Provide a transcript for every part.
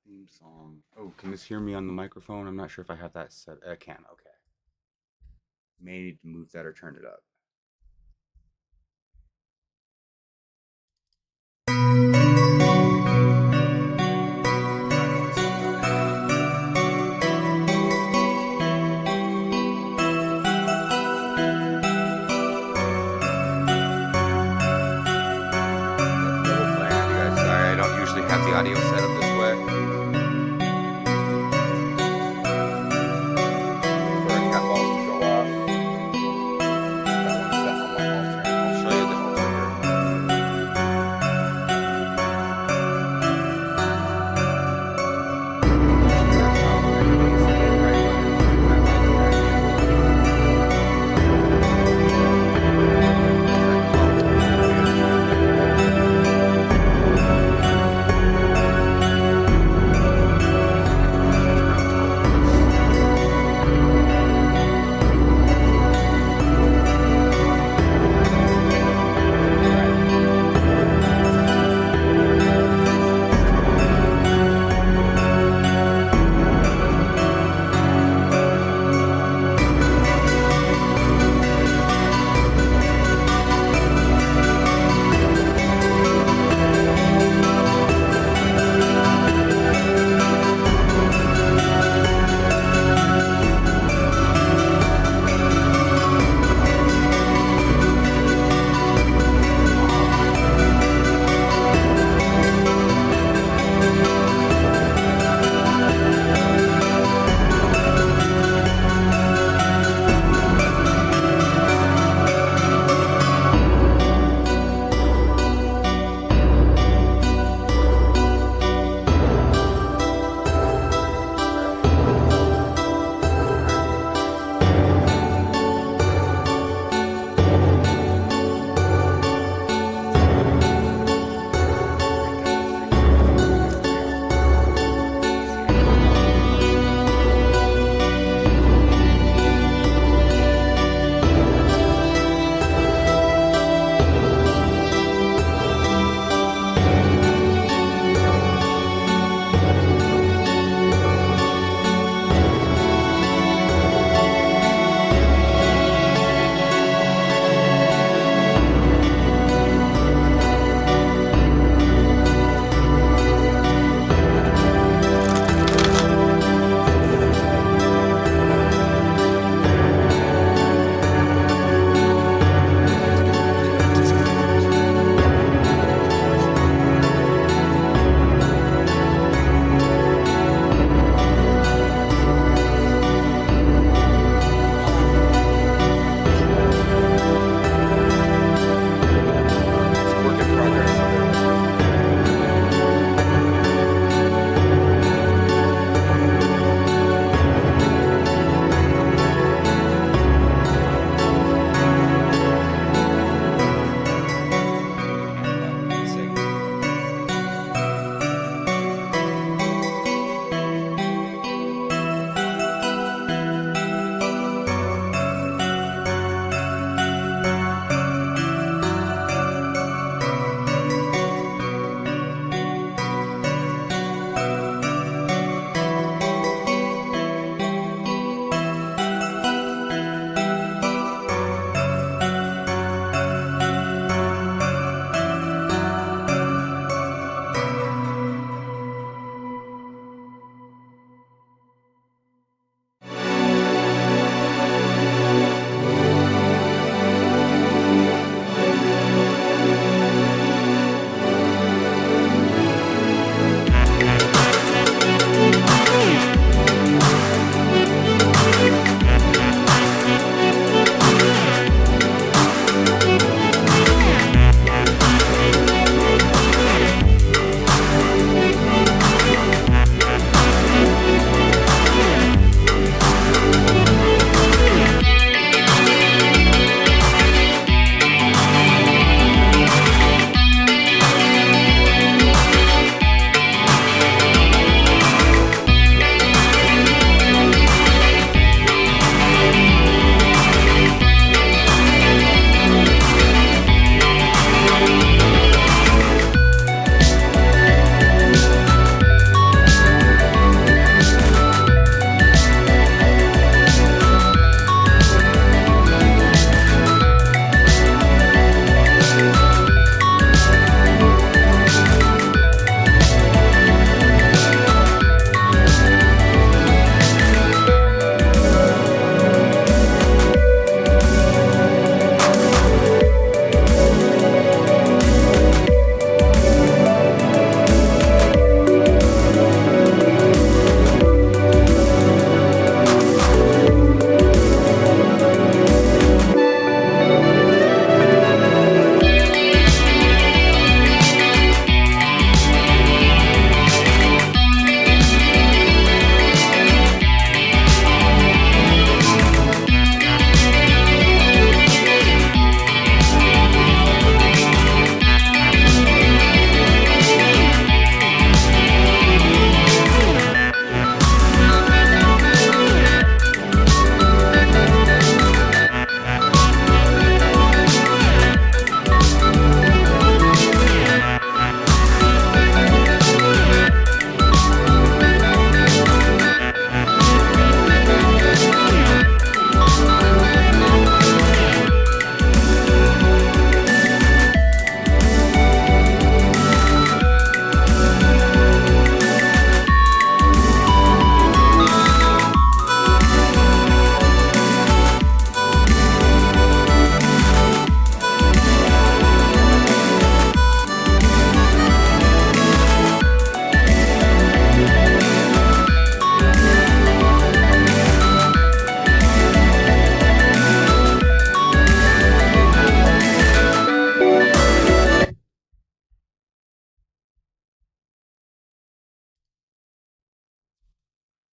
Theme song. Oh, can this hear me on the microphone? I'm not sure if I have that set. I can. Okay. May need to move that or turn it up. Have the audio set up this way. For our cat balls to go off. That one's set on my altar. I'll show you the altar.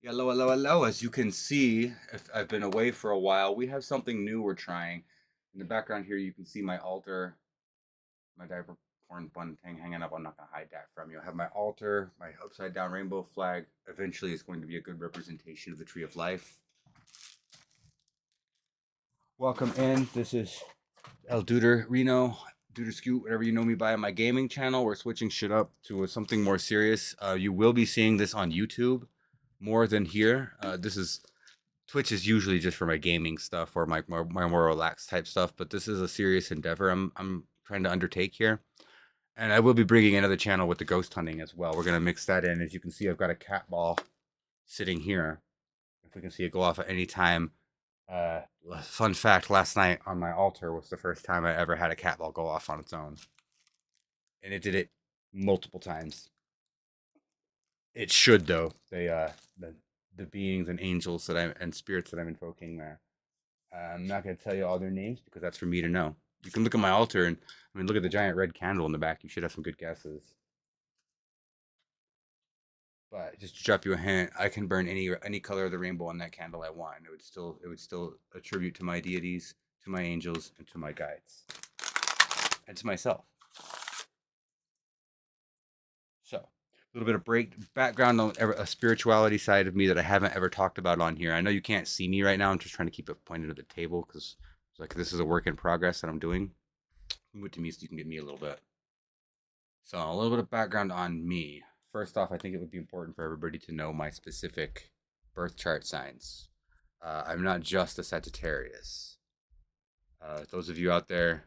Hello, hello, hello. As you can see, if I've been away for a while, we have something new we're trying. In the background here, you can see my altar, my diaper porn bun thing hanging up. I'm not going to hide that from you. I have my altar, my upside down rainbow flag. Eventually, it's going to be a good representation of the tree of life. Welcome in. This is ElDooderino, Dooder Scoot, whatever you know me by on my gaming channel. We're switching shit up to something more serious. You will be seeing this on YouTube more than here. This is Twitch is usually just for my gaming stuff or my more relaxed type stuff, but this is a serious endeavor I'm trying to undertake here. And I will be bringing another channel with the ghost hunting as well. We're gonna mix that in. As you can see, I've got a cat ball sitting here. If we can see it go off at any time. Uh, Fun fact: last night on my altar was the first time I ever had a cat ball go off on its own, and it did it multiple times. It should though. The beings and angels and spirits that I'm invoking there. I'm not going to tell you all their names because that's for me to know. You can look at my altar and look at the giant red candle in the back. You should have some good guesses. But just to drop you a hint, I can burn any color of the rainbow on that candle I want. It would still attribute to my deities, to my angels, and to my guides, and to myself. So a little bit of background on a spirituality side of me that I haven't ever talked about on here. I know you can't see me right now. I'm just trying to keep it pointed to the table because like this is a work in progress that I'm doing. Move to me so you can get me a little bit. So a little bit of background on me. First off, I think it would be important for everybody to know my specific birth chart signs. I'm not just a Sagittarius. Those of you out there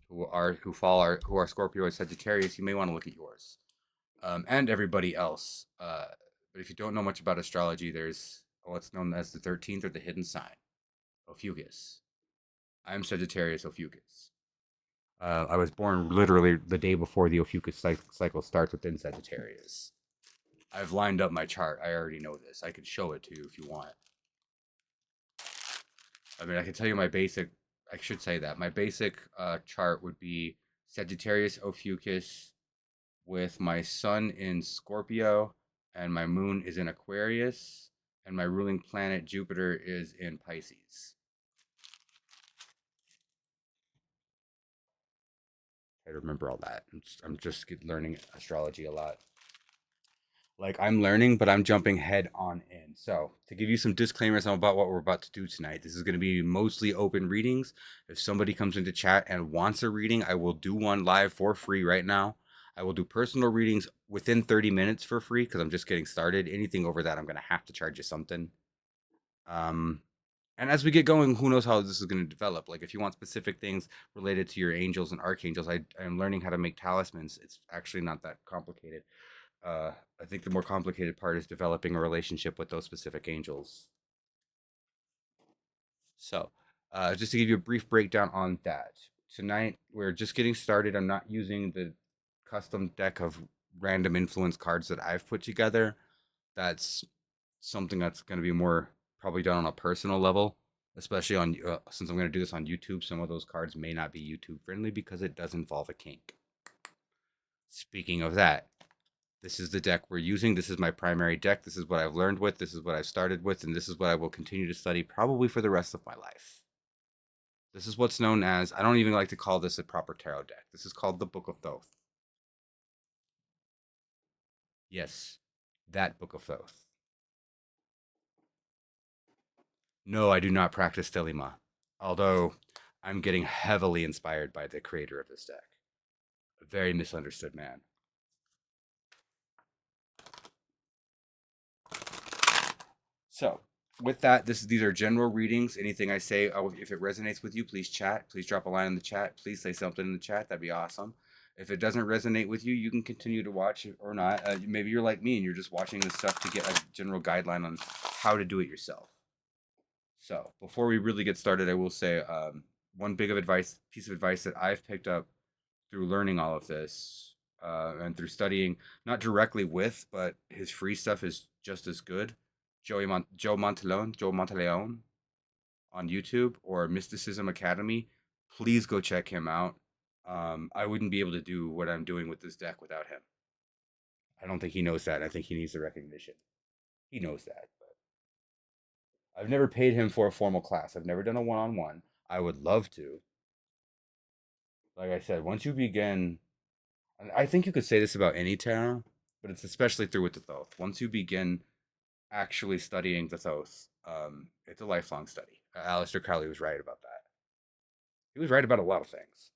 who are Scorpio or Sagittarius, you may want to look at yours, and everybody else. But if you don't know much about astrology, there's what's known as the 13th or the hidden sign, Ophiuchus. I'm Sagittarius Ophiuchus. I was born literally the day before the Ophiuchus cycle starts within Sagittarius. I've lined up my chart. I already know this. I could show it to you if you want. I mean, I can tell you my basic. I should say that my basic chart would be Sagittarius Ophiuchus with my sun in Scorpio and my moon is in Aquarius and my ruling planet Jupiter is in Pisces. I remember all that. I'm just learning astrology a lot. Like I'm learning, but I'm jumping head on in. So to give you some disclaimers about what we're about to do tonight, this is going to be mostly open readings. If somebody comes into chat and wants a reading, I will do one live for free right now. I will do personal readings within 30 minutes for free because I'm just getting started. Anything over that, I'm going to have to charge you something. And as we get going, who knows how this is going to develop? Like if you want specific things related to your angels and archangels, I am learning how to make talismans. It's actually not that complicated. I think the more complicated part is developing a relationship with those specific angels. So, just to give you a brief breakdown on that, tonight we're just getting started. I'm not using the custom deck of random influence cards that I've put together. That's something that's going to be more probably done on a personal level, especially on since I'm going to do this on YouTube. Some of those cards may not be YouTube friendly because it does involve a kink. Speaking of that, this is the deck we're using. This is my primary deck. This is what I've learned with. This is what I've started with. And this is what I will continue to study probably for the rest of my life. This is what's known as, I don't even like to call this a proper tarot deck. This is called the Book of Thoth. Yes, that Book of Thoth. No, I do not practice Telema. Although I'm getting heavily inspired by the creator of this deck. A very misunderstood man. So, with that, these are general readings. Anything I say, if it resonates with you, please chat. Please drop a line in the chat. Please say something in the chat. That'd be awesome. If it doesn't resonate with you, you can continue to watch it or not. Maybe you're like me and you're just watching this stuff to get a general guideline on how to do it yourself. So, before we really get started, I will say one piece of advice that I've picked up through learning all of this and through studying, not directly with, but his free stuff is just as good. Joe Monteleone on YouTube or Mysticism Academy. Please go check him out. I wouldn't be able to do what I'm doing with this deck without him. I don't think he knows that. I think he needs the recognition. He knows that. I've never paid him for a formal class. I've never done a one-on-one. I would love to. Like I said, once you begin, and I think you could say this about any tarot, but it's especially through with the Thoth. Once you begin actually studying the Thoth, it's a lifelong study. Aleister Crowley was right about that. He was right about a lot of things.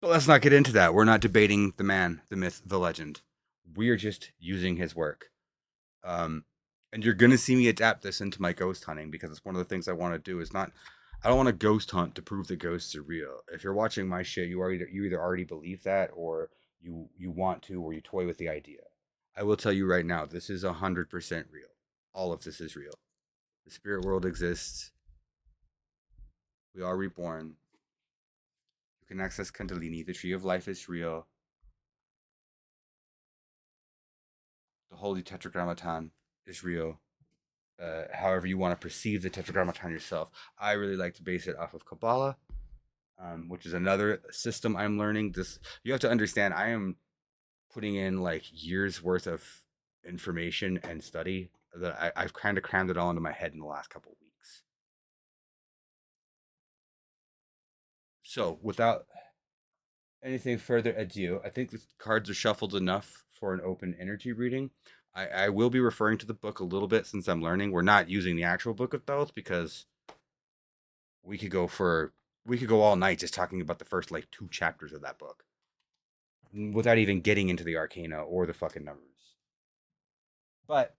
But let's not get into that. We're not debating the man, the myth, the legend. We are just using his work. Um, and you're gonna see me adapt this into my ghost hunting because it's one of the things I want to do. Is not, I don't want to ghost hunt to prove that ghosts are real. If you're watching my shit, you either already believe that or you want to or you toy with the idea. I will tell you right now, this is 100% real. All of this is real. The spirit world exists. We are reborn. You can access Kundalini. The tree of life is real. The holy tetragrammaton is real. However you want to perceive the tetragrammaton yourself. I really like to base it off of Kabbalah, which is another system I'm learning. This you have to understand. I am putting in like years worth of information and study that I've kind of crammed it all into my head in the last couple of weeks. So without anything further ado, I think the cards are shuffled enough for an open energy reading. I will be referring to the book a little bit since I'm learning. We're not using the actual Book of Thoth because we could go for we could go all night just talking about the first like two chapters of that book without even getting into the arcana or the fucking numbers. But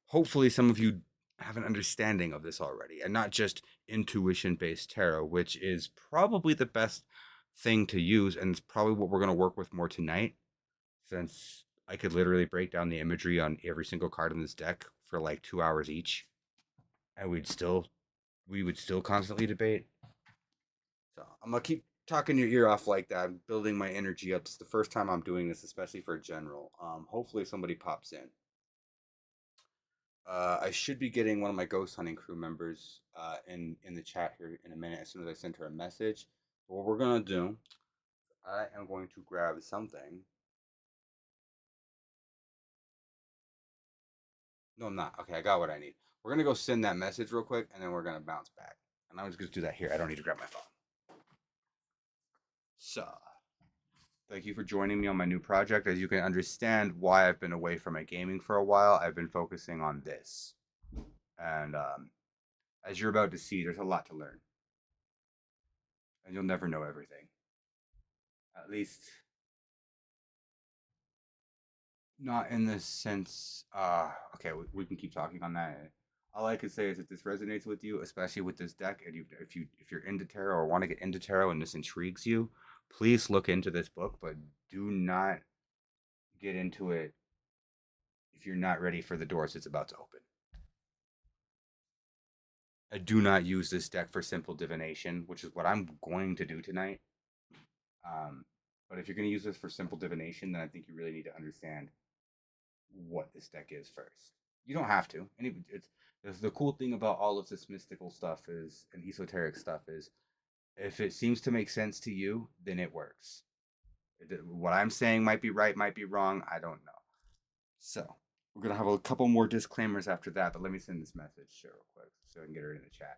hopefully some of you have an understanding of this already and not just intuition based tarot, which is probably the best thing to use and it's probably what we're going to work with more tonight since I could literally break down the imagery on every single card in this deck for like 2 hours each and we would still constantly debate. So I'm gonna keep talking your ear off like that, building my energy up. It's the first time I'm doing this, especially for general. Hopefully somebody pops in. I should be getting one of my ghost hunting crew members in the chat here in a minute as soon as I send her a message. But what we're gonna do, I am going to grab something. No, I'm not. Okay, I got what I need. We're gonna go send that message real quick, and then we're gonna bounce back. And I'm just gonna do that here. I don't need to grab my phone. So, thank you for joining me on my new project. As you can understand why I've been away from my gaming for a while, I've been focusing on this. And as you're about to see, there's a lot to learn. And you'll never know everything. At least, not in the sense. Okay, we can keep talking on that. All I can say is that this resonates with you, especially with this deck, and if you're into tarot or want to get into tarot and this intrigues you, please look into this book. But do not get into it if you're not ready for the doors it's about to open. I do not use this deck for simple divination, which is what I'm going to do tonight. Um, but if you're going to use this for simple divination, then I think you really need to understand what this deck is first. You don't have to. It's the cool thing about all of this mystical stuff is and esoteric stuff is if it seems to make sense to you, then it works. What I'm saying might be right, might be wrong. I don't know. So we're gonna have a couple more disclaimers after that, but let me send this message to her real quick so I can get her in the chat.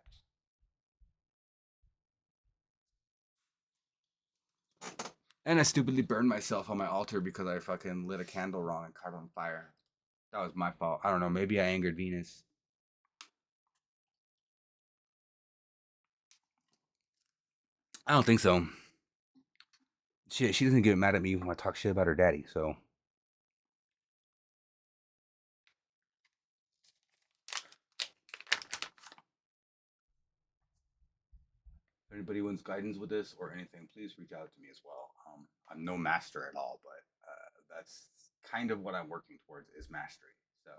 And I stupidly burned myself on my altar because I fucking lit a candle wrong and caught on fire. That was my fault. I don't know. Maybe I angered Venus. I don't think so. She doesn't get mad at me when I talk shit about her daddy. So if anybody wants guidance with this or anything, please reach out to me as well. I'm no master at all, but that's kind of what I'm working towards is mastery. So,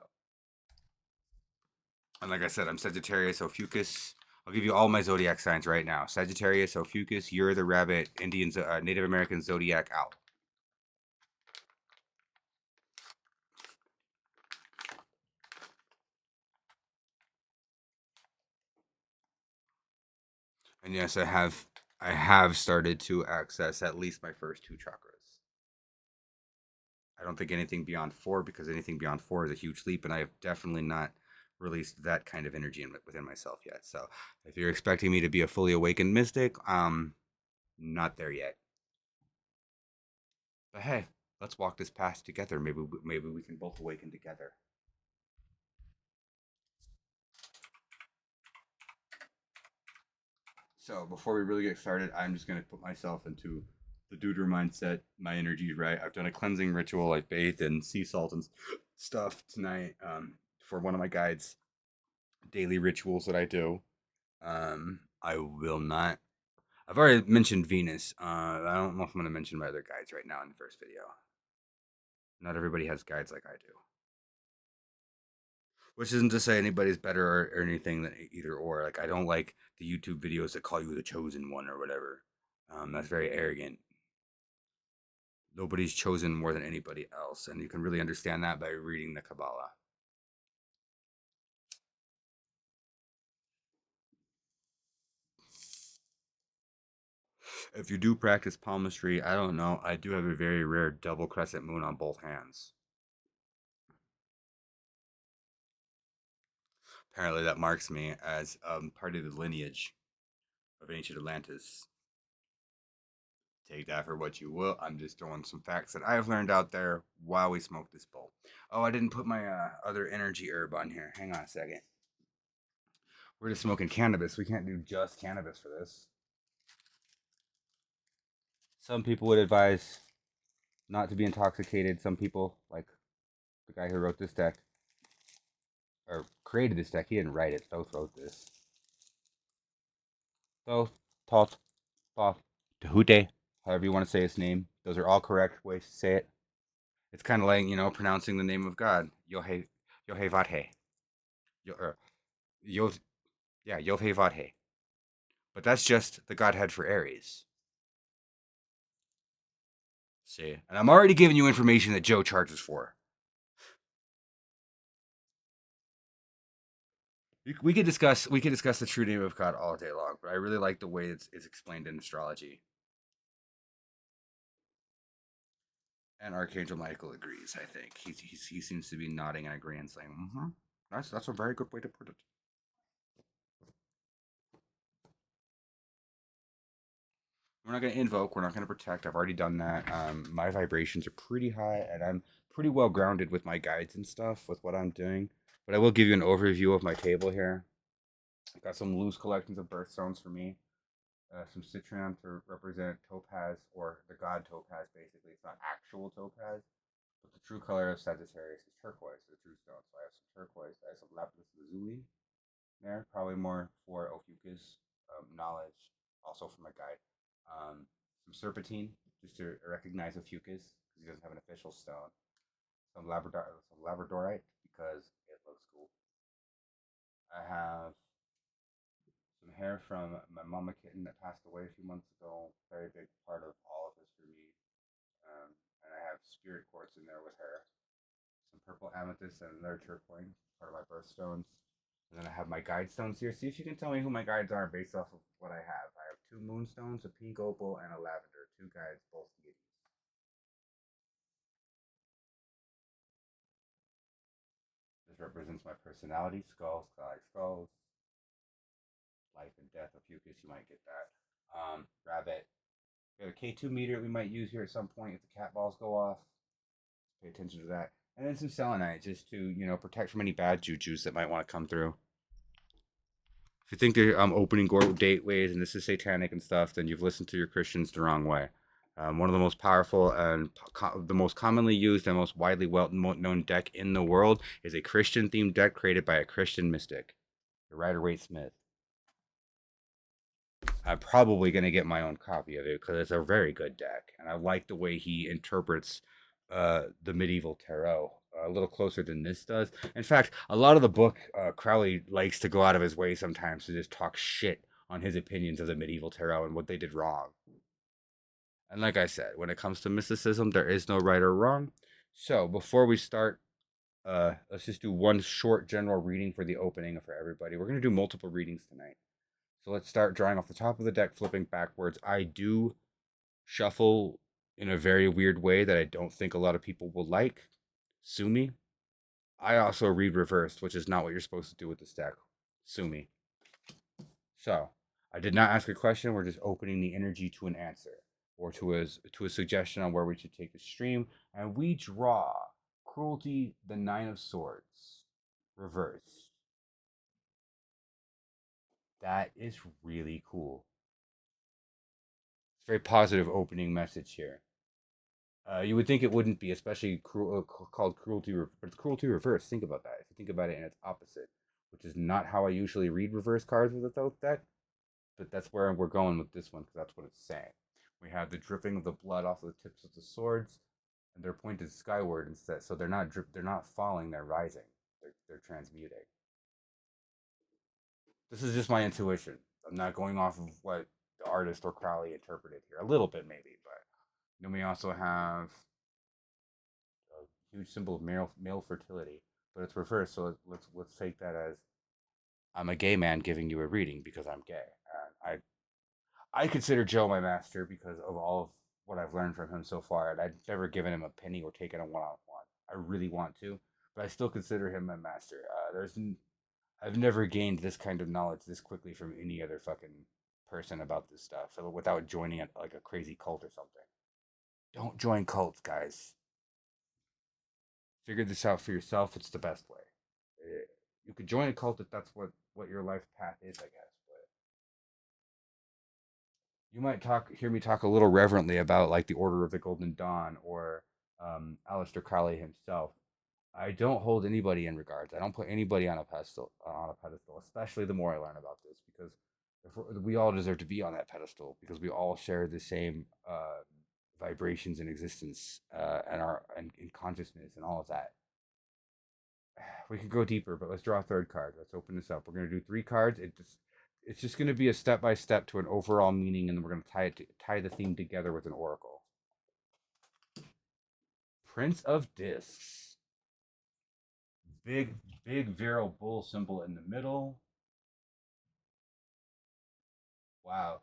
and like I said, I'm Sagittarius Ophiuchus. I'll give you all my zodiac signs right now. Sagittarius Ophiuchus, you're the rabbit, Native American zodiac owl. And yes, I have started to access at least my first two chakras. I don't think anything beyond four because anything beyond four is a huge leap, and I have definitely not released that kind of energy within myself yet. So if you're expecting me to be a fully awakened mystic, not there yet. But hey, let's walk this path together. Maybe we can both awaken together. So before we really get started, I'm just gonna put myself into the Deuter mindset. My energy right. I've done a cleansing ritual. I bathed in sea salt and stuff tonight for one of my guides' daily rituals that I do. I will not. I've already mentioned Venus. I don't know if I'm gonna mention my other guides right now in the first video. Not everybody has guides like I do. Which isn't to say anybody's better or anything than either or. Like I don't like the YouTube videos that call you the chosen one or whatever. That's very arrogant. Nobody's chosen more than anybody else, and you can really understand that by reading the Kabbalah. If you do practice palmistry, I don't know. I do have a very rare double crescent moon on both hands. Apparently, that marks me as part of the lineage of ancient Atlantis. Take that for what you will. I'm just throwing some facts that I've learned out there while we smoke this bowl. Oh, I didn't put my other energy herb on here. Hang on a second. We're just smoking cannabis. We can't do just cannabis for this. Some people would advise not to be intoxicated. Some people, like the guy who wrote this deck, or created this deck, he didn't write it. Thoth wrote this. Thoth, Thoth, Thoth, Tehute, however you want to say his name. Those are all correct ways to say it. It's kind of like, pronouncing the name of God. Yohe Vathe. Yo, yeah, Yohe Vathe. But that's just the Godhead for Aries. See? And I'm already giving you information that Joe charges for. We could discuss the true name of God all day long, but I really like the way it's explained in astrology. And Archangel Michael agrees. I think he seems to be nodding and agreeing, saying, "Mm-hmm. That's a very good way to put it." We're not going to invoke. We're not going to protect. I've already done that. My vibrations are pretty high, and I'm pretty well grounded with my guides and stuff with what I'm doing. But I will give you an overview of my table here. I've got some loose collections of birthstones for me. Some citron to represent topaz, or the god topaz, basically. It's not actual topaz, but the true color of Sagittarius is turquoise, the true stone. So I have some turquoise. I have some lapis lazuli there, probably more for Ophiuchus knowledge, also for my guide. Some serpentine, just to recognize Ophiuchus, because he doesn't have an official stone. Some labradorite, because it looks cool. I have some hair from my mama kitten that passed away a few months ago. Very big part of all of this for me. And I have spirit quartz in there with her. Some purple amethyst and another turquoise, part of my birthstones. And then I have my guide stones here. See if you can tell me who my guides are based off of what I have. I have 2 moonstones, a pink opal, and a lavender. 2 guides, both deities. This represents my personality. Skulls, skulls. Life and death of Fucus, you might get that. Rabbit. We have a K2 meter we might use here at some point if the cat balls go off. Pay attention to that. And then some selenite just to, protect from any bad jujus that might want to come through. If you think they're opening gateways and this is satanic and stuff, then you've listened to your Christians the wrong way. One of the most powerful and the most commonly used and most widely known deck in the world is a Christian-themed deck created by a Christian mystic, the Rider-Waite Smith. I'm probably going to get my own copy of it because it's a very good deck, and I like the way he interprets the medieval tarot a little closer than this does. In fact, a lot of the book, Crowley likes to go out of his way sometimes to just talk shit on his opinions of the medieval tarot and what they did wrong. And like I said, when it comes to mysticism, there is no right or wrong. So before we start, let's just do one short general reading for the opening for everybody. We're going to do multiple readings tonight. So let's start drawing off the top of the deck, flipping backwards. I do shuffle in a very weird way that I don't think a lot of people will like. Sue me. I also read reversed, which is not what you're supposed to do with this deck. Sue me. So, I did not ask a question. We're just opening the energy to an answer or to a suggestion on where we should take the stream. And we draw Cruelty, the Nine of Swords, reversed. That is really cool. It's a very positive opening message here. You would think it wouldn't be, especially called cruelty, but it's cruelty reverse. Think about that. If you think about it in its opposite, which is not how I usually read reverse cards with a Thoth deck, but that's where we're going with this one because that's what it's saying. We have the dripping of the blood off of the tips of the swords, and they're pointed skyward instead. So they're not falling, they're rising. They're transmuting. This is just my intuition. I'm not going off of what the artist or Crowley interpreted here. A little bit maybe, but then we also have a huge symbol of male fertility, but it's reversed. So let's take that as I'm a gay man giving you a reading because I'm gay. I consider Joe my master because of all of what I've learned from him so far, and I've never given him a penny or taken a one-on-one. I really want to, but I still consider him my master. I've never gained this kind of knowledge this quickly from any other fucking person about this stuff without joining like a crazy cult or something. Don't join cults, guys. Figure this out for yourself. It's the best way. You could join a cult if that's what your life path is, I guess. But you might hear me talk a little reverently about like the Order of the Golden Dawn or Aleister Crowley himself. I don't hold anybody in regards. I don't put anybody on a pedestal, especially the more I learn about this, because we all deserve to be on that pedestal because we all share the same vibrations in existence and our and in consciousness and all of that. We could go deeper, but let's draw a third card. Let's open this up. We're gonna do three cards. It's just gonna be a step by step to an overall meaning, and then we're gonna tie the theme together with an oracle. Prince of Discs. Big virile bull symbol in the middle. Wow.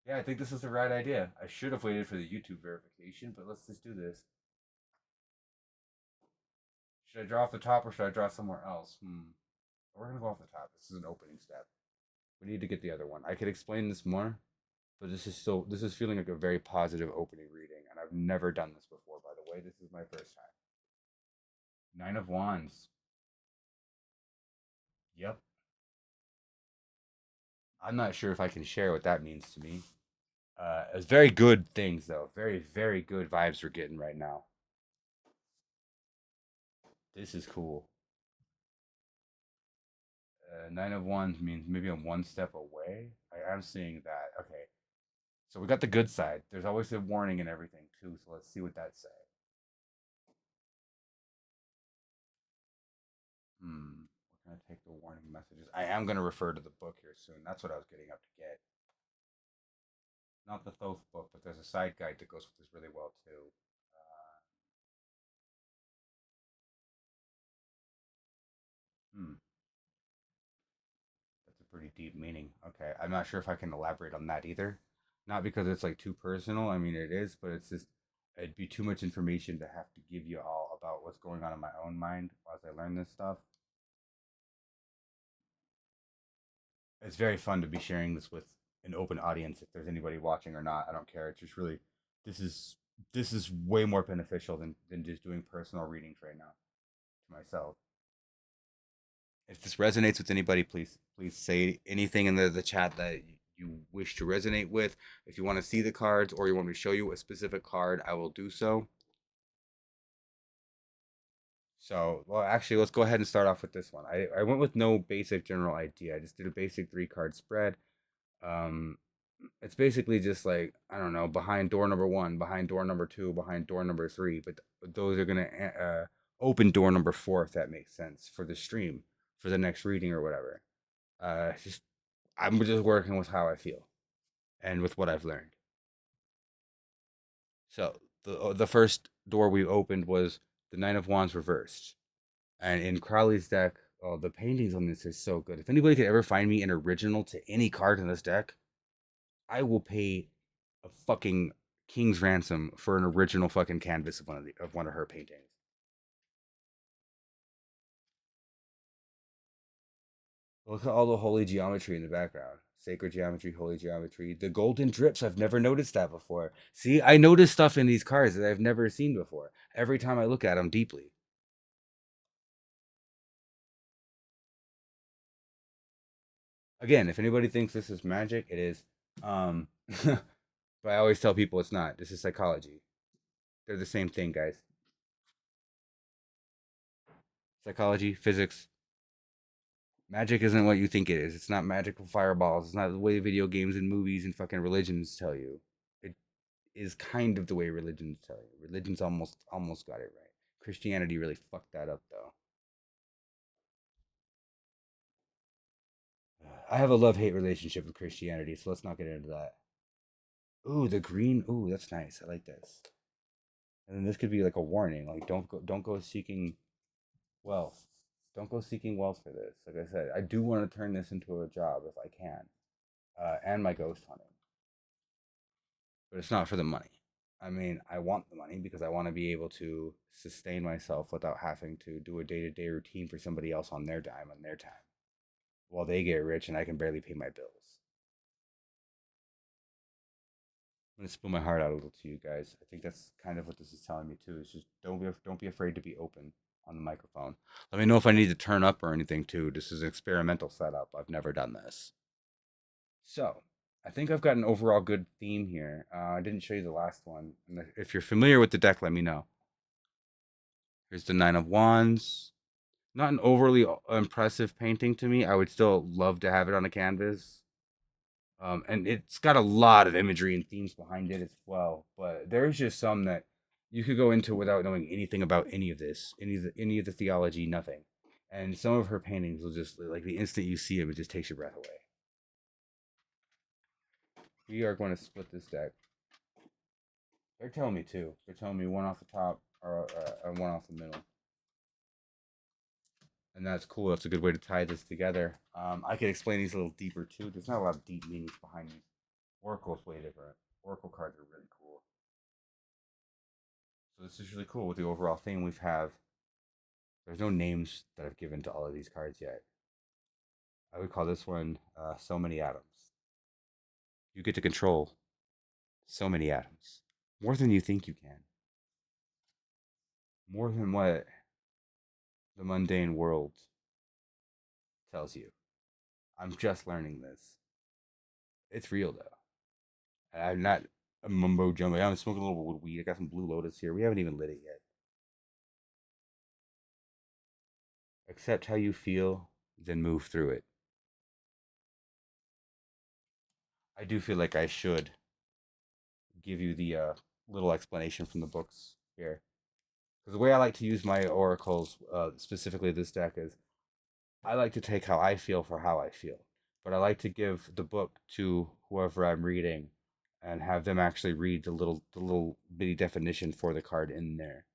Yeah, I think this is the right idea. I should have waited for the YouTube verification, but let's just do this. Should I draw off the top or should I draw somewhere else? We're gonna go off the top. This is an opening step. We need to get the other one. I could explain this more, but this is feeling like a very positive opening reading, and I've never done this before. By the way, this is my first time. Nine of Wands. Yep. I'm not sure if I can share what that means to me. It's very good things though. Very good vibes we're getting right now. This is cool. Nine of Wands means maybe I'm one step away. I'm seeing that. Okay, so we got the good side. There's always a warning and everything too. So let's see what that says. We're gonna take the warning messages. I am gonna refer to the book here soon. That's what I was getting up to get. Not the Thoth book, but there's a side guide that goes with this really well too. Hmm, that's a pretty deep meaning. Okay, I'm not sure if I can elaborate on that either. Not because it's like too personal. I mean, it is, but it's just it'd be too much information to have to give you all about what's going on in my own mind as I learn this stuff. It's very fun to be sharing this with an open audience. If there's anybody watching or not, I don't care. It's just really this is this is way more beneficial than just doing personal readings right now to myself. If this resonates with anybody, please say anything in the chat that you wish to resonate with. If you want to see the cards or you want me to show you a specific card, I will do so. So, well, actually, let's go ahead and start off with this one. I went with no basic general idea. I just did a basic three card spread. Um, it's basically just like I don't know, behind door number one, behind door number two, behind door number three, but those are gonna open door number four if that makes sense for the stream for the next reading or whatever. Just I'm just working with how I feel and with what I've learned. So the first door we opened was the Nine of Wands reversed, and in Crowley's deck, oh, the paintings on this are so good. If anybody could ever find me an original to any card in this deck, I will pay a fucking king's ransom for an original fucking canvas of one of her paintings. Look at all the holy geometry in the background. Sacred geometry, holy geometry. The golden drips. I've never noticed that before. See, I notice stuff in these cards that I've never seen before. Every time I look at them deeply. Again, if anybody thinks this is magic, it is. But I always tell people it's not. This is psychology. They're the same thing, guys. Psychology, physics. Magic isn't what you think it is. It's not magical fireballs. It's not the way video games and movies and fucking religions tell you. It is kind of the way religions tell you. Religions almost got it right. Christianity really fucked that up though. I have a love-hate relationship with Christianity, so let's not get into that. Ooh, the green. Ooh, that's nice. I like this. And then this could be like a warning, like don't go seeking wealth. Don't go seeking wealth for this. Like I said, I do want to turn this into a job if I can, and my ghost hunting, but it's not for the money. I mean, I want the money because I want to be able to sustain myself without having to do a day-to-day routine for somebody else on their dime, on their time, while they get rich and I can barely pay my bills. I'm gonna spill my heart out a little to you guys. I think that's kind of what this is telling me too. It's just don't be afraid to be open on the microphone. Let me know if I need to turn up or anything too. This is an experimental setup. I've never done this. So I think I've got an overall good theme here. I didn't show you the last one. And if you're familiar with the deck, let me know. Here's the Nine of Wands. Not an overly impressive painting to me. I would still love to have it on a canvas. And it's got a lot of imagery and themes behind it as well. But there's just some that you could go into without knowing anything about any of this, any of the theology, nothing. And some of her paintings will just like the instant you see them, it just takes your breath away. We are going to split this deck. They're telling me two. They're telling me one off the top or one off the middle, and that's cool. That's a good way to tie this together. I could explain these a little deeper too. There's not a lot of deep meanings behind these. Oracle's way different. Oracle cards are really cool. So this is really cool with the overall theme we've have. There's no names that I've given to all of these cards yet. I would call this one so many atoms. You get to control so many atoms, more than you think you can, more than what the mundane world tells you. I'm just learning this. It's real though. I'm not a mumbo jumbo. I'm smoking a little weed. I got some Blue Lotus here. We haven't even lit it yet. Accept how you feel, then move through it. I do feel like I should give you the little explanation from the books here. Because the way I like to use my oracles, specifically this deck, is I like to take how I feel for how I feel. But I like to give the book to whoever I'm reading and have them actually read the little bitty definition for the card in there.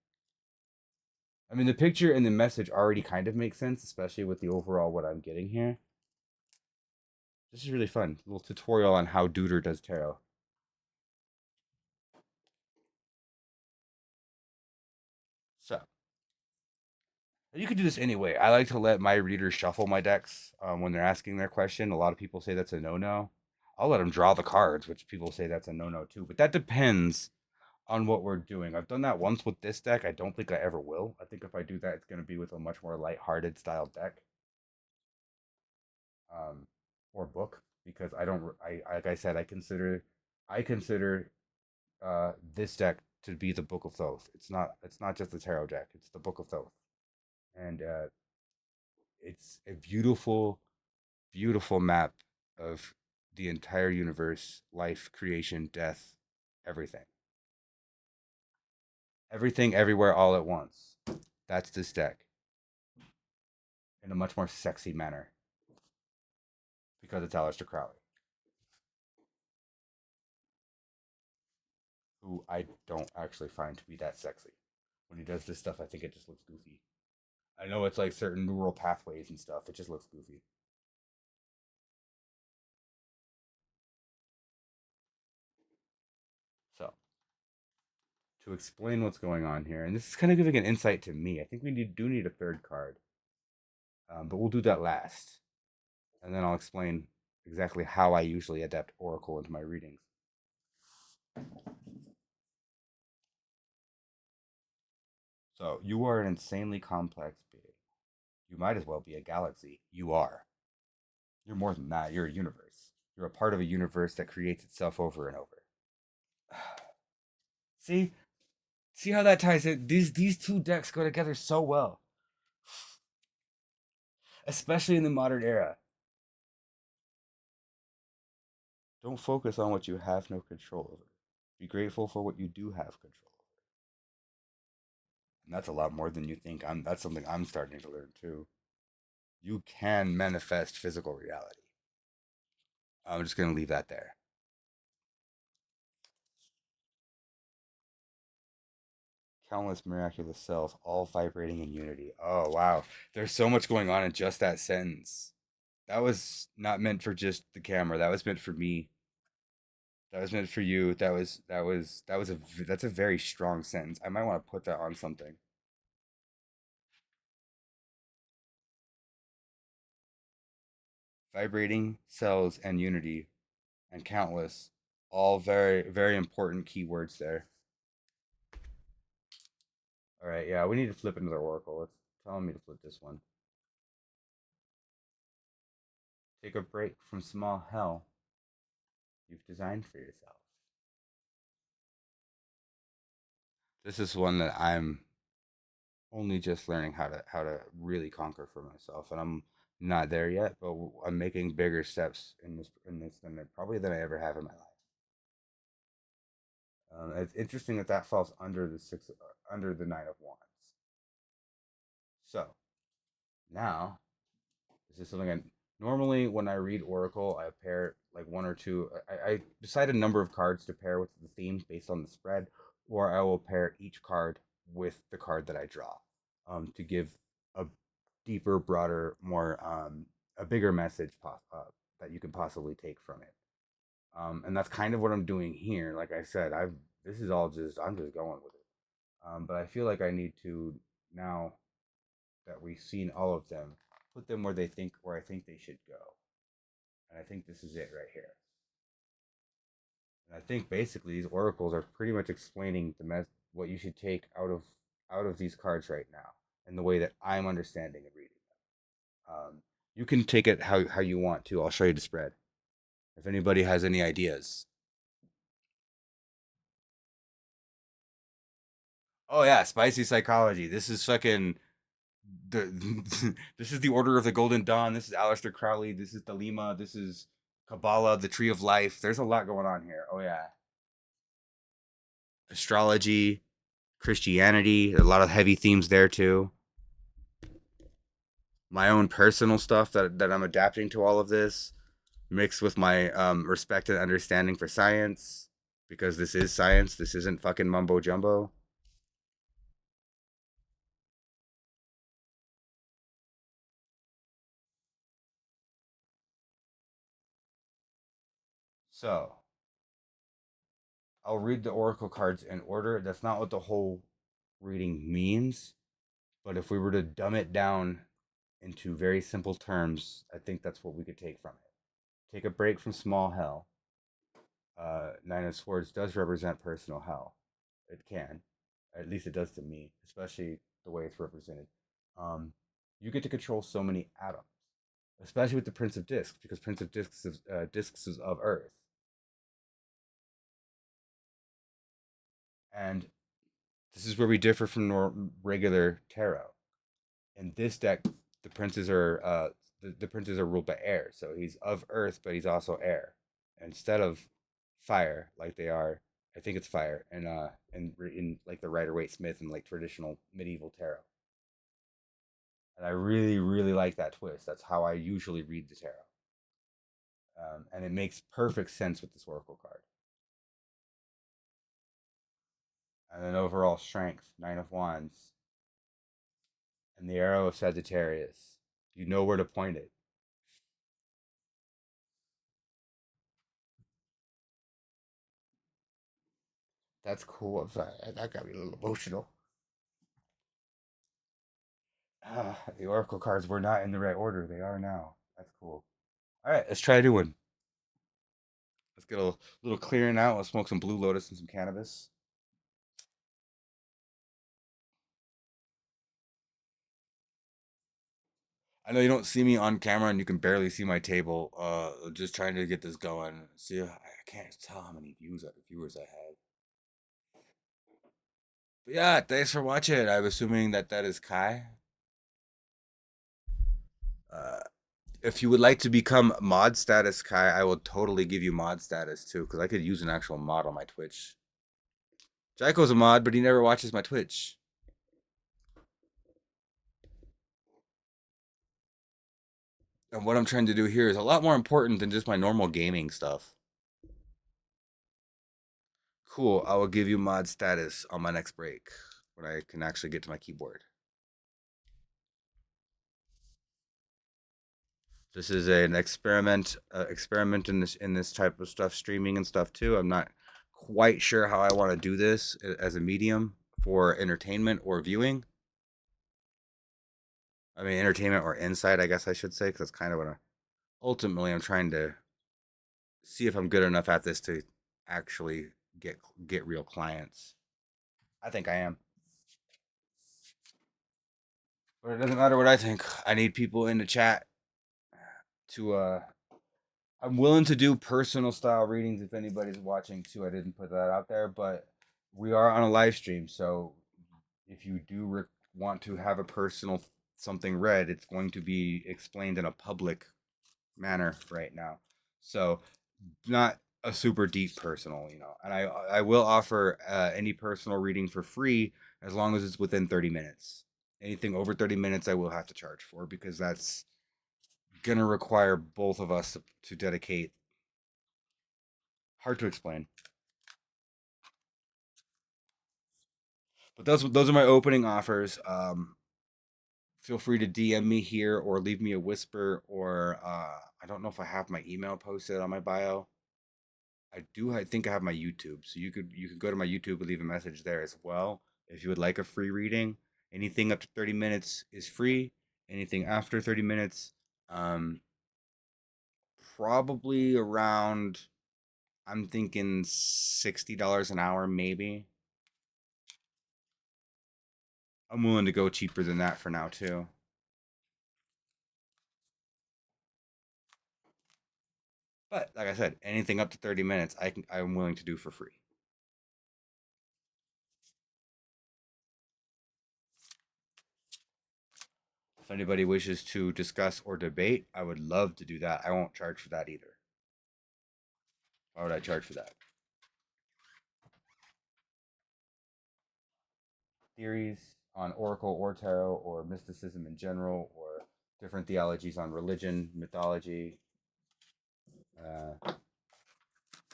I mean, the picture and the message already kind of make sense, especially with the overall what I'm getting here. This is really fun. A little tutorial on how Duder does tarot. So, you could do this anyway. I like to let my readers shuffle my decks when they're asking their question. A lot of people say that's a no-no. I'll let them draw the cards, which people say that's a no-no too. But that depends on what we're doing. I've done that once with this deck. I don't think I ever will. I think if I do that, it's going to be with a much more light-hearted style deck or book because I don't. I like I said, I consider this deck to be the Book of Thoth. It's not just the tarot deck. It's the Book of Thoth, and it's a beautiful, beautiful map of the entire universe, life, creation, death, everything. Everything, everywhere, all at once. That's this deck in a much more sexy manner because it's Aleister Crowley, who I don't actually find to be that sexy. When he does this stuff, I think it just looks goofy. I know it's like certain neural pathways and stuff. It just looks goofy. So, to explain what's going on here, and this is kind of giving an insight to me. I think we do need a third card, but we'll do that last. and then I'll explain exactly how I usually adapt Oracle into my readings. So, you are an insanely complex being. You might as well be a galaxy. You are. You're more than that. You're a universe. You're a part of a universe that creates itself over and over. See? See how that ties in? These two decks go together so well, especially in the modern era. Don't focus on what you have no control over. Be grateful for what you do have control over. And that's a lot more than you think. That's something I'm starting to learn too. You can manifest physical reality. I'm just gonna leave that there. Countless miraculous cells, all vibrating in unity. Oh wow. There's so much going on in just that sentence. That was not meant for just the camera. That was meant for me. That was meant for you. That's a very strong sentence. I might want to put that on something. Vibrating cells and unity and countless, all very important keywords there. All right, yeah, we need to flip another oracle. It's telling me to flip this one. Take a break from small hell you've designed for yourself. This is one that I'm only just learning how to really conquer for myself, and I'm not there yet, but I'm making bigger steps in this than I ever have in my life. It's interesting that that falls under the Nine of Wands. So now this is something I normally when I read Oracle, I pair like one or two. I decide a number of cards to pair with the theme based on the spread, or I will pair each card with the card that I draw, to give a deeper, broader, more a bigger message that you can possibly take from it. And that's kind of what I'm doing here. Like I said, I've this is all just I'm just going with it. But I feel like I need to now that we've seen all of them, put them where I think they should go. And I think this is it right here. And I think basically these oracles are pretty much explaining what you should take out of these cards right now and the way that I'm understanding and reading them. You can take it how you want to. I'll show you the spread. If anybody has any ideas. Oh yeah, spicy psychology. This is fucking this is the Order of the Golden Dawn. This is Aleister Crowley. This is Thelema. This is Kabbalah, the Tree of Life. There's a lot going on here. Oh yeah, astrology, Christianity. A lot of heavy themes there too. My own personal stuff that I'm adapting to all of this, mixed with my respect and understanding for science, because this is science. This isn't fucking mumbo jumbo. So I'll read the oracle cards in order. That's not what the whole reading means, but if we were to dumb it down into very simple terms, I think that's what we could take from it. Take a break from small hell. Nine of Swords does represent personal hell. It can, at least it does to me, especially the way it's represented. Um, you get to control so many atoms, especially with the Prince of Discs, because Prince of Discs is of Earth, and this is where we differ from regular tarot. In this deck, the princes are the princes are ruled by air, so he's of earth, but he's also air instead of fire like they are. I think it's fire, and in like the Rider Waite Smith and like traditional medieval tarot. And I really like that twist. That's how I usually read the tarot, and it makes perfect sense with this oracle card. And then overall strength, Nine of Wands, and the arrow of Sagittarius. You know where to point it. That's cool. I'm sorry, that got me a little emotional. The oracle cards were not in the right order. They are now. That's cool. All right, let's try a new one. Let's get a little clearing out. Let's smoke some Blue Lotus and some cannabis. I know you don't see me on camera and you can barely see my table. Just trying to get this going. See, I can't tell how many viewers I have. But yeah, thanks for watching. I'm assuming that that is Kai. Uh, if you would like to become mod status Kai, I will totally give you mod status too, because I could use an actual mod on my Twitch. Jaiko's a mod, but he never watches my Twitch. And what I'm trying to do here is a lot more important than just my normal gaming stuff. Cool, I will give you mod status on my next break when I can actually get to my keyboard. This is an experiment in this type of stuff, streaming and stuff too. I'm not quite sure how I want to do this as a medium for entertainment or viewing. I mean, entertainment or insight, I guess I should say, because that's kind of what ultimately I'm trying to see if I'm good enough at this to actually get real clients. I think I am, but it doesn't matter what I think. I need people in the chat to I'm willing to do personal style readings if anybody's watching too. I didn't put that out there, but we are on a live stream, so if you do want to have a personal something read, it's going to be explained in a public manner right now. So not a super deep personal, you know. And I will offer any personal reading for free as long as it's within 30 minutes. Anything over 30 minutes I will have to charge for because that's gonna require both of us to dedicate. Hard to explain. But those are my opening offers. Feel free to DM me here or leave me a whisper or I don't know if I have my email posted on my bio. I do. I think I have my YouTube, so you could go to my YouTube and leave a message there as well if you would like a free reading. Anything up to 30 minutes is free. Anything after 30 minutes, um, probably around. I'm thinking $60 an hour, maybe. I'm willing to go cheaper than that for now too. But like I said, anything up to 30 minutes, I'm willing to do for free. If anybody wishes to discuss or debate, I would love to do that. I won't charge for that either. Why would I charge for that? Theories on Oracle or Tarot or mysticism in general or different theologies on religion, mythology.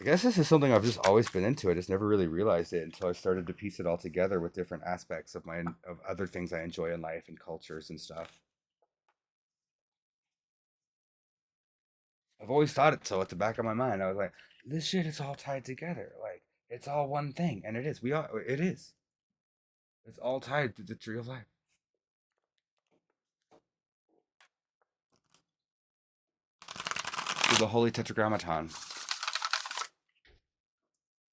I guess this is something I've just always been into. I just never really realized it until I started to piece it all together with different aspects of other things I enjoy in life and cultures and stuff. I've always thought it so at the back of my mind. I was like, this shit is all tied together. Like it's all one thing, and it is. It is. It's all tied to the tree of life. To the holy tetragrammaton.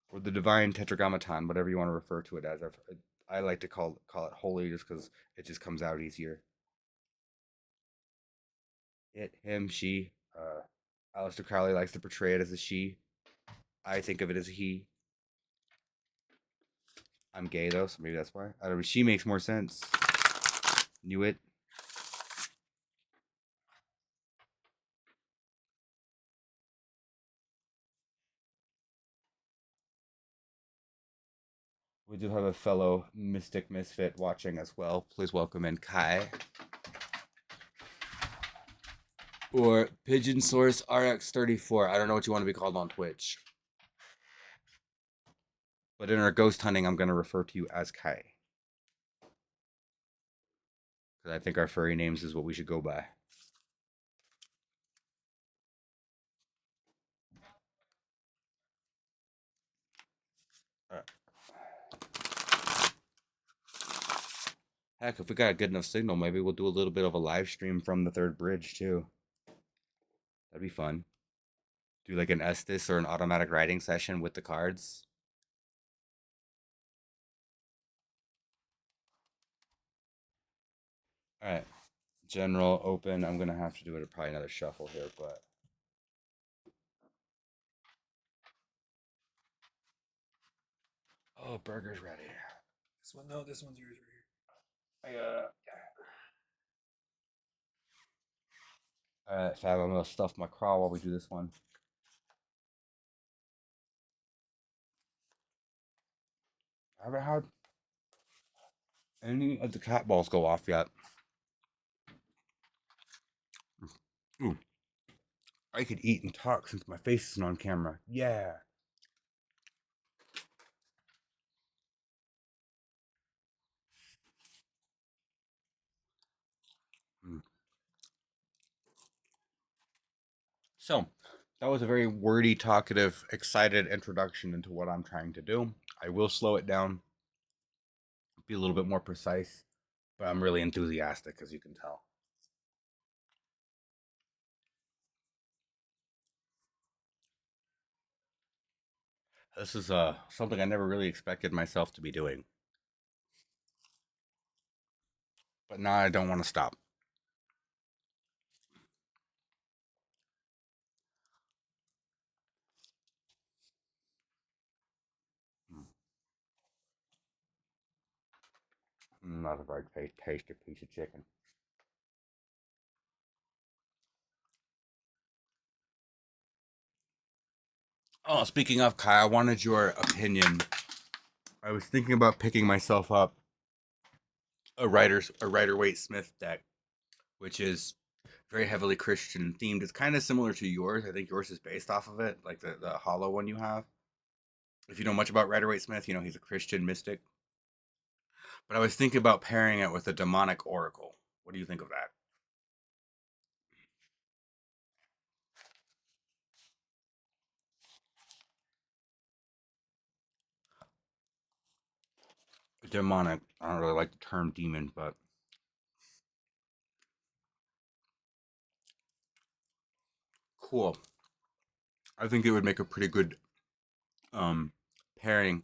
Or the divine tetragrammaton, whatever you want to refer to it as. I like to call it holy just because it just comes out easier. It, him, she. Aleister Crowley likes to portray it as a she. I think of it as a he. I'm gay though, so maybe that's why. I don't know. She makes more sense. Knew it. We do have a fellow mystic misfit watching as well. Please welcome in Kai. Or Pigeon Source RX34. I don't know what you want to be called on Twitch. But in our ghost hunting, I'm going to refer to you as Kai. Because I think our furry names is what we should go by. Heck, if we got a good enough signal, maybe we'll do a little bit of a live stream from the third bridge too. That'd be fun. Do like an Estes or an automatic writing session with the cards. All right. General open. I'm gonna have to do it probably another shuffle here, but oh, burger's ready. This one, no, this one's yours right I All right, Fab. I'm gonna stuff my craw while we do this one. I haven't had any of the cat balls go off yet. Ooh, I could eat and talk since my face isn't on camera. Yeah. Mm. So, that was a very wordy, talkative, excited introduction into what I'm trying to do. I will slow it down, be a little bit more precise, but I'm really enthusiastic, as you can tell. This is something I never really expected myself to be doing, but now I don't want to stop. Not a very tasty piece of chicken. Oh, speaking of Kai, I wanted your opinion. I was thinking about picking myself up a Rider Waite Smith deck, which is very heavily Christian themed. It's kind of similar to yours. I think yours is based off of it, like the hollow one you have. If you know much about Rider Waite Smith, you know he's a Christian mystic. But I was thinking about pairing it with a demonic oracle. What do you think of that? Demonic. I don't really like the term demon, but cool. I think it would make a pretty good um, pairing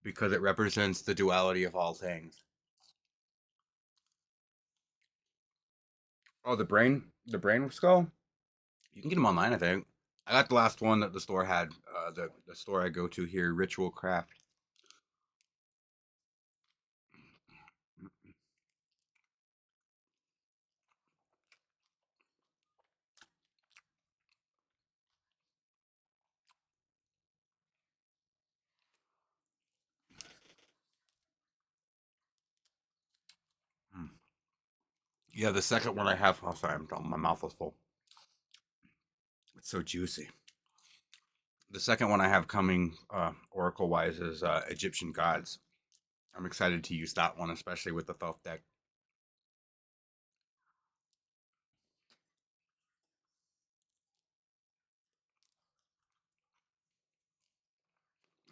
because it represents the duality of all things. Oh, the brain skull. You can get them online, I think. I got the last one that the store had. The store I go to here, Ritual Craft. Mm. Yeah, the second one I have. Oh, sorry, my mouth was full. It's so juicy. The second one I have coming, Oracle wise, is Egyptian Gods. I'm excited to use that one, especially with the Thoth deck.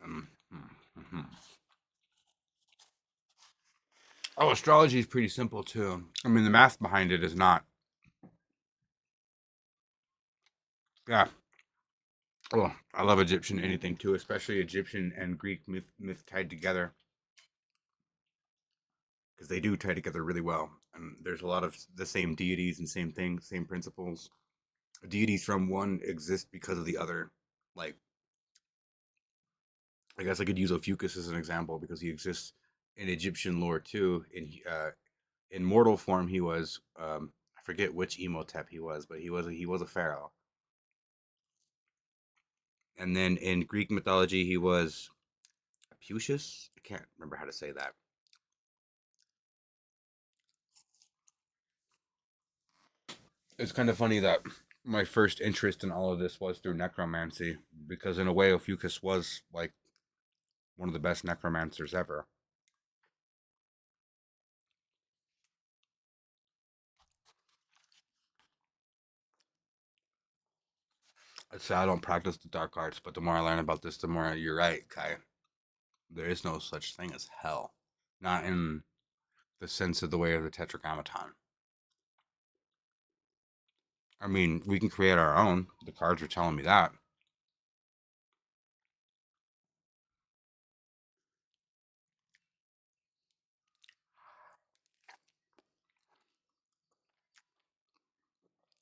Mm-hmm. Oh, astrology is pretty simple too. I mean, the math behind it is not. Yeah. Oh, I love Egyptian anything too, especially Egyptian and Greek myth tied together because they do tie together really well. And there's a lot of the same deities and same things, same principles. Deities from one exist because of the other. Like, I guess I could use Ophiuchus as an example because he exists in Egyptian lore too. In mortal form, he was I forget which Emotep he was, but he was a pharaoh. And then in Greek mythology, he was Ophiuchus. I can't remember how to say that. It's kind of funny that my first interest in all of this was through necromancy because in a way Ophiuchus was like one of the best necromancers ever. I'd say I don't practice the dark arts, but the more I learn about this, the more you're right, Kai. There is no such thing as hell. Not in the sense of the way of the Tetragrammaton. I mean, we can create our own. The cards are telling me that.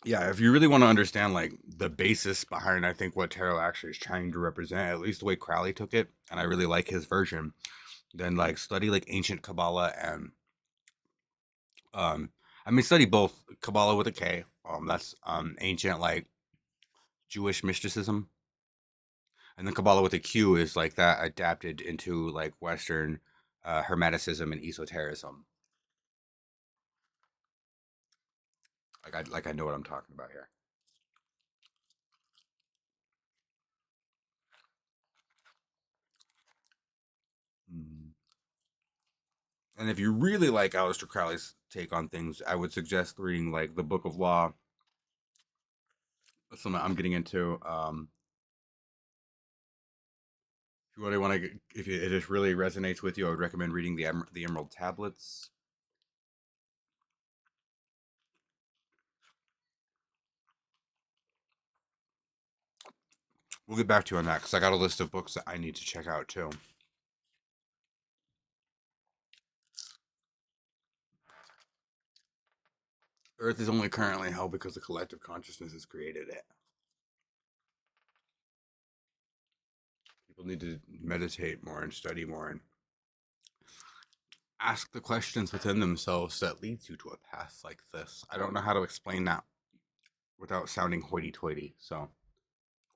Yeah, if you really want to understand like the basis behind, I think what tarot actually is trying to represent, at least the way Crowley took it, and I really like his version, then like study like ancient Kabbalah and um, I mean study both Kabbalah with a K. That's ancient like Jewish mysticism, and then Kabbalah with a Q is like that adapted into like Western Hermeticism and esotericism. Like I know what I'm talking about here. Mhm. And if you really like Aleister Crowley's take on things, I would suggest reading like the Book of Law. That's something I'm getting into. If you really want to, if it just really resonates with you, I would recommend reading the Emerald Tablets. We'll get back to you on that because I got a list of books that I need to check out too. Earth is only currently hell because the collective consciousness has created it. People need to meditate more and study more and ask the questions within themselves that leads you to a path like this. I don't know how to explain that without sounding hoity-toity, so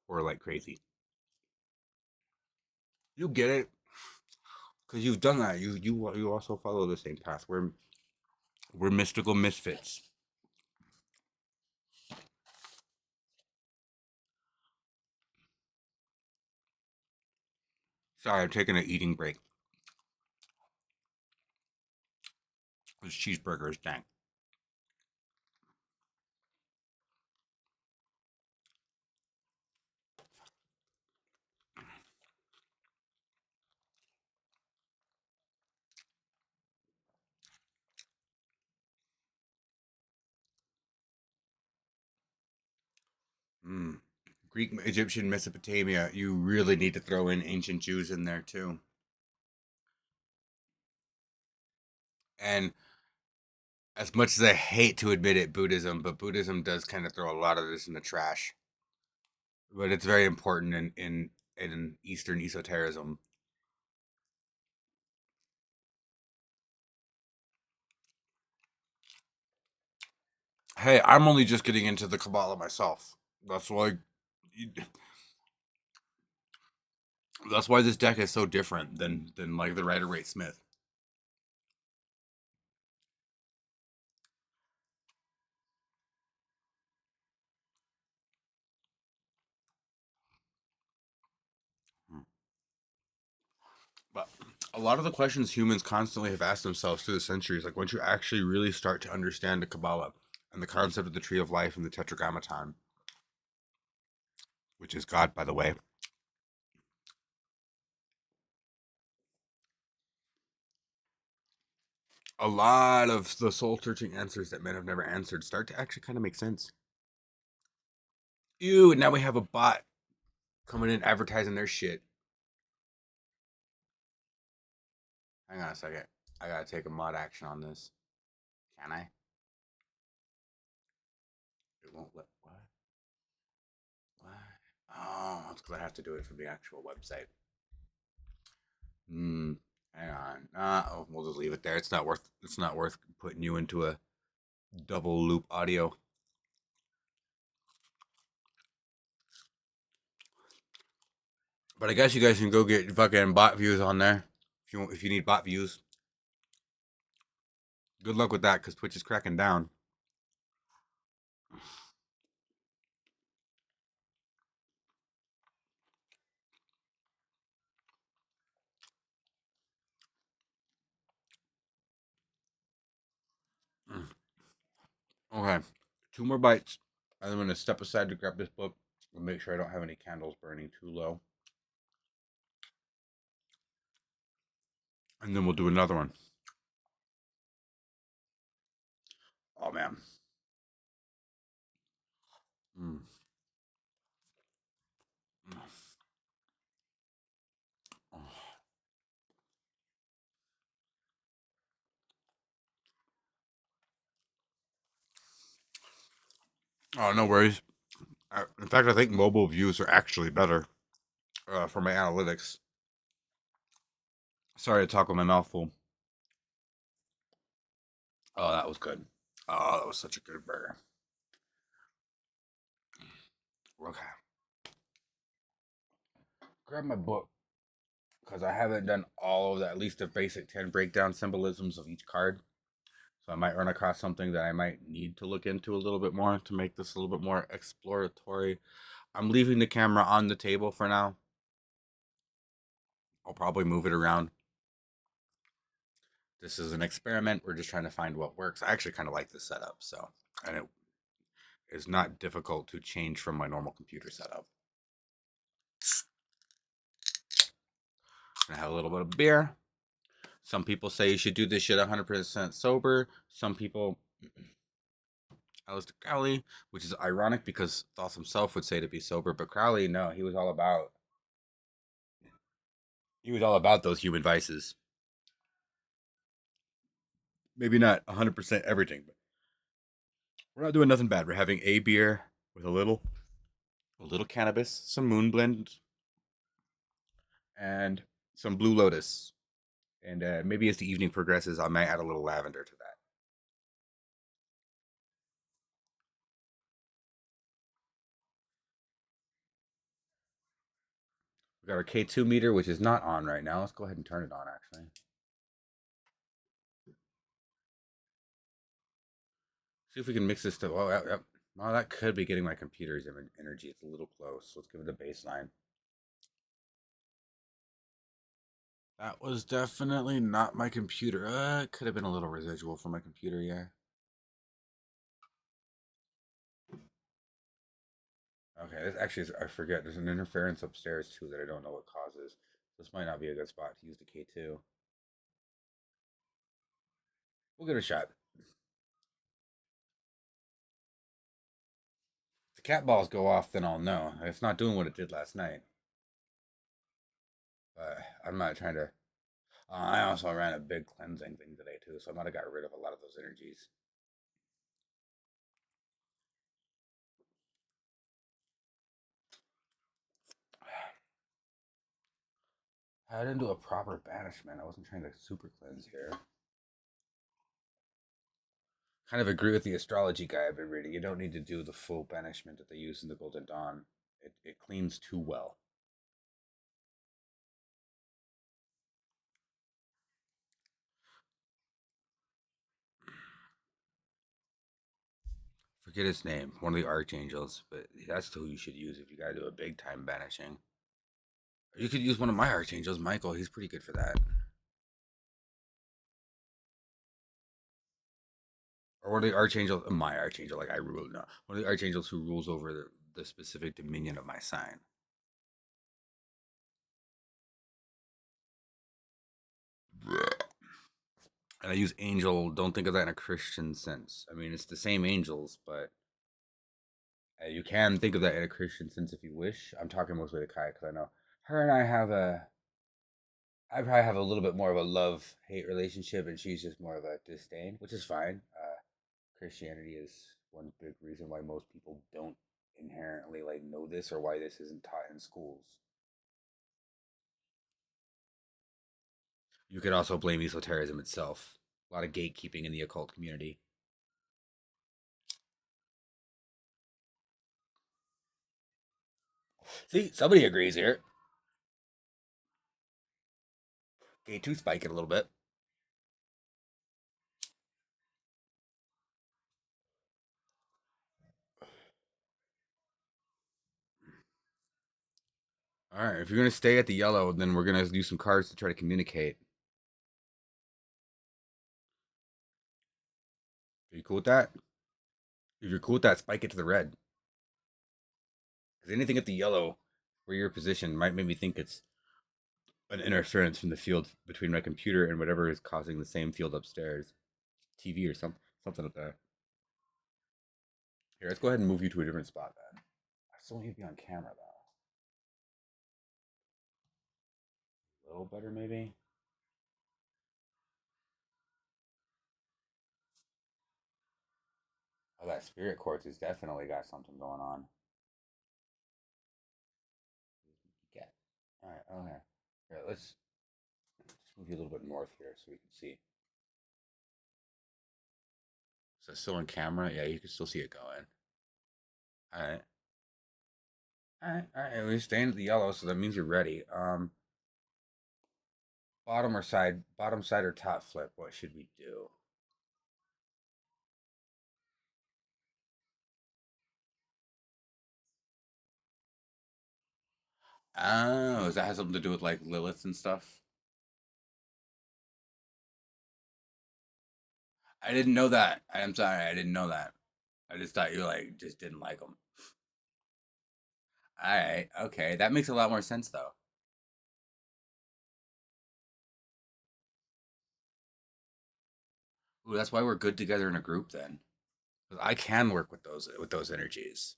or like crazy. You get it because you've done that. You also follow the same path. We're mystical misfits. Sorry, I'm taking an eating break. This cheeseburger is dank. Mm. Greek, Egyptian, Mesopotamia. You really need to throw in ancient Jews in there too. And as much as I hate to admit it, Buddhism, but Buddhism does kind of throw a lot of this in the trash. But it's very important in Eastern esotericism. Hey, I'm only just getting into the Kabbalah myself. That's why that's why this deck is so different than like the Rider Waite Smith. But a lot of the questions humans constantly have asked themselves through the centuries, like once you actually really start to understand the Kabbalah and the concept of the Tree of Life and the Tetragrammaton, which is God, by the way, a lot of the soul searching answers that men have never answered start to actually kind of make sense. Ew, and now we have a bot coming in advertising their shit. Hang on a second. I gotta take a mod action on this. Can I? It won't let. What? What? Oh, it's because I have to do it from the actual website. Hmm. Hang on. Oh, we'll just leave it there. It's not worth. It's not worth putting you into a double loop audio. But I guess you guys can go get fucking bot views on there if you need bot views. Good luck with that because Twitch is cracking down. Mm. Okay, two more bites. I'm gonna step aside to grab this book and make sure I don't have any candles burning too low, and then we'll do another one. Oh man. Oh, no worries. In fact, I think mobile views are actually better for my analytics. Sorry to talk with my mouth full. Oh, that was good. Oh, that was such a good burger. Okay. Grab my book because I haven't done all of the, at least the basic 10 breakdown symbolisms of each card. So I might run across something that I might need to look into a little bit more to make this a little bit more exploratory. I'm leaving the camera on the table for now. I'll probably move it around. This is an experiment. We're just trying to find what works. I actually kind of like this setup, so, and it is not difficult to change from my normal computer setup. I have a little bit of beer. Some people say you should do this shit 100% sober. Some people, Aleister Crowley, which is ironic because Thoth himself would say to be sober, but Crowley, no, he was all about those human vices. Maybe not 100% everything, but we're not doing nothing bad. We're having a beer with a little cannabis, some moon blend, and some blue lotus. And maybe as the evening progresses, I might add a little lavender to that. We got our K2 meter, which is not on right now. Let's go ahead and turn it on, actually. See if we can mix this to. Oh, yep. Well, that could be getting my computer's energy. It's a little close. Let's give it a baseline. That was definitely not my computer. It could have been a little residual from my computer, yeah. Okay, this actually is, I forget. There's an interference upstairs too that I don't know what causes. This might not be a good spot to use the K2. We'll give it a shot. If the cat balls go off, then I'll know. It's not doing what it did last night. But I'm not trying to. I also ran a big cleansing thing today too, so I might have got rid of a lot of those energies. I didn't do a proper banishment. I wasn't trying to super cleanse here. Kind of agree with the astrology guy I've been reading. You don't need to do the full banishment that they use in the Golden Dawn. It cleans too well. Forget his name. One of the archangels, but that's who you should use if you gotta do a big time banishing. You could use one of my archangels, Michael. He's pretty good for that. Or one of the archangels, my archangel, like I rule. No, one of the archangels who rules over the specific dominion of my sign. And I use angel. Don't think of that in a Christian sense. I mean, it's the same angels, but you can think of that in a Christian sense if you wish. I'm talking mostly to Kai because I know her and I probably have a little bit more of a love hate relationship, and she's just more of a disdain, which is fine. Christianity is one big reason why most people don't inherently like know this or why this isn't taught in schools. You could also blame esotericism itself. A lot of gatekeeping in the occult community. See, somebody agrees here. Gate 2 spike it a little bit. All right, if you're gonna stay at the yellow, then we're gonna use some cards to try to communicate. Are you cool with that? If you're cool with that, spike it to the red. Because anything at the yellow, where you're positioned, might make me think it's an interference from the field between my computer and whatever is causing the same field upstairs, TV or something like that. Here, let's go ahead and move you to a different spot then. I still need to be on camera though. A little better maybe. Oh, that spirit quartz has definitely got something going on. Yeah. All right. Okay. Here, let's move you a little bit north here so we can see. Is that still on camera? Yeah, you can still see it going. All right. All right. All right. We're staying at the yellow, so that means you're ready. Bottom side or top flip? What should we do? Oh, does that have something to do with like Lilith and stuff? I didn't know that. I'm sorry, I didn't know that. I just thought you like just didn't like them. All right, okay, that makes a lot more sense though. Ooh, that's why we're good together in a group then. 'Cause I can work with those energies.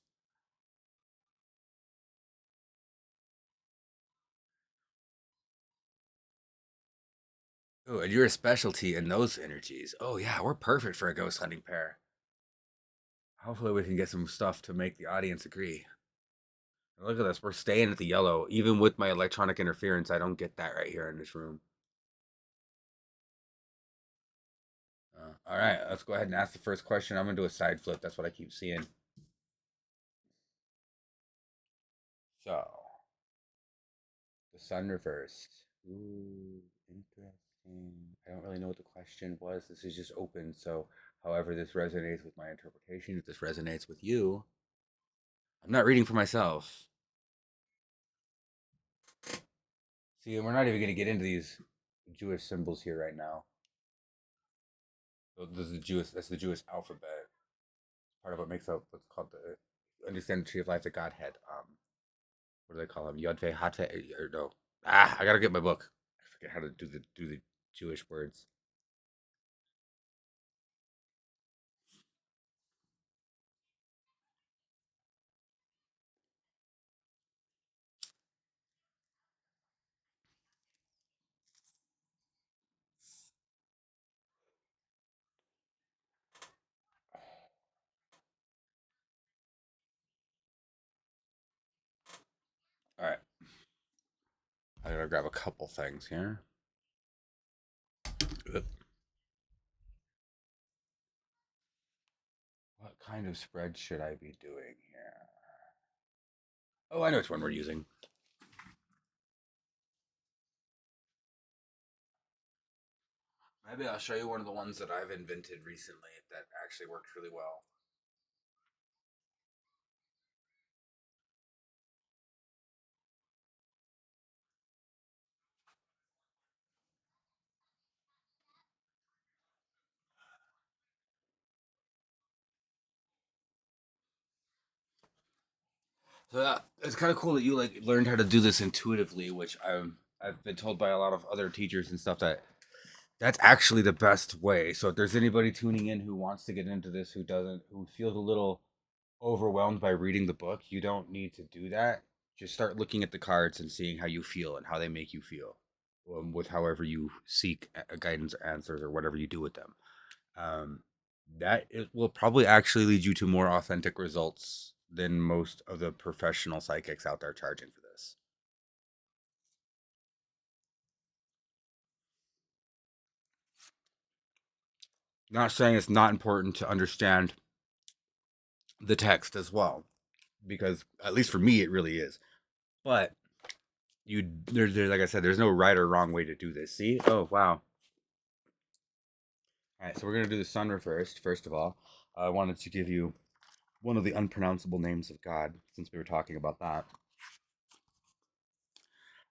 Oh, and you're a specialty in those energies. Oh yeah, we're perfect for a ghost hunting pair. Hopefully, we can get some stuff to make the audience agree. Look at this, we're staying at the yellow. Even with my electronic interference, I don't get that right here in this room. All right, let's go ahead and ask the first question. I'm gonna do a side flip. That's what I keep seeing. So, the sun reversed. Ooh, interesting. I don't really know what the question was. This is just open. So, however, this resonates with my interpretation. If this resonates with you, I'm not reading for myself. See, and we're not even gonna get into these Jewish symbols here right now. So this is the Jewish. That's the Jewish alphabet. Part of what makes up what's called the understand the tree of life, the Godhead. What do they call him? Yod Hate or no? I gotta get my book. I forget how to do the Jewish words. All right, I gotta grab a couple things here. What kind of spread should I be doing here? Oh, I know which one we're using. Maybe I'll show you one of the ones that I've invented recently that actually worked really well. So it's kind of cool that you like learned how to do this intuitively, which I've been told by a lot of other teachers and stuff that that's actually the best way. So if there's anybody tuning in who wants to get into this, who doesn't, who feels a little overwhelmed by reading the book, you don't need to do that. Just start looking at the cards and seeing how you feel and how they make you feel, with however you seek guidance or answers or whatever you do with them. Um, that it will probably actually lead you to more authentic results than most of the professional psychics out there charging for this. Not saying it's not important to understand the text as well, because at least for me, it really is. But there's like I said, there's no right or wrong way to do this. See? Oh wow. All right, so we're gonna do the sun reversed. First of all, I wanted to give you one of the unpronounceable names of God, since we were talking about that.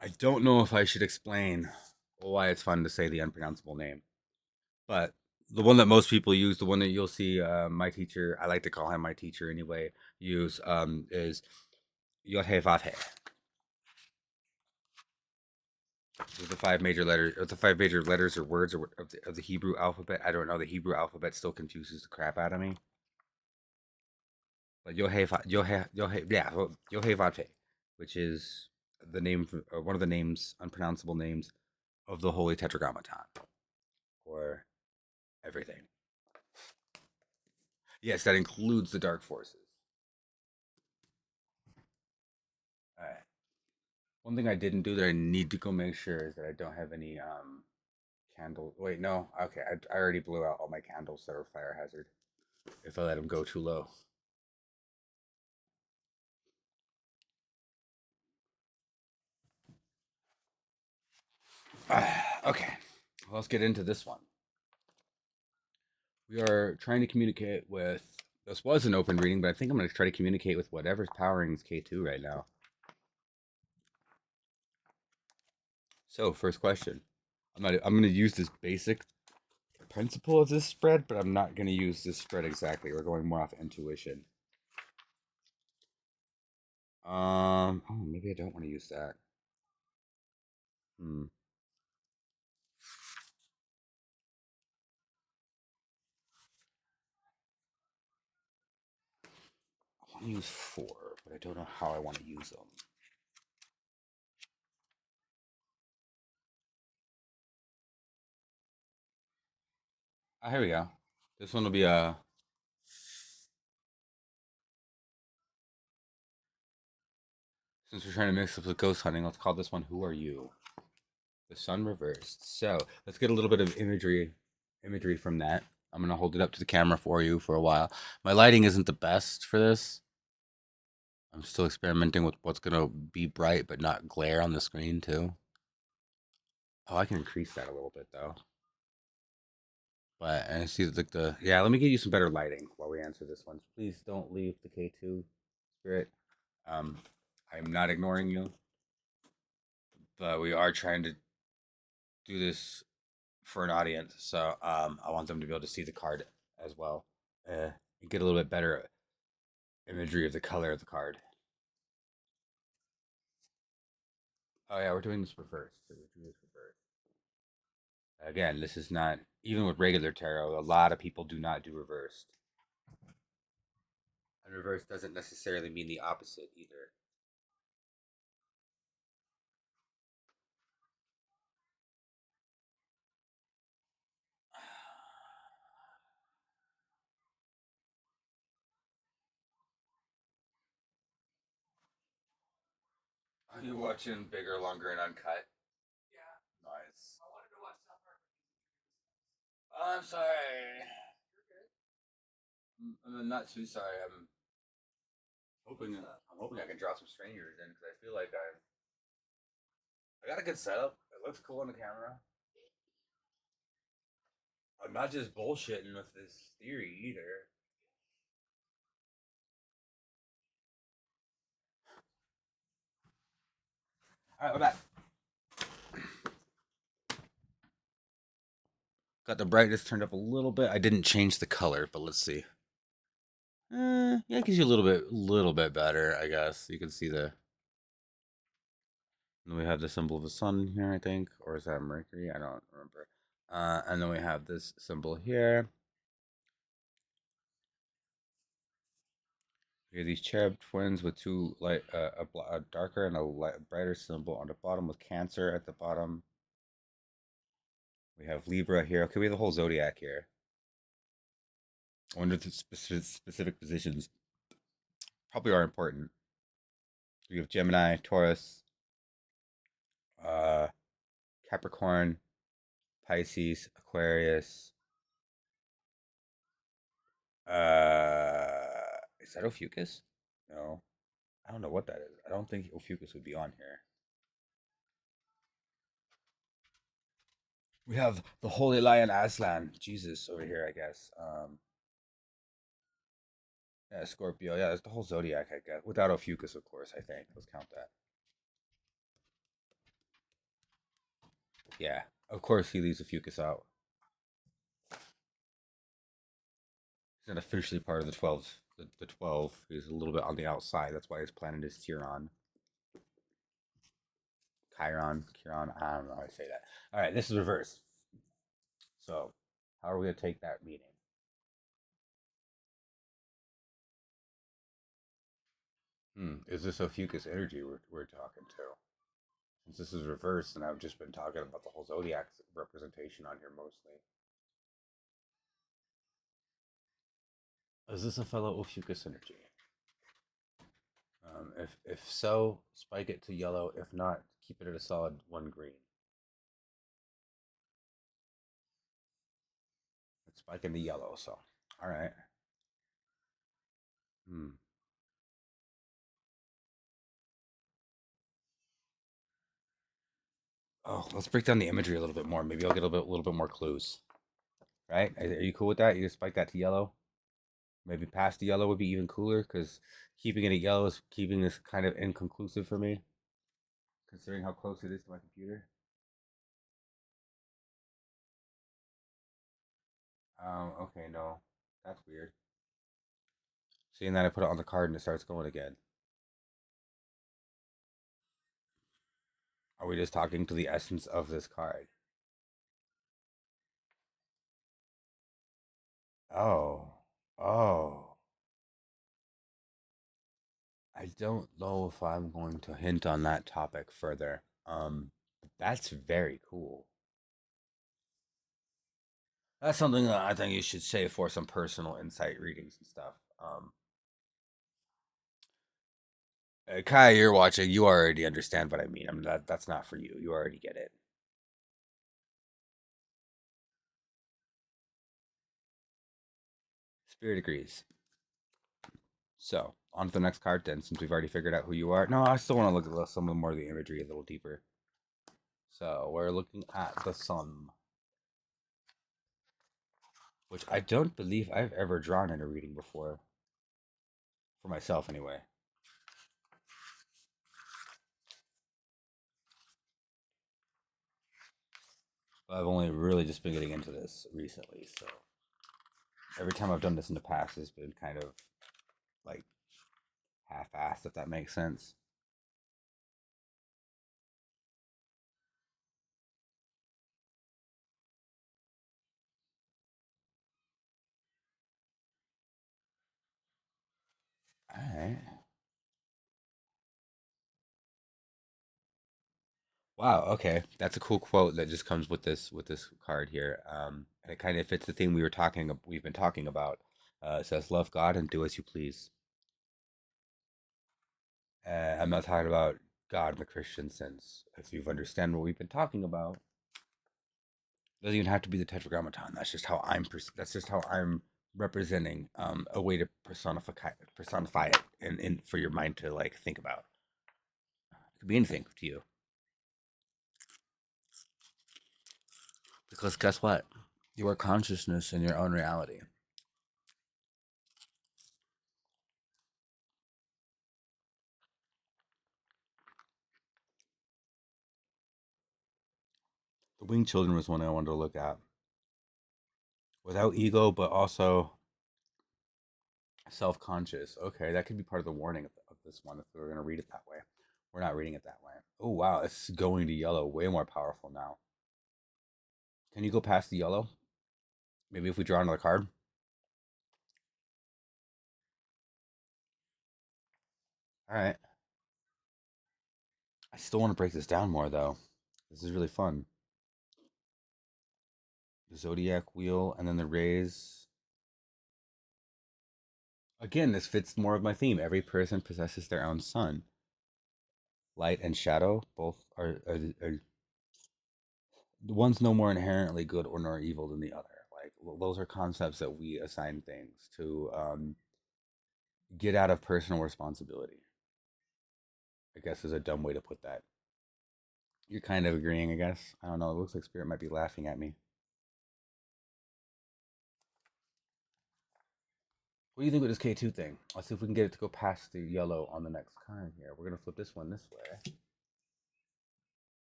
I don't know if I should explain why it's fun to say the unpronounceable name, but the one that most people use, the one that you'll see my teacher, I like to call him my teacher anyway, use is Yod He Vav He. Those are the five major letters, or the five major letters or words of the Hebrew alphabet. I don't know. The Hebrew alphabet still confuses the crap out of me. But Yohe Vate, which is the name, one of the names, unpronounceable names of the Holy Tetragrammaton, or everything. Yes, that includes the dark forces. All right. One thing I didn't do that I need to go make sure is that I don't have any candles. Wait, no. Okay, I already blew out all my candles that are fire hazard. If I let them go too low. Okay, well, let's get into this one. We are trying to communicate with. This was an open reading, but I think I'm going to try to communicate with whatever's powering this K2 right now. So, first question. I'm going to use this basic principle of this spread, but I'm not going to use this spread exactly. We're going more off intuition. Oh, maybe I don't want to use that. Hmm. I want to use 4, but I don't know how I want to use them. Here we go. This one will be since we're trying to mix up with ghost hunting, let's call this one "Who Are You?" The sun reversed. So let's get a little bit of imagery from that. I'm gonna hold it up to the camera for you for a while. My lighting isn't the best for this. I'm still experimenting with what's gonna be bright but not glare on the screen too. Oh, I can increase that a little bit though. But and see like the yeah. Let me give you some better lighting while we answer this one. Please don't leave the K2 spirit. Um, I'm not ignoring you, but we are trying to do this for an audience, so I want them to be able to see the card as well, and get a little bit better imagery of the color of the card. Oh yeah, we're doing this reversed. So we're doing this reversed. Again, this is not even with regular tarot. A lot of people do not do reversed, and reverse doesn't necessarily mean the opposite either. Are you watching bigger, longer, and uncut? Yeah. Nice. I'm sorry. I'm not too sorry. I'm hoping I can draw some strangers in because I feel like I got a good setup. It looks cool on the camera. I'm not just bullshitting with this theory either. All right, we're back. Got the brightness turned up a little bit. I didn't change the color, but let's see. Yeah, it gives you a little bit better, I guess. You can see the. And then we have the symbol of the sun here, I think, or is that Mercury? I don't remember. And then we have this symbol here. We have these cherub twins with two light, a darker and a brighter symbol on the bottom with Cancer at the bottom. We have Libra here. Okay, we have the whole zodiac here. I wonder if the specific positions probably are important. We have Gemini, Taurus, uh, Capricorn, Pisces, Aquarius. Is that Ophiuchus? No, I don't know what that is. I don't think Ophiuchus would be on here. We have the Holy Lion Aslan, Jesus over here, I guess. Yeah, Scorpio. Yeah, that's the whole zodiac, I guess. Without Ophiuchus, of course. I think. Let's count that. Yeah, of course he leaves Ophiuchus out. He's not officially part of the 12. The 12. He's a little bit on the outside. That's why his planet is Chiron. Chiron. I don't know how to say that. All right, this is reverse. So, how are we going to take that meaning? Is this Ophiuchus energy we're talking to? Since this is reverse, and I've just been talking about the whole zodiac representation on here mostly. Is this a fellow Ophiuchus synergy? If so, spike it to yellow. If not, keep it at a solid 1 green. It's spiking to yellow, so all right. Hmm. Oh, let's break down the imagery a little bit more. Maybe I'll get a little bit more clues. Right? Are you cool with that? You just spike that to yellow. Maybe past the yellow would be even cooler because keeping it at yellow is keeping this kind of inconclusive for me, considering how close it is to my computer. Okay, no, that's weird. Seeing that I put it on the card and it starts going again. Are we just talking to the essence of this card? Oh, oh. I don't know if I'm going to hint on that topic further. That's very cool. That's something that I think you should save for some personal insight readings and stuff. Kai, you're watching. You already understand what I mean. I mean that's not for you. You already get it. Spirit agrees. So on to the next card then. Since we've already figured out who you are. No, I still want to look at some of the more of the imagery a little deeper. So we're looking at the sun, which I don't believe I've ever drawn in a reading before. For myself, anyway. But I've only really just been getting into this recently, so every time I've done this in the past has been kind of like half-assed, if that makes sense. All right. Wow. Okay, that's a cool quote that just comes with this card here. And it kind of fits the thing we've been talking about. It says, "Love God and do as you please." I'm not talking about God in the Christian sense. If you understand what we've been talking about, it doesn't even have to be the Tetragrammaton. That's just how I'm representing a way to personify it, and for your mind to like think about. It could be anything to you. Because guess what? You are consciousness in your own reality. The Winged Children was one I wanted to look at. Without ego, but also self conscious. Okay, that could be part of the warning of this one if we were going to read it that way. We're not reading it that way. Oh, wow. It's going to yellow. Way more powerful now. Can you go past the yellow? Maybe if we draw another card? All right. I still want to break this down more, though. This is really fun. The Zodiac Wheel and then the Rays. Again, this fits more of my theme. Every person possesses their own sun. Light and shadow both are one's no more inherently good or nor evil than the other. Like those are concepts that we assign things to get out of personal responsibility. I guess is a dumb way to put that. You're kind of agreeing, I guess. I don't know. It looks like Spirit might be laughing at me. What do you think with this K2 thing? Let's see if we can get it to go past the yellow on the next card here. We're going to flip this one this way.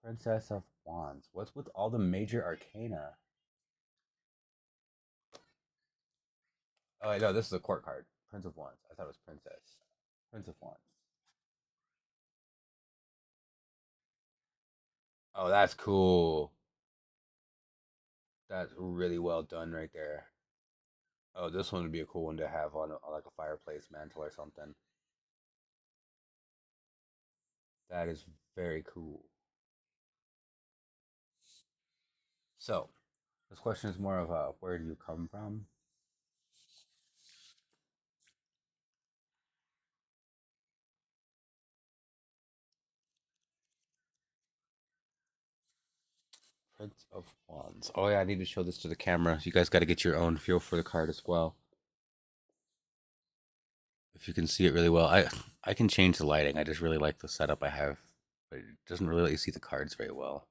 Princess of Wands. What's with all the major arcana? Oh, I know. This is a court card. Prince of Wands. I thought it was Princess. Prince of Wands. Oh, that's cool. That's really well done right there. Oh, this one would be a cool one to have on like a fireplace mantle or something. That is very cool. So, this question is more of a where do you come from? Prince of Wands. Oh yeah, I need to show this to the camera. You guys got to get your own feel for the card as well. If you can see it really well, I can change the lighting. I just really like the setup I have, but it doesn't really let you see the cards very well.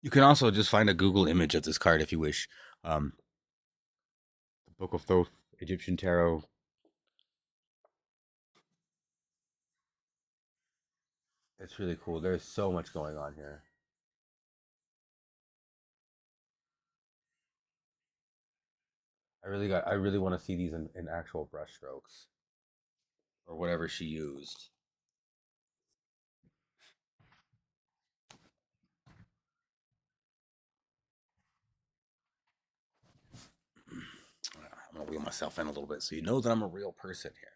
You can also just find a Google image of this card if you wish. Um, the Book of Thoth, Egyptian Tarot. It's really cool. There's so much going on here. I really want to see these in actual brush strokes or whatever she used. I'm gonna wheel myself in a little bit so you know that I'm a real person here.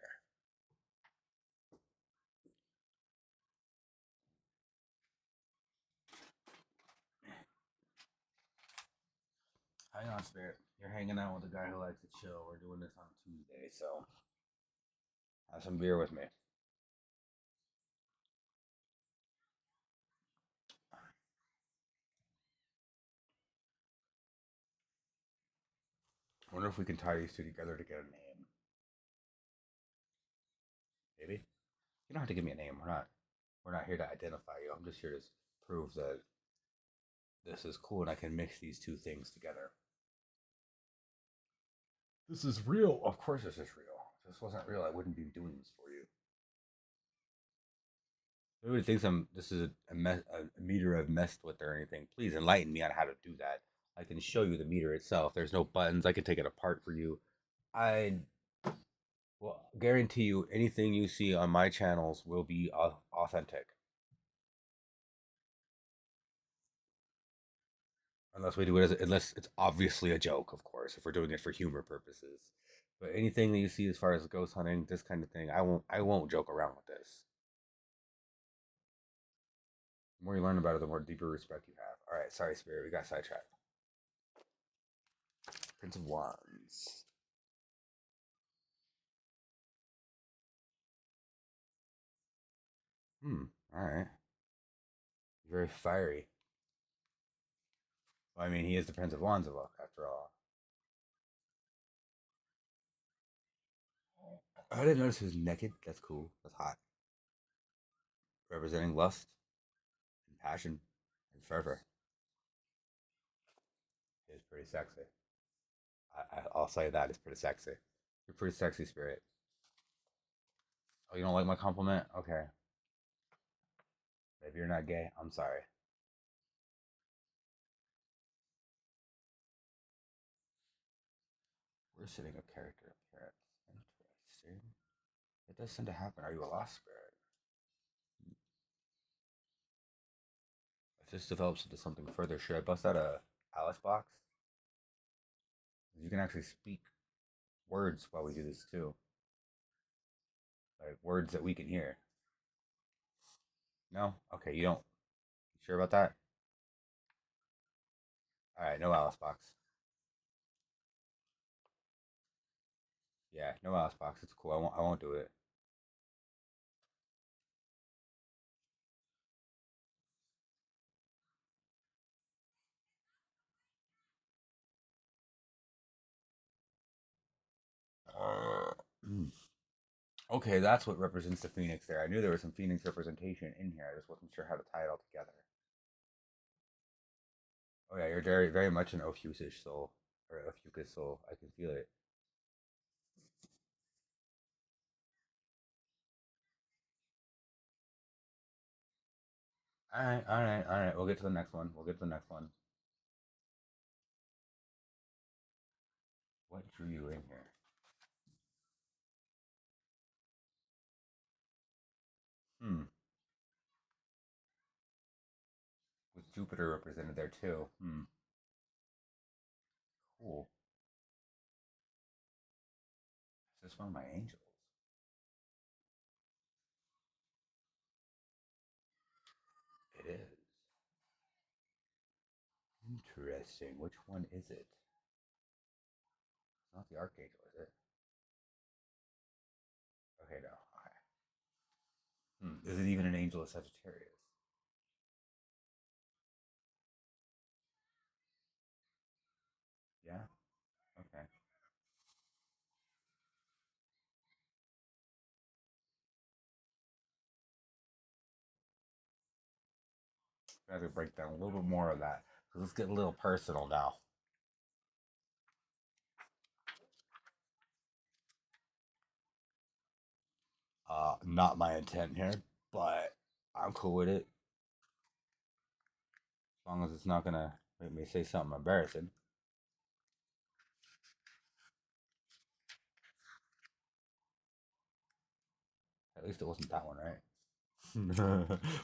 Hang on, Spirit. You're hanging out with a guy who likes to chill. We're doing this on Tuesday, so have some beer with me. I wonder if we can tie these two together to get a name. Maybe. You don't have to give me a name. We're not here to identify you. I'm just here to prove that this is cool and I can mix these two things together. This is real. Of course this is real. If this wasn't real, I wouldn't be doing this for you. Everybody thinks this is a meter I've messed with or anything. Please enlighten me on how to do that. I can show you the meter itself. There's no buttons. I can take it apart for you. I will guarantee you anything you see on my channels will be authentic. Unless it's obviously a joke, of course, if we're doing it for humor purposes. But anything that you see as far as ghost hunting, this kind of thing, I won't joke around with this. The more you learn about it, the more deeper respect you have. All right, sorry, Spirit, we got sidetracked. Prince of Wands. All right. Very fiery. Well, I mean, he is the Prince of Wands, after all. I didn't notice he was naked. That's cool. That's hot. Representing lust and passion and fervor. It's pretty sexy. I'll say that. It's pretty sexy. You're pretty sexy, Spirit. Oh, you don't like my compliment? Okay. Maybe you're not gay. I'm sorry. We're sitting a character appearance. Interesting. It does tend to happen. Are you a lost spirit? If this develops into something further, should I bust out a Alice box? You can actually speak words while we do this too. Like words that we can hear. No? Okay, you don't. You sure about that? Alright, no Alice box. Yeah, no Alice box. It's cool. I won't do it. Mm. Okay, that's what represents the phoenix there. I knew there was some phoenix representation in here. I just wasn't sure how to tie it all together. Oh yeah, you're very, very much an Ophiusish soul, or Ophiuchus soul. I can feel it. All right, all right, all right. We'll get to the next one. We'll get to the next one. What drew you in here? Hmm. With Jupiter represented there too. Hmm. Cool. Is this one of my angels? It is. Interesting. Which one is it? It's not the Archangel, is it? Okay, no. Okay. Is it even an angel of Sagittarius? I have to break down a little bit more of that. So let's get a little personal now. Not my intent here, but I'm cool with it as long as it's not gonna make me say something embarrassing. At least it wasn't that one, right?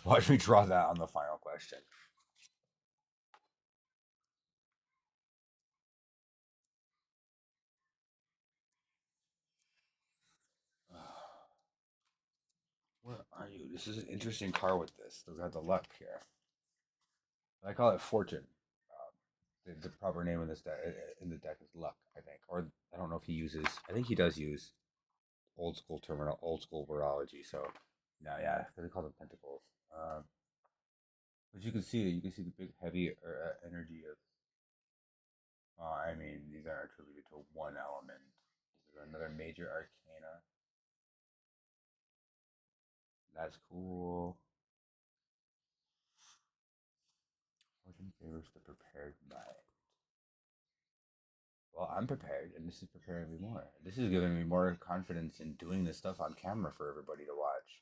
Watch me draw that on the final question. Where are you? This is an interesting card with this. They've got the luck here. I call it fortune. The proper name of this deck in the deck is luck, I think. Or I don't know if he uses. I think he does use old school virology. So, no, yeah, they call them pentacles. But you can see the big heavy energy of. I mean, these are attributed to one element. This is another major arcana. That's cool. Fortune favors the prepared mind. Well, I'm prepared, and this is preparing me more. This is giving me more confidence in doing this stuff on camera for everybody to watch.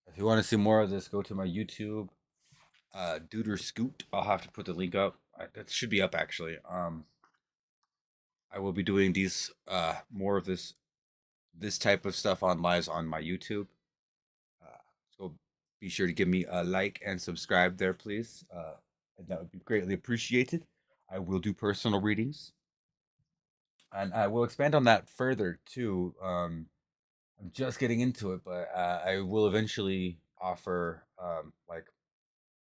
If you want to see more of this, go to my YouTube, Duder Scoot. I'll have to put the link up. That should be up actually. I will be doing these more of this type of stuff on lives on my YouTube. So be sure to give me a like and subscribe there, please. And that would be greatly appreciated. I will do personal readings, and I will expand on that further too. I'm just getting into it, but I will eventually offer like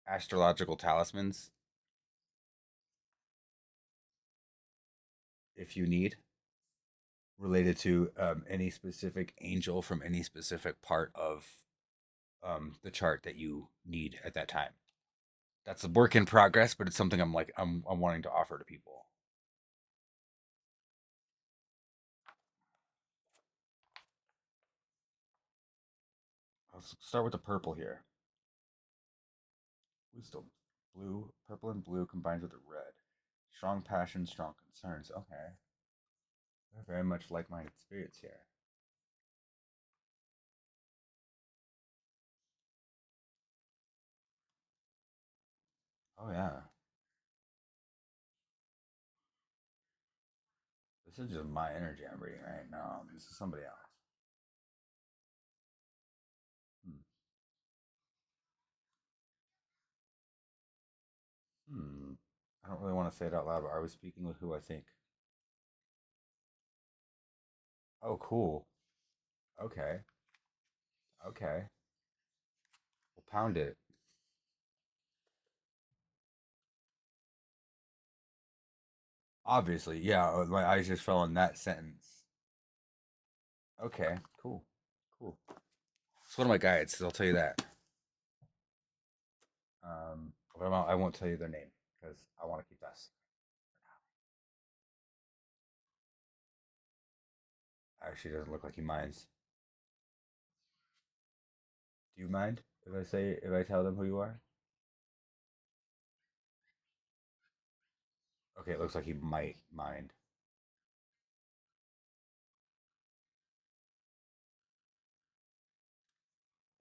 astrological talismans if you need, related to any specific angel from any specific part of the chart that you need at that time. That's a work in progress, but it's something I'm wanting to offer to people. Let's start with the purple here. Wisdom. Blue, purple and blue combines with the red. Strong passion, strong concerns. Okay. They're very much like-minded spirits here. Oh yeah. This is just my energy I'm reading right now. This is somebody else. Hmm. Hmm. I don't really want to say it out loud, but are we speaking with who I think? Oh, cool. Okay. Okay. We'll pound it. Obviously, yeah. My eyes just fell on that sentence. Okay. Cool. Cool. It's one of my guides. I'll tell you that. But I won't tell you their name because I want to keep that. Actually, doesn't look like he minds. Do you mind if I tell them who you are? Okay, it looks like he might mind.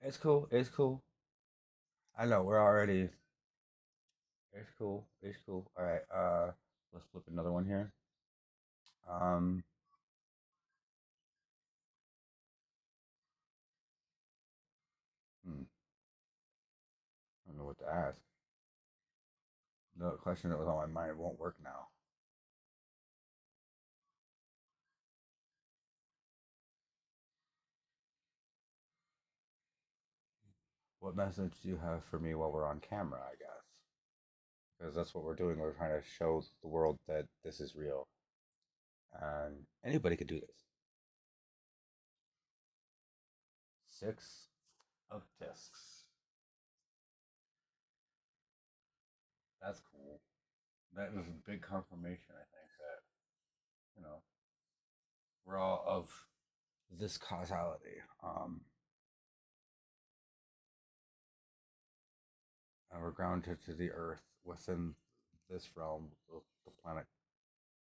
It's cool. It's cool. I know we're already. It's cool. It's cool. All right. Let's flip another one here. Um. Hmm, I don't know what to ask. The question that was on my mind won't work now. What message do you have for me while we're on camera? I guess because that's what we're doing. We're trying to show the world that this is real, and anybody could do this. Six of discs. That's cool. That was a big confirmation. I think that you know we're all of this causality. and we're grounded to the earth within this realm, the planet.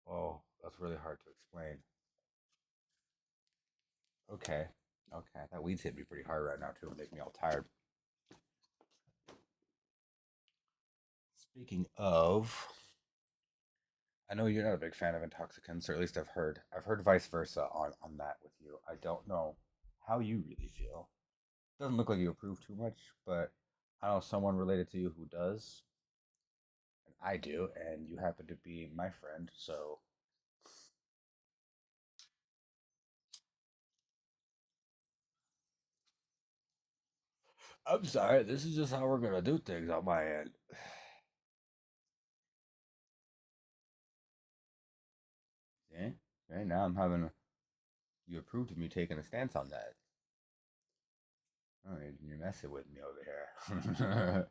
Oh, that's really hard to explain. Okay, okay, that weed's hit me pretty hard right now too, make me all tired. Speaking of, I know you're not a big fan of intoxicants, or at least I've heard vice versa on that with you. I don't know how you really feel. Doesn't look like you approve too much, but I know someone related to you who does, and I do, and you happen to be my friend, so I'm sorry. This is just how we're gonna do things on my end. See, right now I'm having you approved of me taking a stance on that. Oh, you're messing with me over here.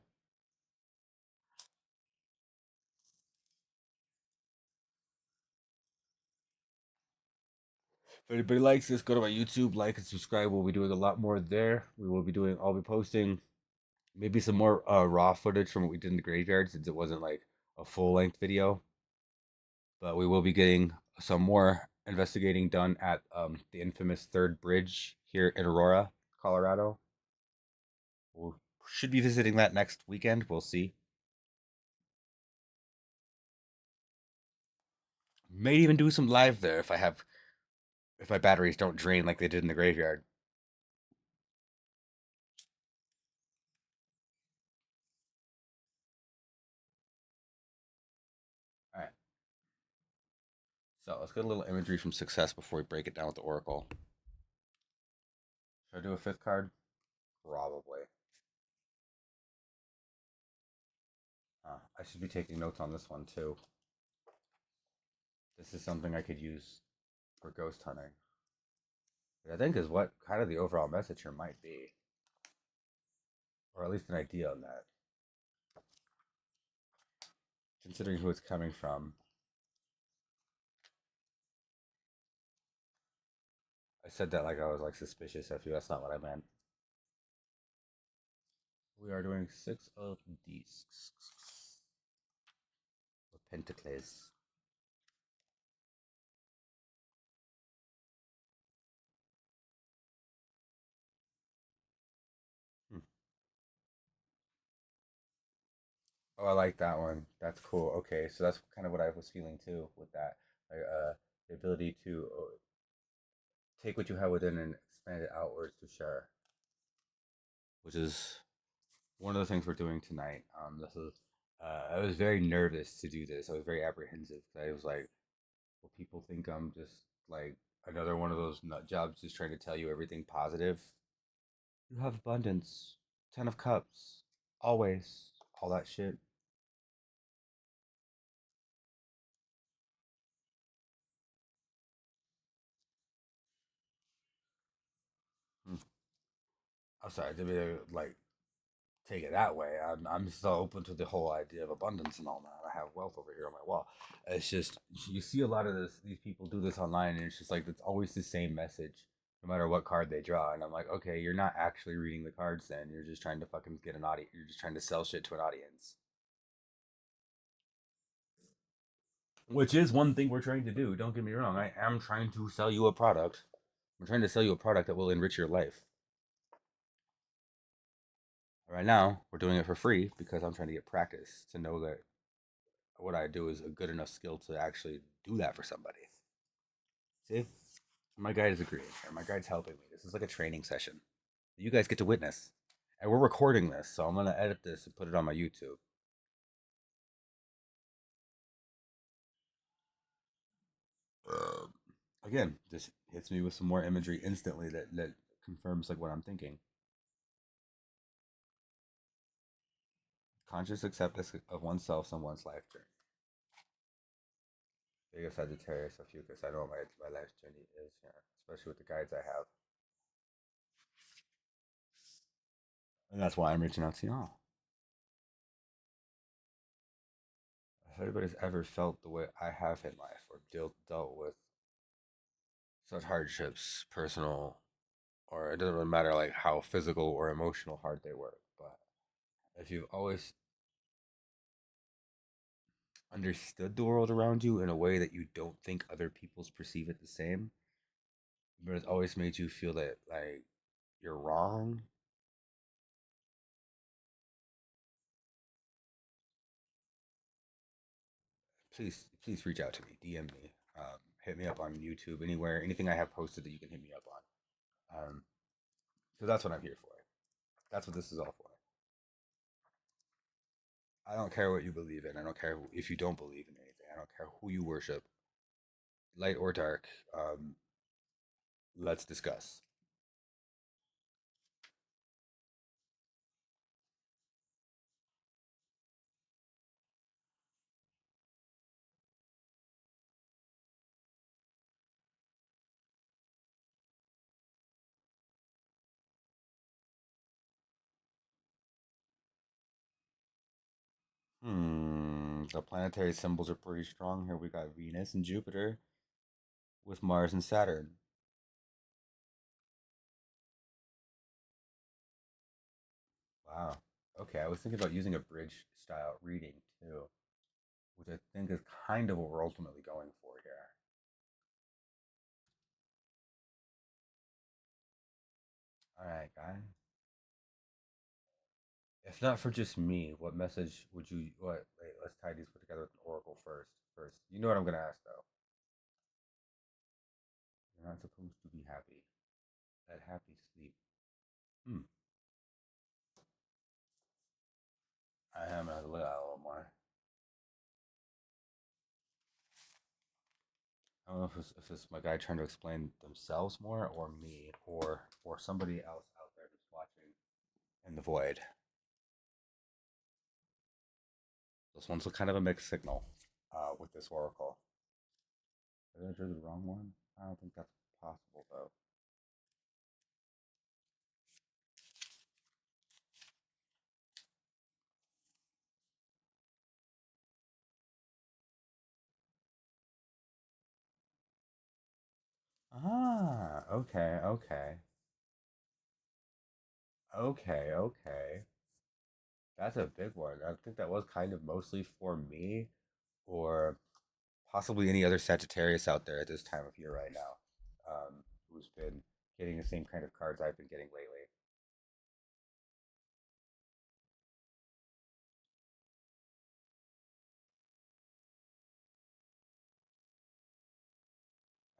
If anybody likes this, go to my YouTube, like and subscribe. We'll be doing a lot more there. We will be doing. I'll be posting maybe some more raw footage from what we did in the graveyard since it wasn't like a full length video. But we will be getting some more investigating done at the infamous Third Bridge here in Aurora, Colorado. We should be visiting that next weekend. We'll see. May even do some live there if my batteries don't drain like they did in the graveyard. All right. So let's get a little imagery from success before we break it down with the oracle. Should I do a fifth card? Probably. I should be taking notes on this one too. This is something I could use for ghost hunting. Which I think is what kind of the overall message here might be, or at least an idea on that. Considering who it's coming from, I said that like I was like suspicious of you. That's not what I meant. We are doing 6 of these pentacles. Hmm. Oh, I like that one. That's cool. Okay, so that's kind of what I was feeling too with that. Like, the ability to take what you have within and expand it outwards to share, which is one of the things we're doing tonight. This is. I was very nervous to do this. I was very apprehensive. I was like, "Will people think I'm just like another one of those nut jobs, just trying to tell you everything positive? You have abundance, 10 of Cups, always, all that shit." Hmm. I'm sorry, to be like take it that way. I'm still open to the whole idea of abundance and all that. I have wealth over here on my wall. It's just you see a lot of these people do this online, and it's just like it's always the same message, no matter what card they draw. And I'm like, okay, you're not actually reading the cards. Then you're just trying to fucking get an audience. You're just trying to sell shit to an audience, which is one thing we're trying to do. Don't get me wrong. I am trying to sell you a product. I'm trying to sell you a product that will enrich your life. Right now, we're doing it for free because I'm trying to get practice to know that what I do is a good enough skill to actually do that for somebody. See, my guide is agreeing here. My guide's helping me. This is like a training session. You guys get to witness, and we're recording this, so I'm gonna edit this and put it on my YouTube. Uh, Again, this hits me with some more imagery instantly that confirms like what I'm thinking. Conscious acceptance of oneself and one's life journey. Biggest Sagittarius of you, because I know what my life journey is here, especially with the guides I have, and that's why I'm reaching out to y'all. If anybody's ever felt the way I have in life or dealt with such hardships, personal, or it doesn't really matter like how physical or emotional hard they were, but If you've always understood the world around you in a way that you don't think other people's perceive it the same, but it's always made you feel that like you're wrong, please reach out to me, DM me, hit me up on YouTube, anywhere, anything I have posted that you can hit me up on. So that's what I'm here for. That's what this is all for. I don't care what you believe in. I don't care if you don't believe in anything. I don't care who you worship, light or dark. Let's discuss. The planetary symbols are pretty strong here. We got Venus and Jupiter with Mars and Saturn. Wow. Okay, I was thinking about using a bridge style reading too, which I think is kind of what we're ultimately going for here. All right, guys. If not for just me, what message would you? What? Wait, let's tie these together with an oracle first. First, you know what I'm gonna ask though. You're not supposed to be happy. Let happy sleep. Hmm. I am gonna look at a little more. I don't know if it's my guy trying to explain themselves more, or me, or somebody else out there just watching in the void. This one's kind of a mixed signal with this oracle. Did I drew the wrong one? I don't think that's possible though. Ah, okay, okay, okay. That's a big one. I think that was kind of mostly for me, or possibly any other Sagittarius out there at this time of year right now, who's been getting the same kind of cards I've been getting lately.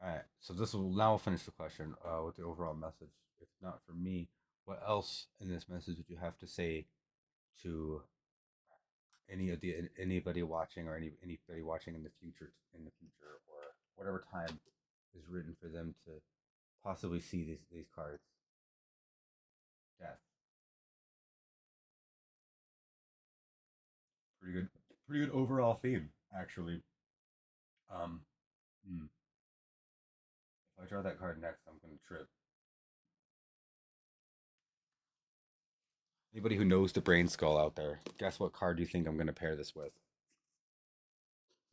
All right, so this will now finish the question with the overall message. If not for me, what else in this message would you have to say to anybody watching, or anybody watching in the future, or whatever time is written for them to possibly see these cards? Death. Pretty good. Pretty good overall theme, actually. Um, hmm. If I draw that card next, I'm gonna trip. Anybody who knows the brain skull out there, guess what card do you think I'm gonna pair this with?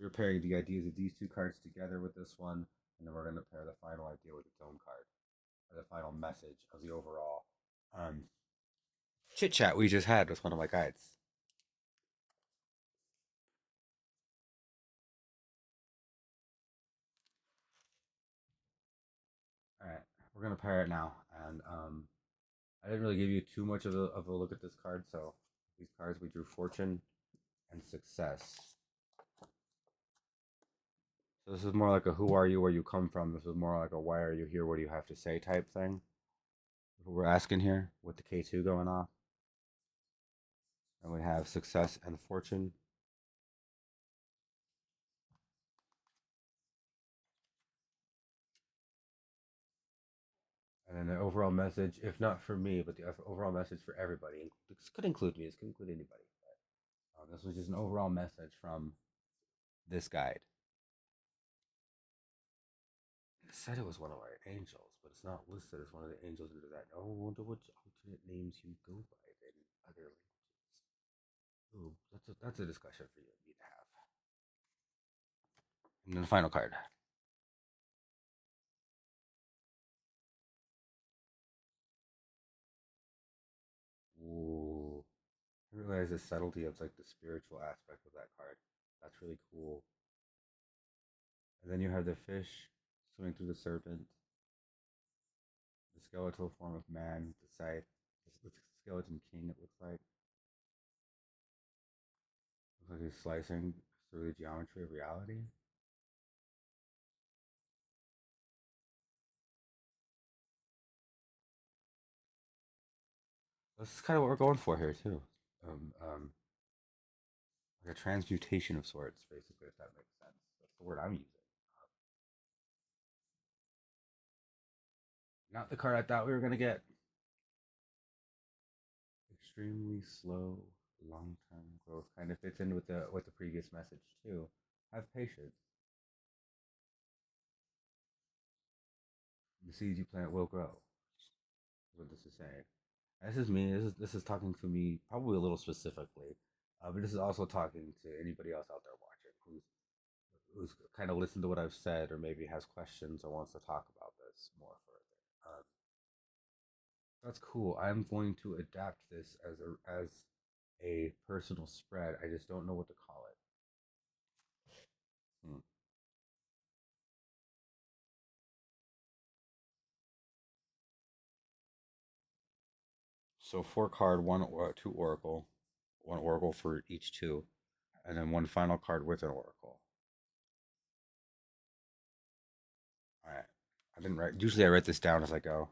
We're pairing the ideas of these two cards together with this one, and then we're gonna pair the final idea with its own card, or the final message of the overall chit chat we just had with one of my guides. All right, we're gonna pair it now, and I didn't really give you too much of a look at this card. So these cards we drew fortune and success. So this is more like a who are you, where you come from. This is more like a why are you here, what do you have to say type thing. What we're asking here with the K2 going off. And we have success and fortune. And then the overall message, if not for me, but the overall message for everybody. This could include me, this could include anybody. But, this was just an overall message from this guide. It said it was one of our angels, but it's not listed as one of the angels under that. Oh, I wonder which alternate names you go by in other languages. Ooh, that's a discussion for you and me to have. And then the final card. Ooh, realize the subtlety of like the spiritual aspect of that card. That's really cool. And then you have the fish swimming through the serpent, the skeletal form of man, the scythe, the skeleton king. It looks like he's slicing through the geometry of reality. This is kind of what we're going for here too. Um, um, like a transmutation of sorts, basically, if that makes sense. That's the word I'm using. Not the card I thought we were gonna get. Extremely slow, long-term growth kind of fits in with the previous message too. Have patience. The seeds you plant will grow. Is what this is saying. This is me. This is talking to me probably a little specifically, but this is also talking to anybody else out there watching who's kind of listened to what I've said or maybe has questions or wants to talk about this more further. That's cool. I'm going to adapt this as a personal spread. I just don't know what to call it. Hmm. So four card, one or two oracle, one oracle for each two, and then one final card with an oracle. All right. I didn't write. Usually, I write this down as I go.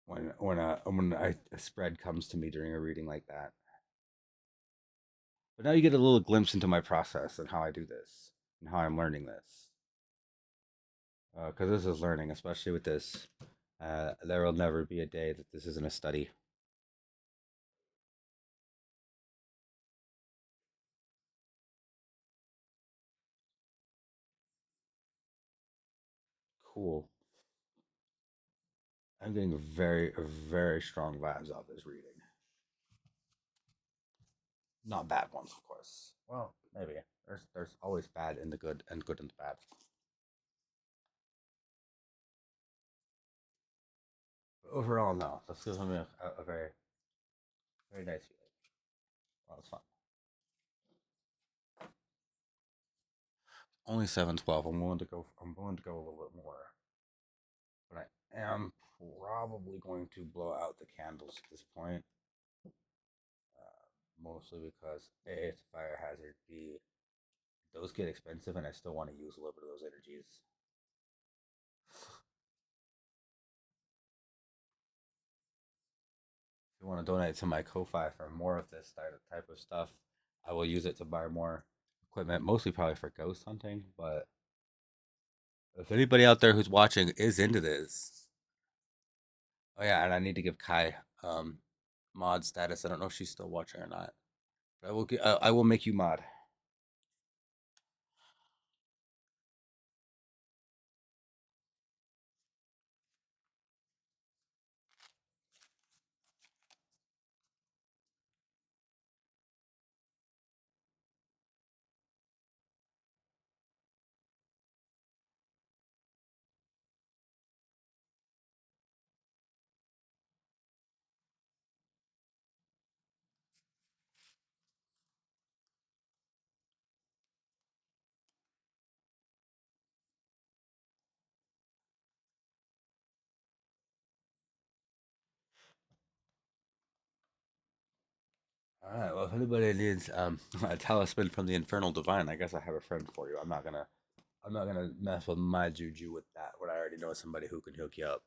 A spread comes to me during a reading like that. But now you get a little glimpse into my process and how I do this and how I'm learning this. Because this is learning, especially with this. There will never be a day that this isn't a study. Cool. I'm getting very, very strong vibes off this reading. Not bad ones, of course. Well, maybe. There's always bad in the good and good in the bad. But overall, no. This gives me a very, very nice feeling. Well, it's fun. Only 712. I'm willing to go. I'm willing to go a little bit more, but I am probably going to blow out the candles at this point. Mostly because A, it's a fire hazard. B, those get expensive, and I still want to use a little bit of those energies. If you want to donate to my Ko-Fi for more of this type of stuff, I will use it to buy more equipment, mostly probably for ghost hunting. But if anybody out there who's watching is into this, oh yeah, and I need to give Kai mod status. I don't know if she's still watching or not. But I will make you mod. All right. Well, if anybody needs a talisman from the Infernal Divine, I guess I have a friend for you. I'm not gonna mess with my juju with that when I already know somebody who can hook you up.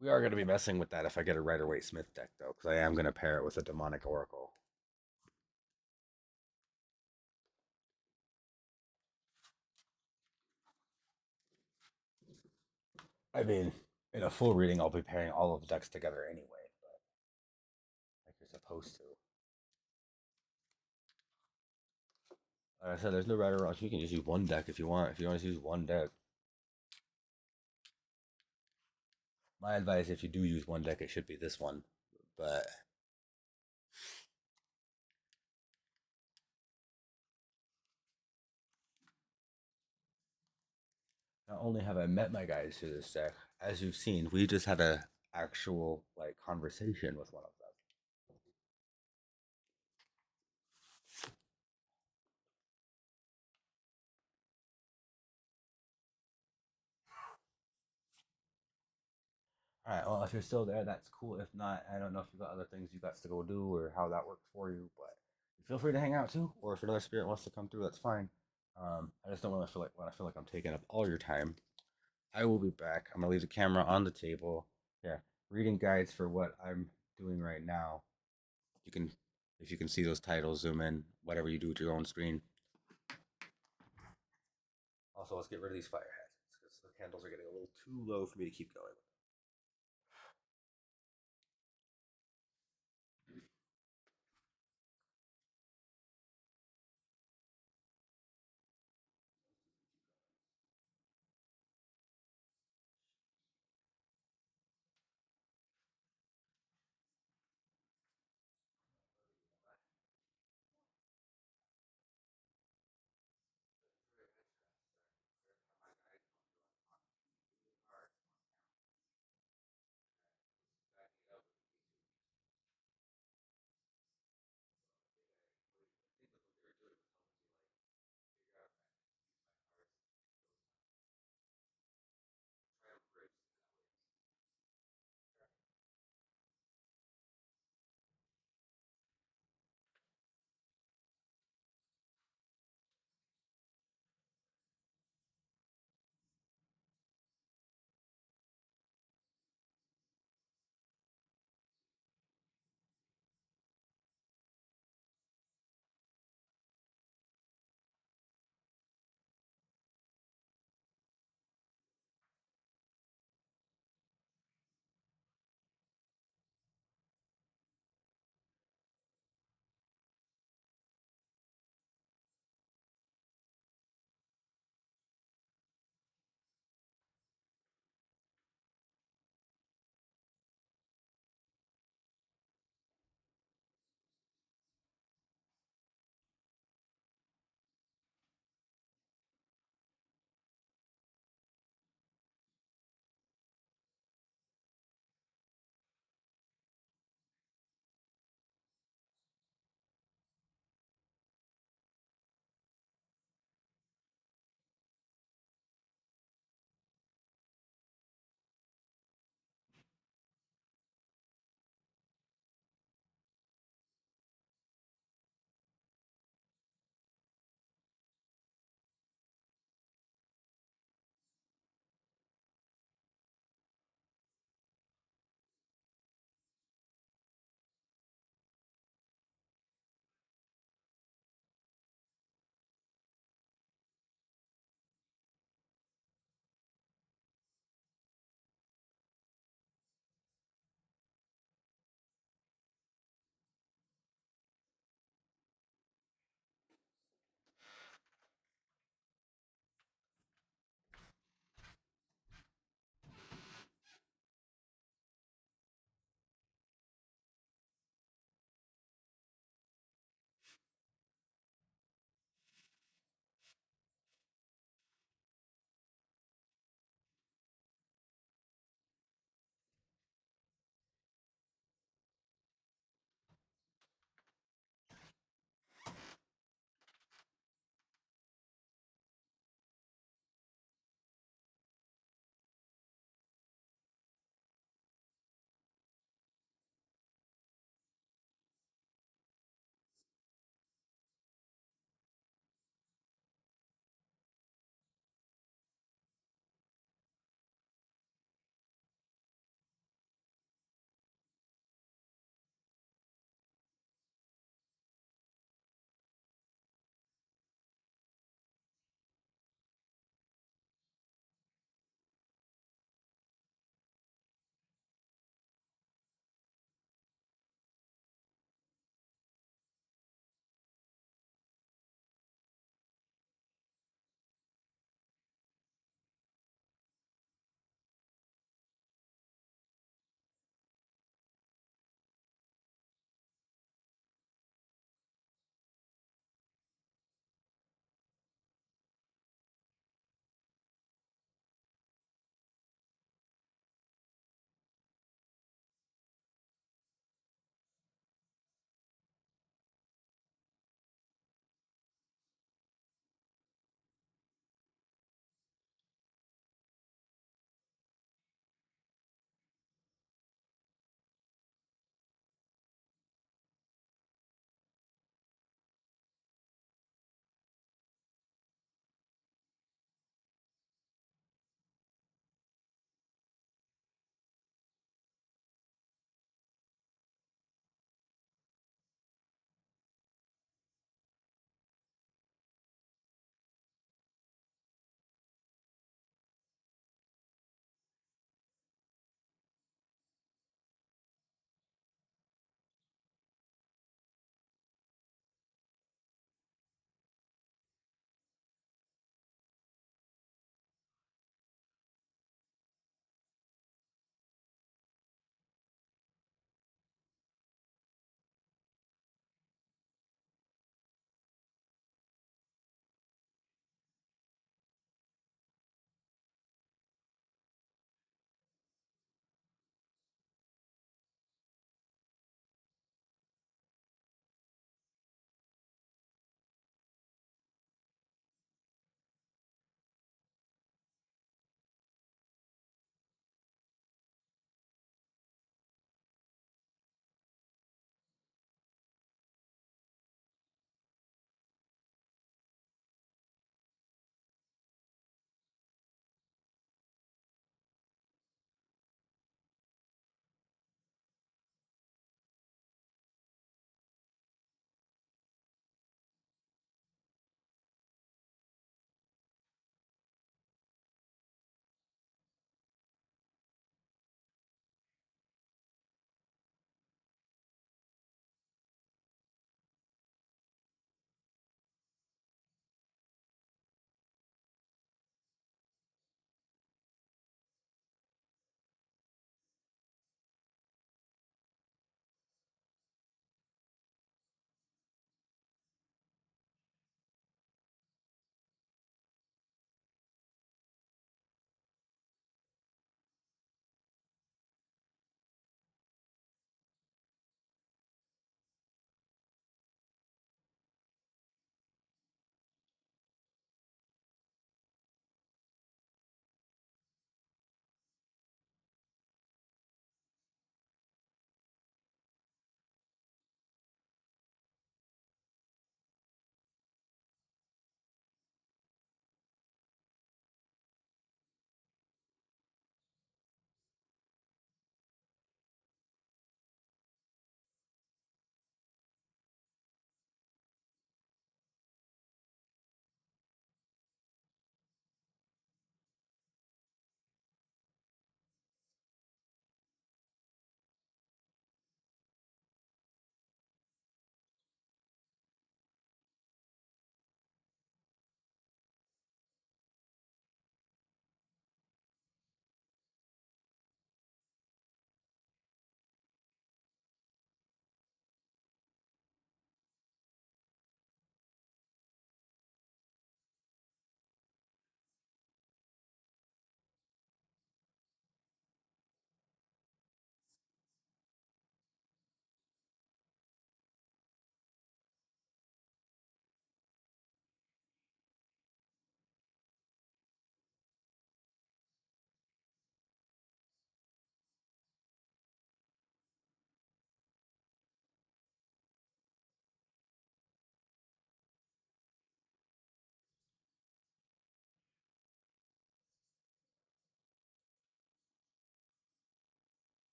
We are gonna be messing with that if I get a Rider Waite Smith deck though, because I am gonna pair it with a Demonic Oracle. I mean, in a full reading, I'll be pairing all of the decks together anyway, but like you're supposed to. Like I said, there's no right or wrong. You can just use one deck if you want. If you want to use one deck, my advice, if you do use one deck, it should be this one. But not only have I met my guys through this deck, as you've seen, we just had actual like conversation with one of them. All right. Well, if you're still there, that's cool. If not, I don't know if you got other things you got to go do or how that works for you, but feel free to hang out too. Or if another spirit wants to come through, that's fine. I just don't want to feel like when I feel like I'm taking up all your time. I will be back. I'm gonna leave the camera on the table. Yeah, reading guides for what I'm doing right now. You can, if you can see those titles, zoom in. Whatever you do with your own screen. Also, let's get rid of these fire hazards because the candles are getting a little too low for me to keep going.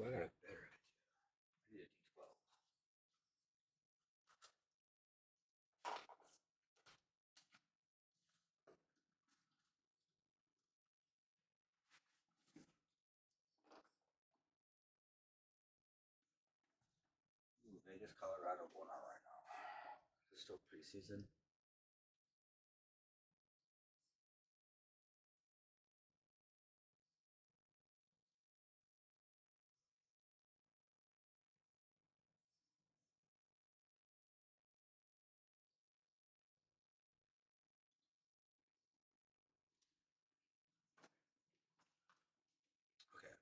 Ooh, I got a better idea. I need a D12. Ooh, Vegas, Colorado going on right now. It's still preseason. Okay.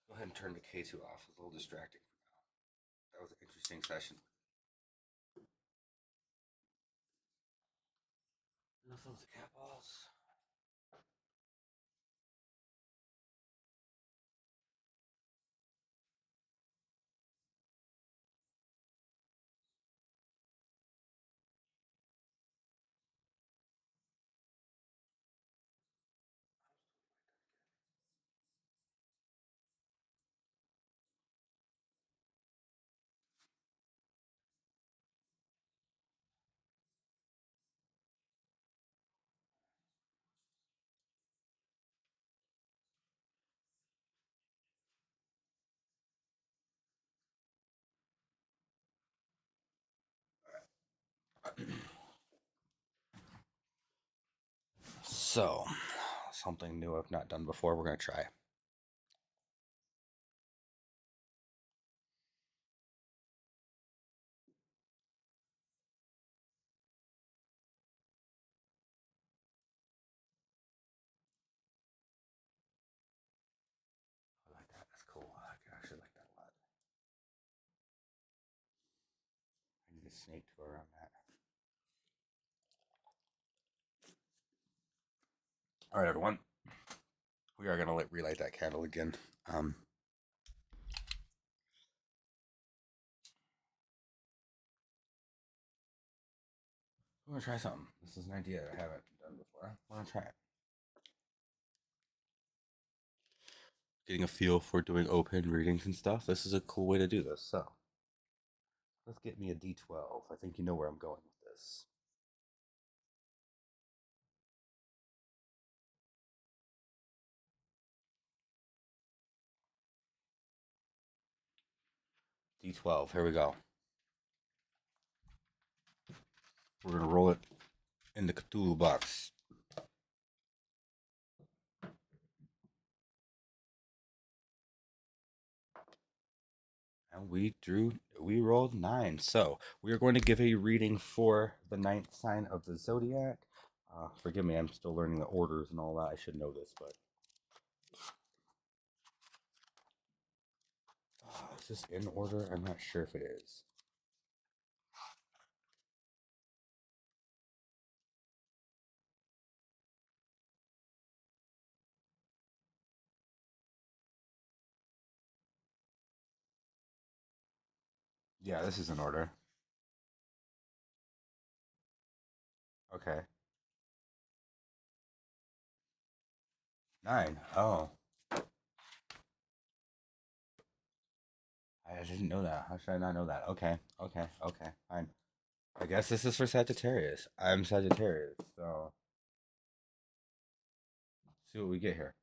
Go ahead and turn the K2 off. It's a little distracting for now. That was an interesting session. Enough of the cat balls. So, something new I've not done before. We're going to try. I like that. That's cool. I actually like that a lot. I need a snake to go around that. All right, everyone. We are going to relight that candle again. We're going to try something. This is an idea I haven't done before. We're going to try it. Getting a feel for doing open readings and stuff. This is a cool way to do this. So, let's get me a D12. I think you know where I'm going with this. D12. Here we go. We're going to roll it in the Cthulhu box. And we rolled 9. So we are going to give a reading for the 9th sign of the zodiac. Forgive me, I'm still learning the orders and all that. I should know this, but is this in order? I'm not sure if it is. Yeah, this is in order. Okay. 9. Oh. I didn't know that. How should I not know that? Okay. Fine. I guess this is for Sagittarius. I'm Sagittarius, so let's see what we get here.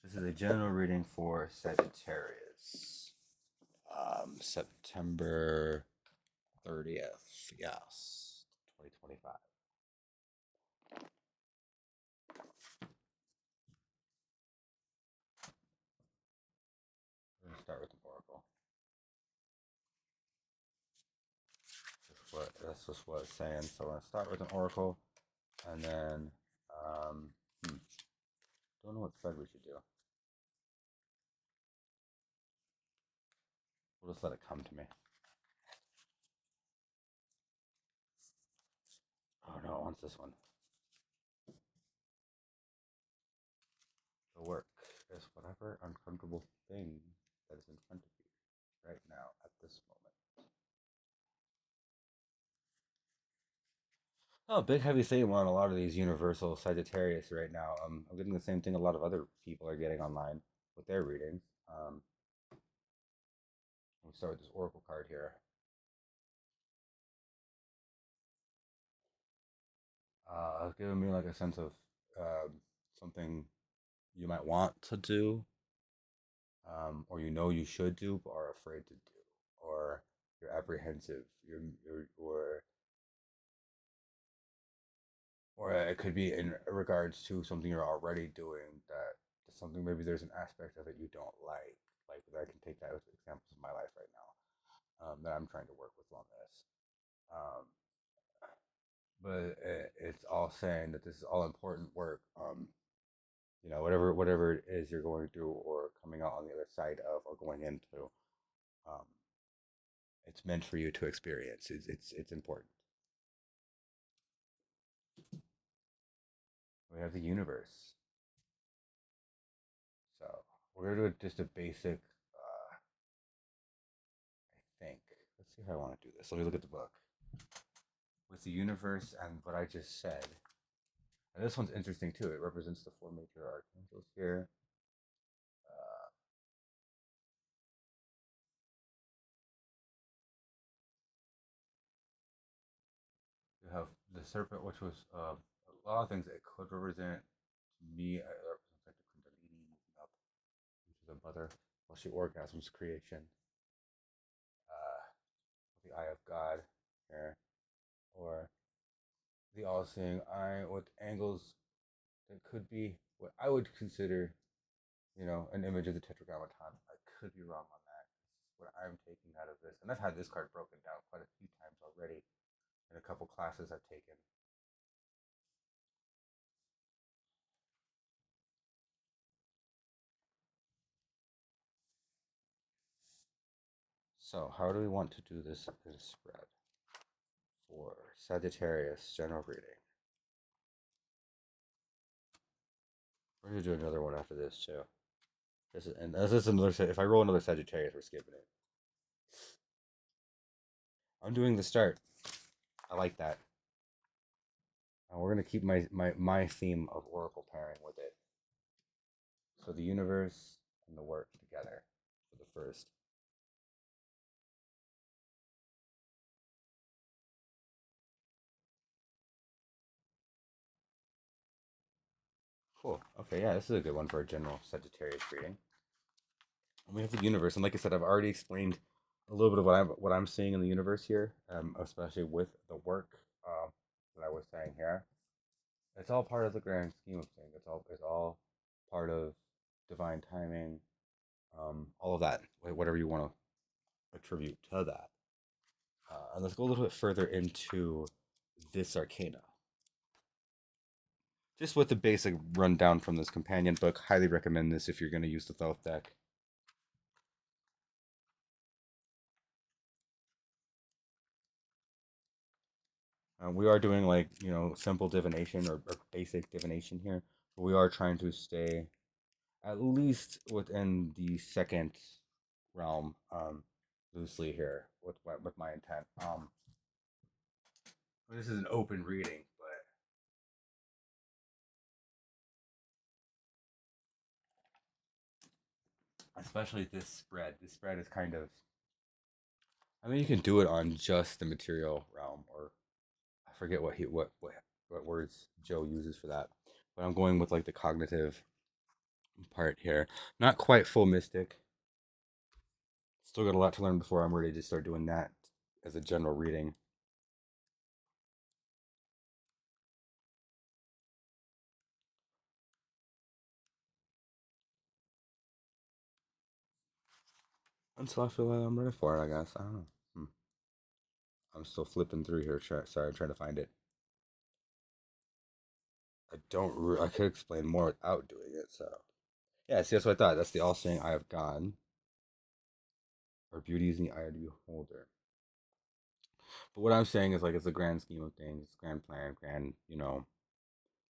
This is a general reading for Sagittarius. September 30th. Yes. 2025. We're gonna start with the Oracle. That's just what it's saying. So we're gonna start with an Oracle, and then don't know what spread we should do. We'll just let it come to me. Oh no, it wants this one. The work is whatever uncomfortable thing that is in front of you right now at this moment. Oh, big heavy theme on a lot of these universal Sagittarius right now. I'm getting the same thing a lot of other people are getting online with their readings. Let me start with this oracle card here. It's giving me like a sense of something you might want to do, or you know you should do, but are afraid to do, or you're apprehensive. Or it could be in regards to something you're already doing that something maybe there's an aspect of it you don't like. Like I can take that as examples of my life right now that I'm trying to work with on this. Um, but it's all saying that this is all important work. Whatever it is you're going through or coming out on the other side of or going into, um, it's meant for you to experience. It's important. We have the universe, so we're gonna do just a basic. I think. Let's see how I want to do this. Let me look at the book with the universe and what I just said. And this one's interesting too. It represents the four major archangels here. Uh, you have the serpent, which was a lot of things it could represent. To me, it represents like the Kundalini moving up, which is a mother while she orgasms creation. Uh, the eye of God here, or the all-seeing eye with angles that could be what I would consider, an image of the Tetragrammaton. I could be wrong on that. This is what I'm taking out of this, and I've had this card broken down quite a few times already in a couple classes I've taken. So, how do we want to do this spread for Sagittarius general reading? We're gonna do another one after this too. This is another. If I roll another Sagittarius, we're skipping it. I'm doing the start. I like that. We're gonna keep my theme of oracle pairing with it. So the universe and the work together for the first. Cool. Okay, yeah, this is a good one for a general Sagittarius reading. And we have the universe, and like I said, I've already explained a little bit of what I'm seeing in the universe here, especially with the work that I was saying here. It's all part of the grand scheme of things. It's all part of divine timing, all of that, whatever you want to attribute to that. And let's go a little bit further into this arcana. Just with the basic rundown from this companion book, highly recommend this if you're going to use the Thoth deck. We are doing like simple divination or basic divination here, but we are trying to stay at least within the second realm, loosely here with my intent. This is an open reading, but especially this spread. This spread is kind of. I mean, you can do it on just the material realm, or I forget what words Joe uses for that, but I'm going with like the cognitive part here. Not quite full mystic. Still got a lot to learn before I'm ready to start doing that as a general reading. Until I feel like I'm ready for it, I guess. I don't know. I'm still flipping through here. Sorry, I'm trying to find it. I don't. I could explain more without doing it. So, yeah. See, that's what I thought. That's the all-seeing eye of God. Or beauty is in the eye of the beholder. But what I'm saying is like it's a grand scheme of things, grand plan, grand.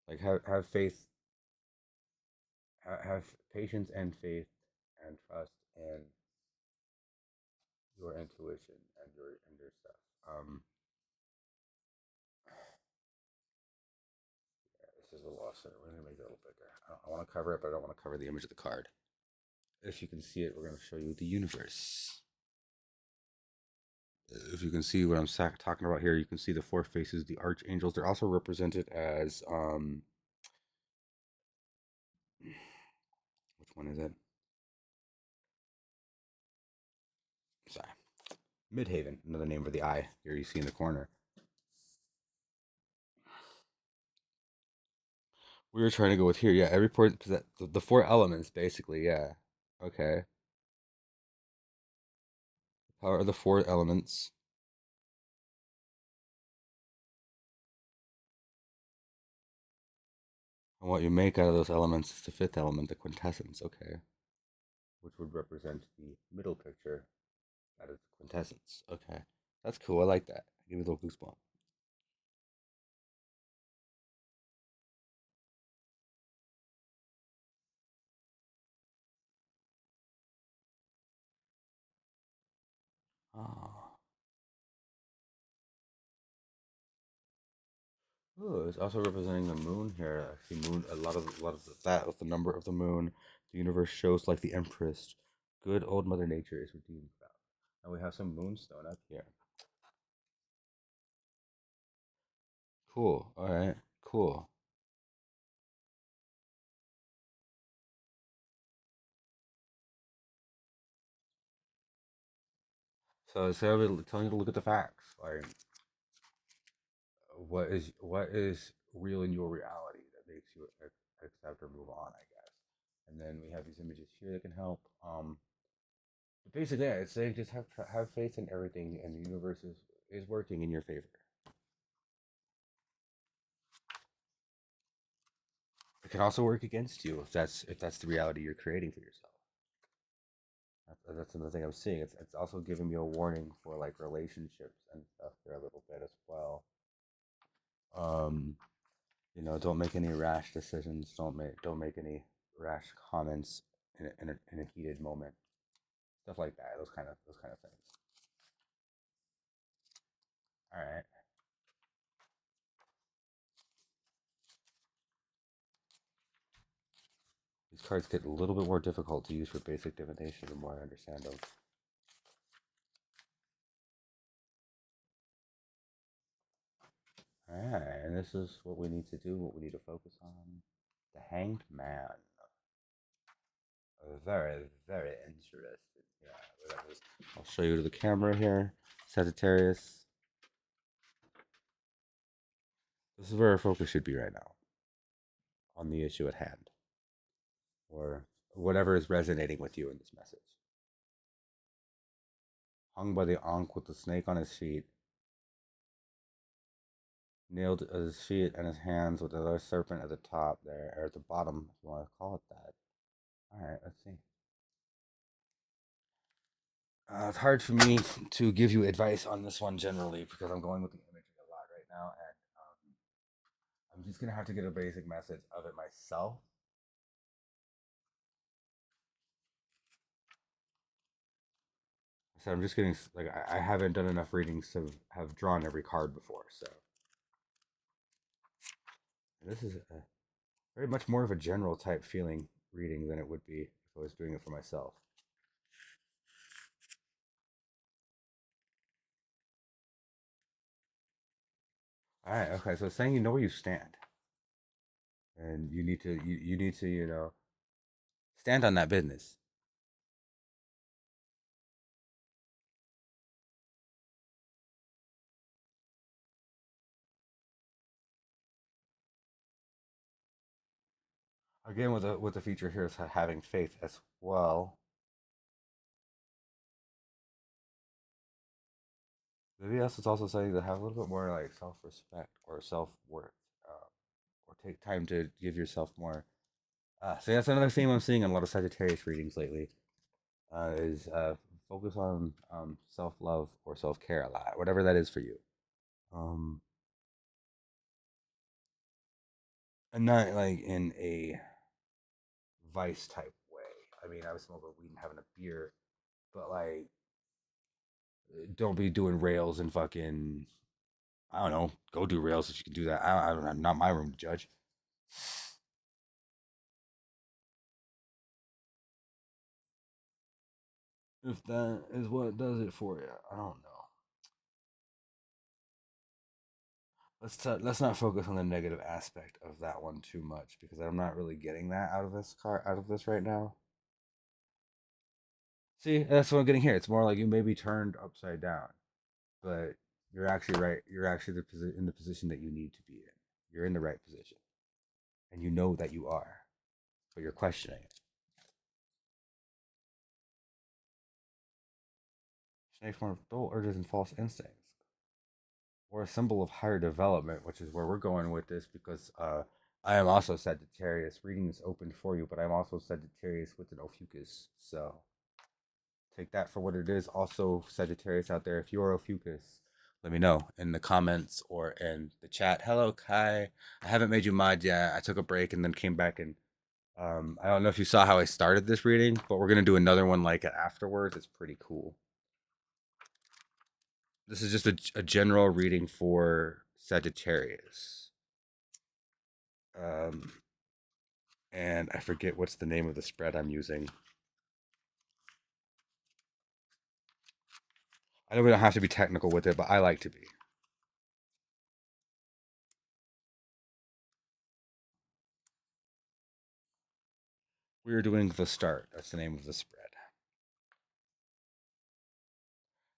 Like have faith, have patience and faith and trust in your intuition and your stuff. closer. We're gonna make it a little bigger. I want to cover it, but I don't want to cover the image of the card. If you can see it, we're gonna show you the universe. If you can see what I'm talking about here, you can see the four faces, the archangels. They're also represented as which one is it? Sorry, Midhaven. Another name for the eye. Here you see in the corner. We were trying to go with here. Yeah, every port because the four elements basically. Yeah. Okay. How are the four elements? And what you make out of those elements is the fifth element, the quintessence. Okay. Which would represent the middle picture. That is quintessence. Okay. That's cool. I like that. Give me a little goosebump. Ah. Oh, it's also representing the moon here. Actually, moon. A lot of that with the number of the moon. The universe shows like the Empress. Good old Mother Nature is redeemed. And we have some moonstone up here. Cool. All right. Cool. So instead of telling you to look at the facts, like what is real in your reality that makes you accept or move on, I guess. And then we have these images here that can help. But basically, yeah, it's saying just have faith in everything, and the universe is working in your favor. It can also work against you if that's the reality you're creating for yourself. That's another thing I'm seeing. It's also giving me a warning for like relationships and stuff there a little bit as well. Um, don't make any rash decisions. Don't make any rash comments in a heated moment. Stuff like that. Those kind of things. All right. These cards get a little bit more difficult to use for basic divination the more I understand them. All right, and this is what we need to do. What we need to focus on. The Hanged Man. Very, very interesting. Yeah, I'll show you to the camera here. Sagittarius. This is where our focus should be right now. On the issue at hand. Or whatever is resonating with you in this message. Hung by the Ankh with the snake on his feet. Nailed his feet and his hands with another serpent at the top there, or at the bottom, if you want to call it that. Alright, let's see. It's hard for me to give you advice on this one generally because I'm going with the imagery a lot right now, and I'm just gonna have to get a basic message of it myself. So I'm just getting like I haven't done enough readings to have drawn every card before, so this is very much more of a general type feeling reading than it would be if I was doing it for myself. All right, okay, so it's saying you know where you stand, and you need to stand on that business. Again, with the feature here is having faith as well. Maybe else it's also saying to have a little bit more like self respect or self worth, or take time to give yourself more. So that's another theme I'm seeing in a lot of Sagittarius readings lately. Is focus on self love or self care a lot, whatever that is for you. Um, and not like in a vice type way. I mean, I was smoking weed and having a beer, but like, don't be doing rails and fucking. I don't know. Go do rails if you can do that. I don't. Not my room to judge. If that is what does it for you, I don't know. Let's not focus on the negative aspect of that one too much because I'm not really getting that out of this right now. See, that's what I'm getting here. It's more like you may be turned upside down, but you're actually right. You're actually in the position that you need to be in. You're in the right position, and you know that you are, but you're questioning it. Snake form of dull urges and false instincts, or a symbol of higher development, which is where we're going with this because I am also Sagittarius. Reading is open for you, but I'm also Sagittarius with an Ophiuchus, so take that for what it is. Also, Sagittarius out there, if you're Ophiuchus, let me know in the comments or in the chat. Hello, Kai. I haven't made you mod yet. I took a break and then came back and I don't know if you saw how I started this reading, but we're gonna do another one like it afterwards. It's pretty cool. This is just a general reading for Sagittarius. Um, and I forget what's the name of the spread I'm using. I know we don't have to be technical with it, but I like to be. We are doing the start. That's the name of the spread.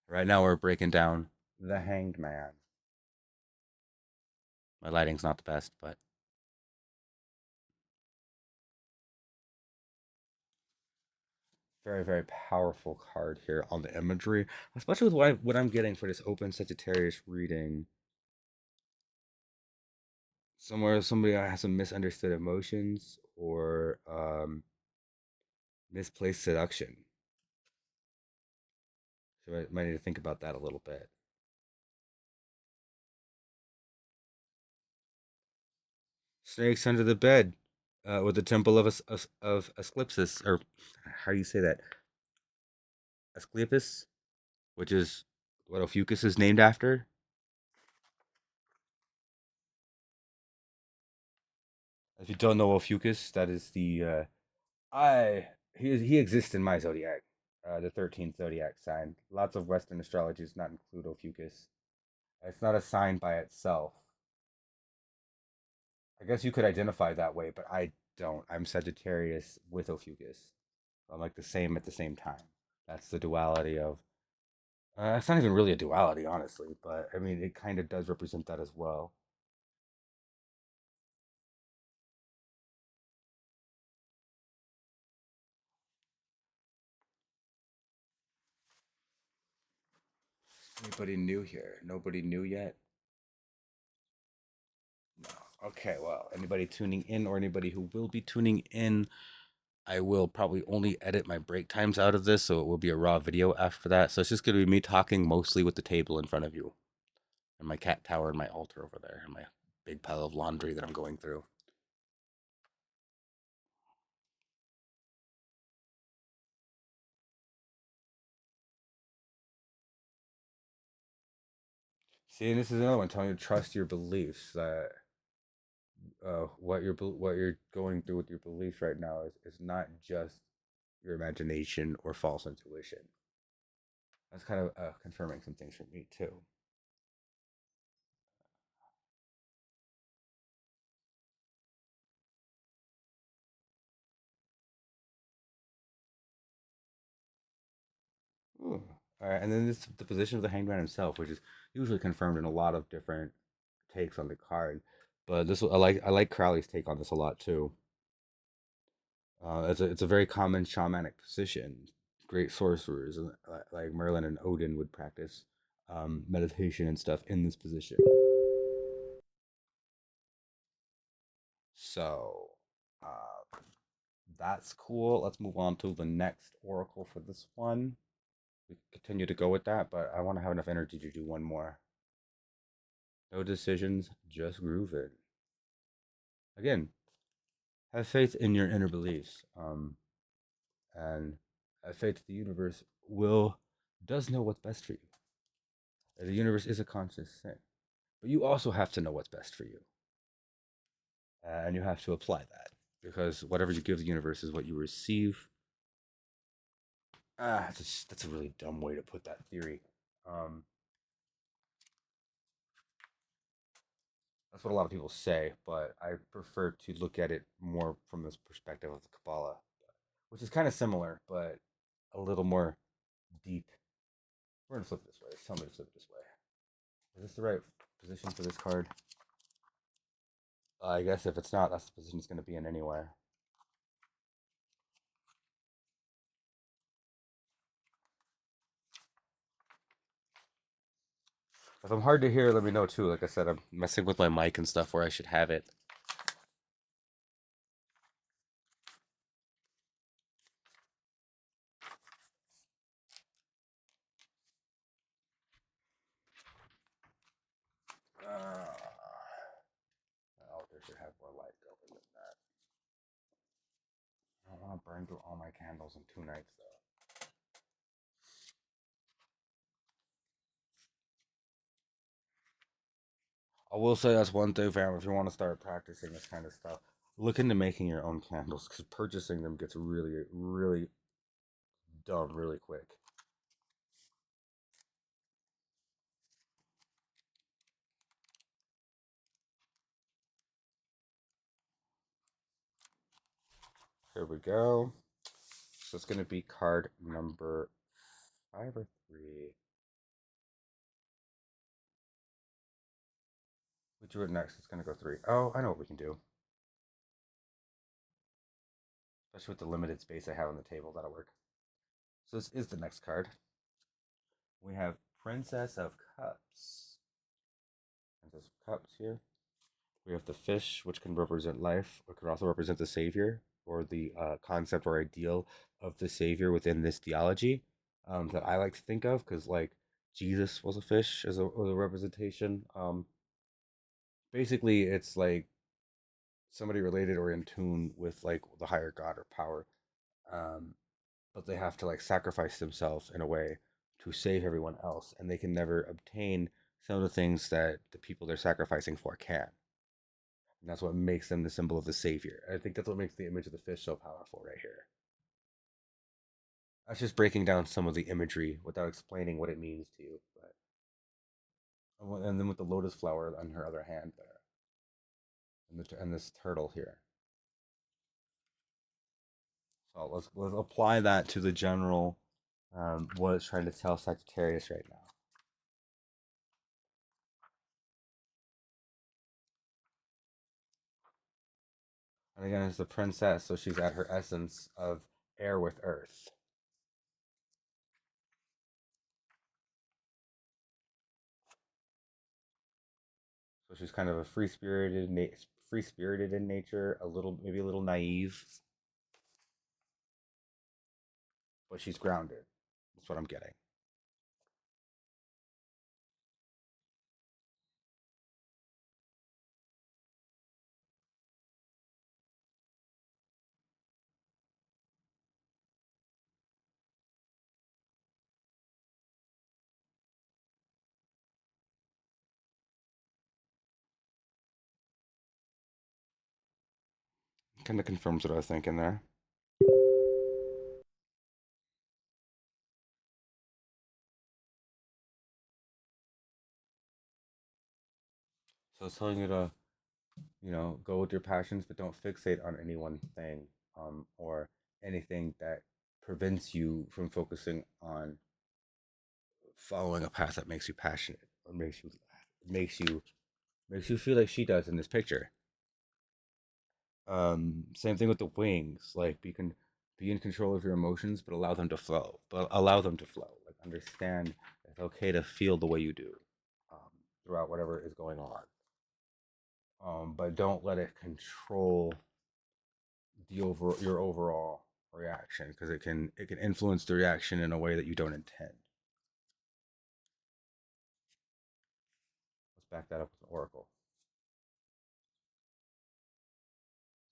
Right now we're breaking down the Hanged Man. My lighting's not the best, but very, very powerful card here on the imagery, especially with what I'm getting for this open Sagittarius reading. Somewhere somebody has some misunderstood emotions or misplaced seduction. So I might need to think about that a little bit. Snakes under the bed, with the temple of Asclepius, or how do you say that? Asclepius, which is what Ophiuchus is named after. If you don't know Ophiuchus, that is the I he exists in my zodiac, the 13th zodiac sign. Lots of Western astrology does not include Ophiuchus. It's not a sign by itself. I guess you could identify that way, but I don't. I'm Sagittarius with Ophiuchus. I'm like the same at the same time. That's the duality of. It's not even really a duality, honestly, but I mean, it kind of does represent that as well. Anybody new here? Nobody new yet? No. Okay, well, anybody tuning in or anybody who will be tuning in, I will probably only edit my break times out of this, so it will be a raw video after that. So it's just going to be me talking mostly with the table in front of you, and my cat tower and my altar over there, and my big pile of laundry that I'm going through. See, and this is another one telling you to trust your beliefs. That what you're going through with your beliefs right now is not just your imagination or false intuition. That's kind of confirming some things for me too. Ooh. All right, and then this the position of the hangman himself, which is usually confirmed in a lot of different takes on the card. But this I like Crowley's take on this a lot too. It's a very common shamanic position. Great sorcerers like Merlin and Odin would practice meditation and stuff in this position. So that's cool. Let's move on to the next oracle for this one. We can continue to go with that, but I want to have enough energy to do one more. No decisions, just grooving. Again, have faith in your inner beliefs, and have faith that the universe will does know what's best for you. The universe is a conscious thing, but you also have to know what's best for you. and you have to apply that because whatever you give the universe is what you receive. That's a really dumb way to put that theory. Um, that's what a lot of people say, but I prefer to look at it more from this perspective of the Kabbalah, which is kind of similar, but a little more deep. We're gonna flip it this way. Tell me to flip it this way. Is this the right position for this card? I guess if it's not, that's the position it's going to be in anyway. If I'm hard to hear, let me know too. Like I said, I'm messing with my mic and stuff where I should have it. Oh, there should have more light going than that. I don't want to burn through all my candles in 2 nights, though. I will say that's one thing, fam. If you want to start practicing this kind of stuff, look into making your own candles because purchasing them gets really, really dumb really quick. Here we go. So it's going to be card number 5 or 3. We drew it next. It's going to go 3. Oh, I know what we can do. Especially with the limited space I have on the table. That'll work. So this is the next card. We have Princess of Cups. Princess of Cups here. We have the fish, which can represent life, or could also represent the savior, or the concept or ideal of the savior within this theology that I like to think of, because like Jesus was a fish as a representation. Basically, it's like somebody related or in tune with like the higher God or power, um, but they have to like sacrifice themselves in a way to save everyone else, and they can never obtain some of the things that the people they're sacrificing for can. And that's what makes them the symbol of the savior. I think that's what makes the image of the fish so powerful right here. That's just breaking down some of the imagery without explaining what it means to you. But and then with the lotus flower on her other hand there, and this turtle here. So let's apply that to the general what it's trying to tell Sagittarius right now. And again, it's the princess, so she's at her essence of air with earth. So she's kind of a free spirited in nature, a little maybe a little naive, but she's grounded. That's what I'm getting. Kind of confirms what I was thinking there. So it's telling you to, go with your passions, but don't fixate on any one thing, or anything that prevents you from focusing on following a path that makes you passionate or makes you makes you feel like she does in this picture. Same thing with the wings. Like be in control of your emotions, but allow them to flow. Like understand it's okay to feel the way you do, um, throughout whatever is going on. But don't let it control your overall reaction because it can influence the reaction in a way that you don't intend. Let's back that up with an oracle.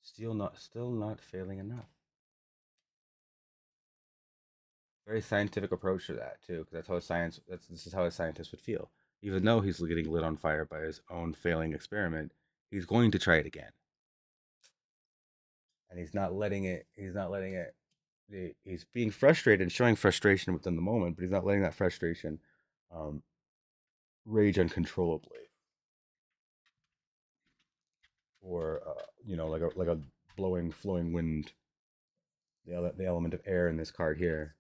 Still not failing enough. Very scientific approach to that too, because that's how science. This is how a scientist would feel. Even though he's getting lit on fire by his own failing experiment, he's going to try it again. and he's not letting it. He's not letting it. He's being frustrated, showing frustration within the moment, but he's not letting that frustration um, rage uncontrollably, or like a blowing, flowing wind. The element of air in this card here,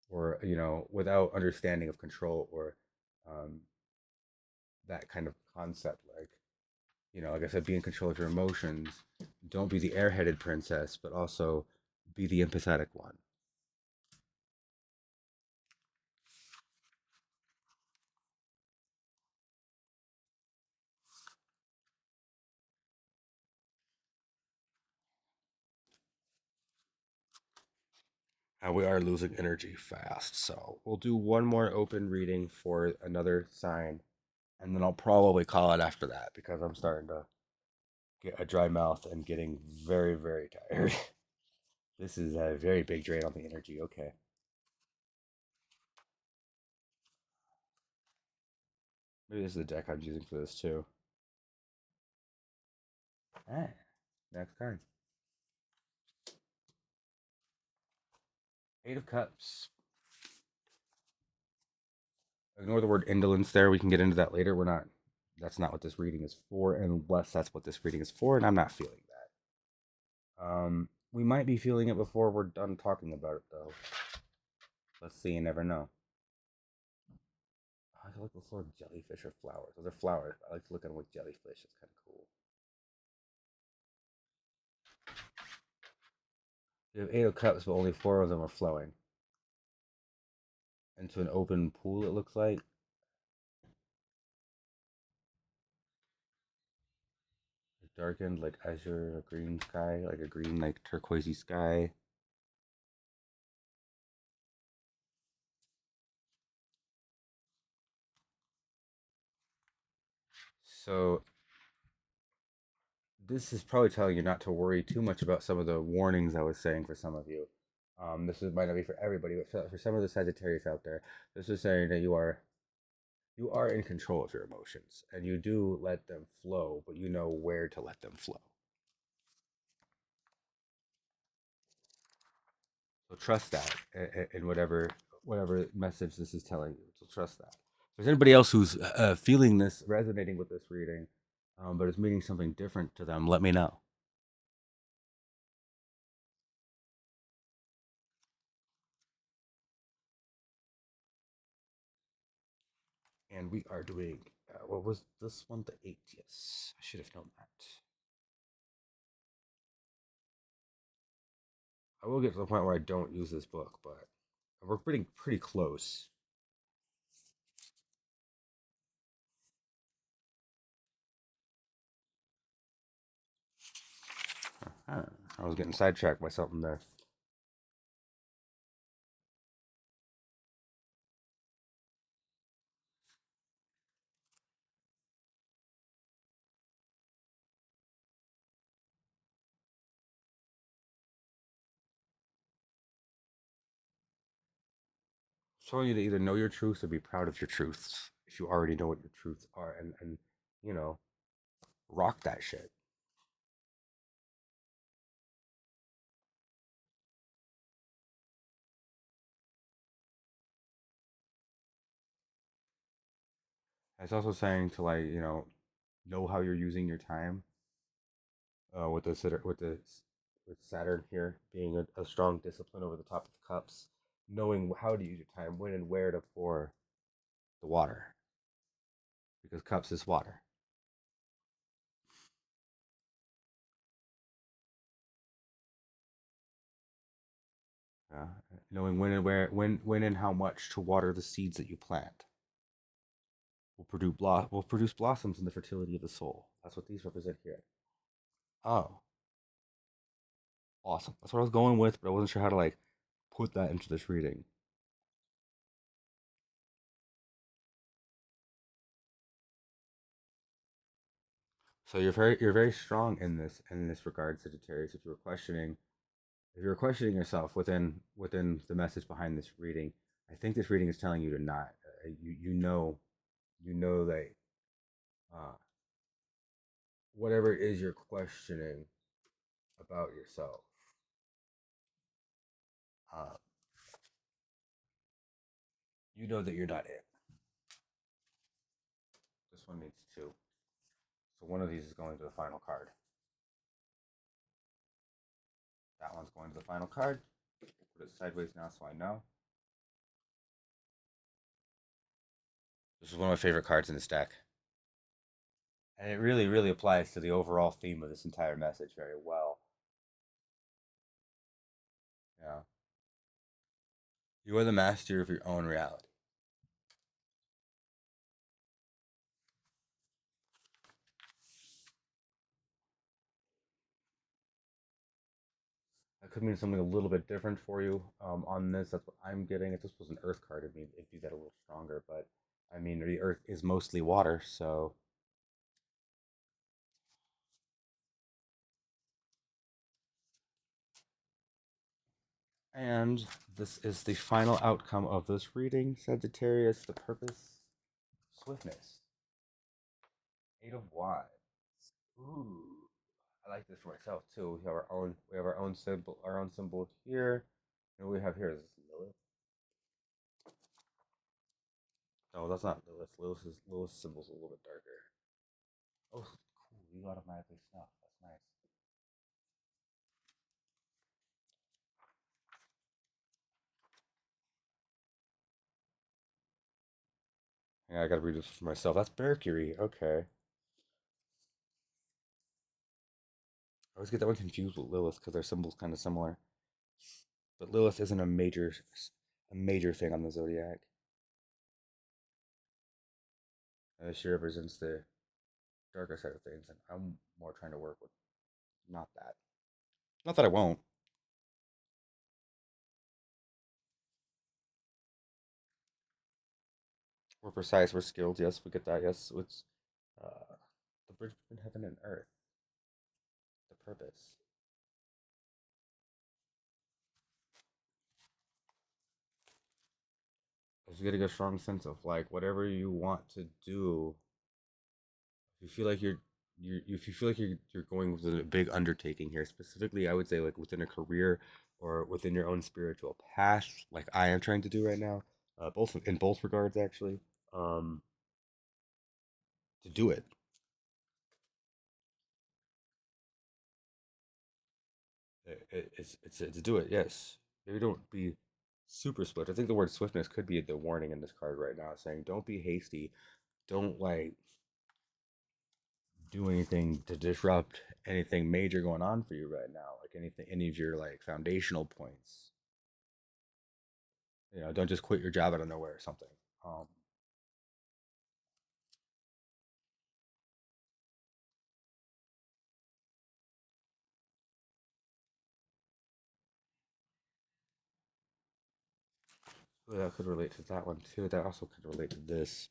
or without understanding of control or um, that kind of concept. Like I said, be in control of your emotions. Don't be the airheaded princess, but also be the empathetic one. And we are losing energy fast, so we'll do one more open reading for another sign, and then I'll probably call it after that because I'm starting to get a dry mouth and getting very, very tired. This is a very big drain on the energy. Okay. Maybe this is the deck I'm using for this too. Alright, next card. Eight of Cups. Ignore the word indolence there. We can get into that later. We're not. That's not what this reading is for, unless that's what this reading is for, and I'm not feeling that. We might be feeling it before we're done talking about it, though. Let's see. You never know. I like the sort of jellyfish or flowers. Those are flowers. I like to look at them with jellyfish. It's kind of cool. You have Eight of Cups, but only four of them are flowing into an open pool. It looks like. Darkened, like azure, a green sky, like a green, like turquoisey sky. So this is probably telling you not to worry too much about some of the warnings I was saying for some of you. Might not be for everybody, but for some of the Sagittarius out there, this is saying that you are in control of your emotions and you do let them flow, but you know where to let them flow. So trust that in whatever message this is telling you. So trust that. If there's anybody else who's feeling this, resonating with this reading, but is meaning something different to them, let me know. And we are doing, what was this one? The 8. Yes, I should have known that. I will get to the point where I don't use this book, but we're pretty close. I was getting sidetracked by something there. Showing you to either know your truths or be proud of your truths. If you already know what your truths are, and you know, rock that shit. It's also saying to know how you're using your time. With Saturn here being a strong discipline over the top of cups, knowing how to use your time, when and where to pour the water, because cups is water. Uh, Knowing when and where, when and how much to water the seeds that you plant will produce blossoms in the fertility of the soul. That's what these represent here. Oh, awesome! That's what I was going with, but I wasn't sure how to put that into this reading. So you're very strong in this regard, Sagittarius. If you're questioning yourself within the message behind this reading, I think this reading is telling you to not. You know that uh, whatever it is you're questioning about yourself, uh, you know that you're not it. This one needs two. So one of these is going to the final card. That one's going to the final card. Put it sideways now so I know. This is one of my favorite cards in this deck. And it really, really applies to the overall theme of this entire message very well. Yeah. You are the master of your own reality. That could mean something a little bit different for you on this. That's what I'm getting. If this was an earth card, it'd be that a little stronger. But I mean, the earth is mostly water, so. And this is the final outcome of this reading, Sagittarius. The purpose, swiftness. 8 of Wands. Ooh, I like this for myself too. We have our own. We have our own symbol. Our own symbol here. And what we have here is Lilith. No, that's not Lilith. Lilith's symbol's a little bit darker. Oh, cool. You automatically snuff. That's nice. Yeah, I gotta read this for myself. That's Mercury. Okay. I always get that one confused with Lilith because their symbol's kind of similar. But Lilith isn't a major thing on the zodiac. She represents the darker side of things, and I'm more trying to work with not that. Not that I won't. We're precise. We're skilled. Yes, we get that. Yes, so it's uh, the bridge between heaven and earth. The purpose. I was getting a strong sense of like whatever you want to do. If you feel like if you feel like you're going with a big undertaking here, specifically, I would say like within a career or within your own spiritual path, like I am trying to do right now, both in both regards actually, um, to do it. It's to do it. Yes, maybe don't be super swift. I think the word swiftness could be the warning in this card right now, saying don't be hasty, don't like do anything to disrupt anything major going on for you right now, like anything, any of your like foundational points. You know, don't just quit your job out of nowhere or something. Um, so that could relate to that one too. That also could relate to this.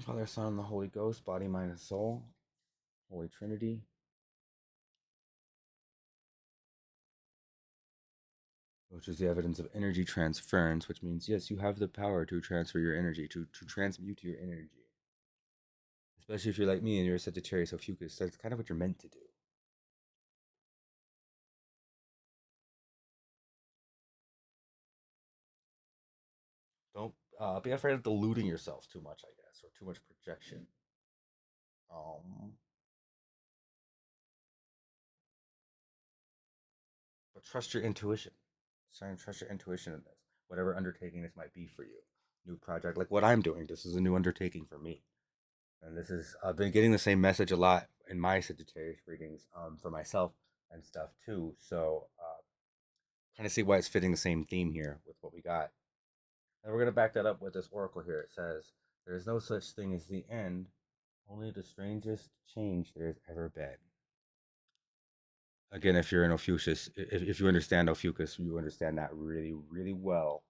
Father, Son, and the Holy Ghost, body, mind, and soul, Holy Trinity, which is the evidence of energy transference, which means yes, you have the power to transfer your energy, to transmute your energy. Especially if you're like me and you're a Sagittarius or Fucus, that's kind of what you're meant to do. Don't be afraid of deluding yourself too much, I guess, or too much projection. Um, but trust your intuition. Try trust your intuition in this, whatever undertaking this might be for you. New project, like what I'm doing. This is a new undertaking for me, and this is I've been getting the same message a lot in my Sagittarius readings for myself and stuff too. So kind of see why it's fitting the same theme here with what we got. And we're gonna back that up with this oracle here. It says, "There is no such thing as the end, only the strangest change there has ever been." Again, if you're an Ophiuchus, if you understand Ophiuchus, you understand that really, really well.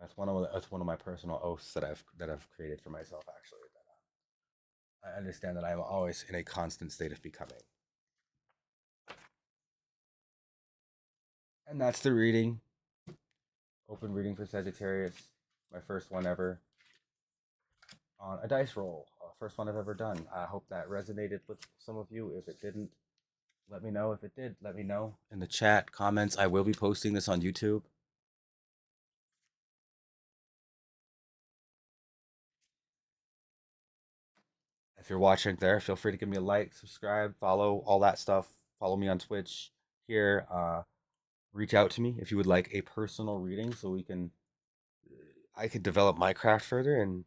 That's one of my personal oaths that I've created for myself. Actually, that I understand that I am always in a constant state of becoming. And that's the reading. Open reading for Sagittarius. My first one ever on a dice roll. First one I've ever done. I hope that resonated with some of you. If it didn't, let me know. If it did, let me know in the chat, comments. I will be posting this on YouTube. If you're watching there, feel free to give me a like, subscribe, follow, all that stuff. Follow me on Twitch here. Reach out to me if you would like a personal reading so I could develop my craft further. And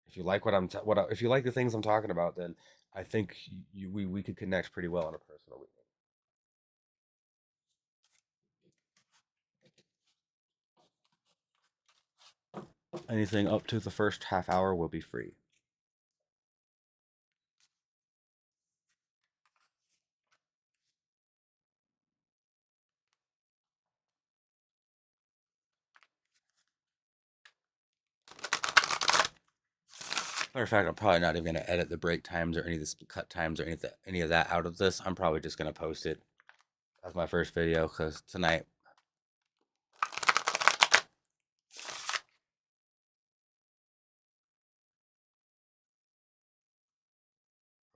if you like if you like the things I'm talking about, then I think we could connect pretty well on a personal reading. Anything up to the first half hour will be free. Matter of fact, I'm probably not even going to edit the break times or any of the cut times or any of that out of this. I'm probably just going to post it as my first video because tonight.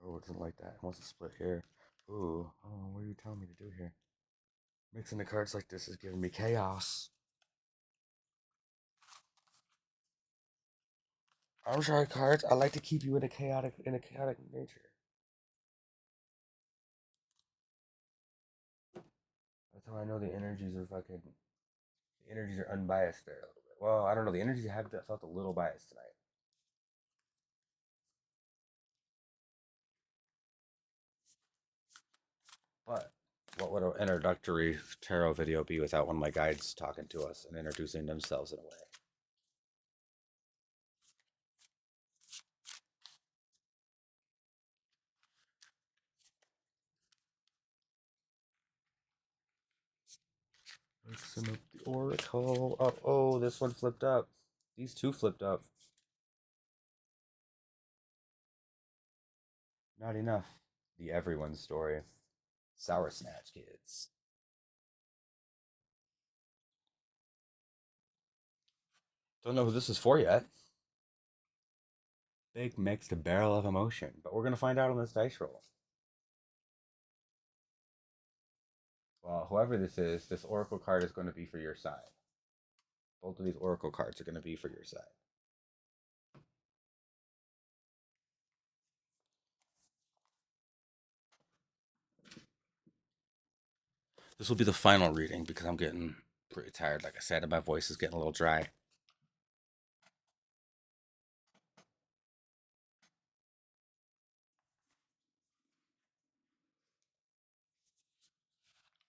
Oh, it doesn't like that. It wants to split here. Ooh, oh, what are you telling me to do here? Mixing the cards like this is giving me chaos. I'm sorry, cards. I like to keep you in a chaotic nature. That's how I know the energies are unbiased there a little bit. Well, I don't know. The energies have felt a little biased tonight. But what would an introductory tarot video be without one of my guides talking to us and introducing themselves in a way? Mixing up the oracle. Oh, this one flipped up. These two flipped up. Not enough. The everyone story. Sour Snatch Kids. Don't know who this is for yet. Big mixed barrel of emotion, but we're gonna find out on this dice roll. Well, whoever this is, this oracle card is going to be for your side. Both of these oracle cards are going to be for your side. This will be the final reading because I'm getting pretty tired, like I said, and my voice is getting a little dry.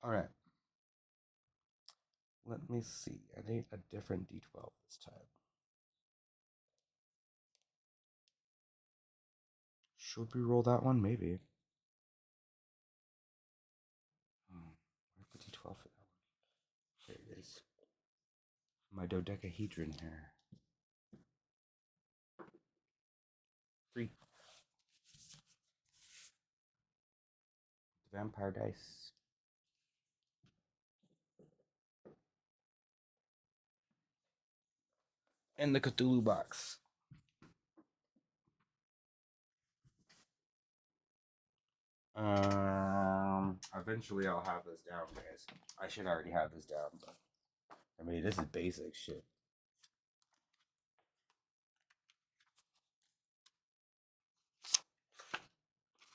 All right. Let me see. I need a different D12 this time. Should we roll that one? Maybe. Where's the D12 for that one? There it is. My dodecahedron here. 3. Vampire dice. And the Cthulhu box. Eventually I'll have this down, guys. I should already have this down, but I mean, this is basic shit.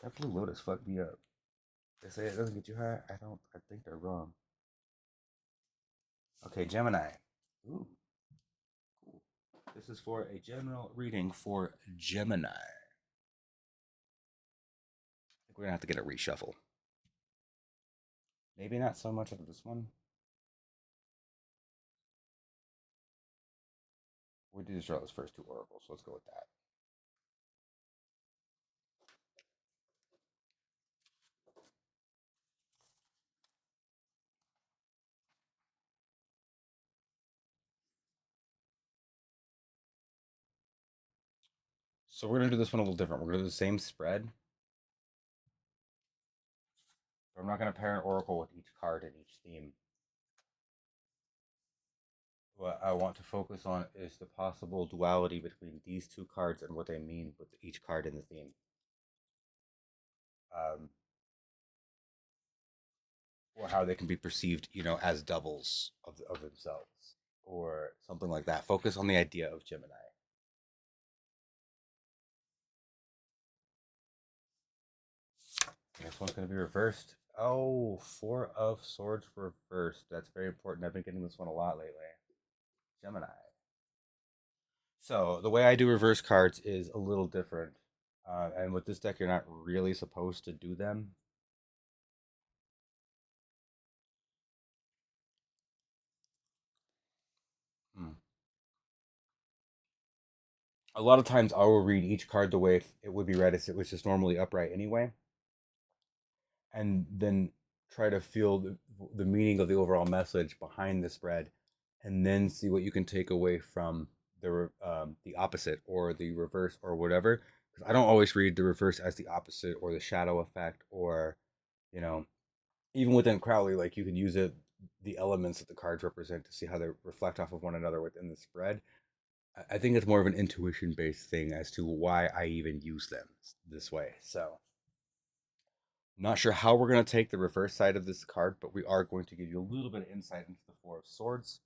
That Blue Lotus fucked me up. They say it doesn't get you high. I think they're wrong. Okay, Gemini. Ooh, cool. This is for a general reading for Gemini. I think we're gonna have to get a reshuffle. Maybe not so much of this one. We did just draw those first two oracles, so let's go with that. So we're gonna do this one a little different. We're gonna do the same spread, but I'm not gonna pair an oracle with each card in each theme. what I want to focus on is the possible duality between these two cards and what they mean with each card in the theme. Um, or how they can be perceived, as doubles of themselves, or something like that. Focus on the idea of Gemini. This one's going to be reversed. Oh, Four of Swords reversed. That's very important. I've been getting this one a lot lately. Gemini. So the way I do reverse cards is a little different. And with this deck, you're not really supposed to do them. Hmm. A lot of times I will read each card the way it would be read if it was just normally upright anyway, and then try to feel the meaning of the overall message behind the spread, and then see what you can take away from the opposite or the reverse or whatever. Because I don't always read the reverse as the opposite or the shadow effect, or you know even within Crowley, like you could use the elements that the cards represent to see how they reflect off of one another within the spread. I think it's more of an intuition based thing as to why I even use them this way. So, not sure how we're going to take the reverse side of this card, but we are going to give you a little bit of insight into the Four of Swords.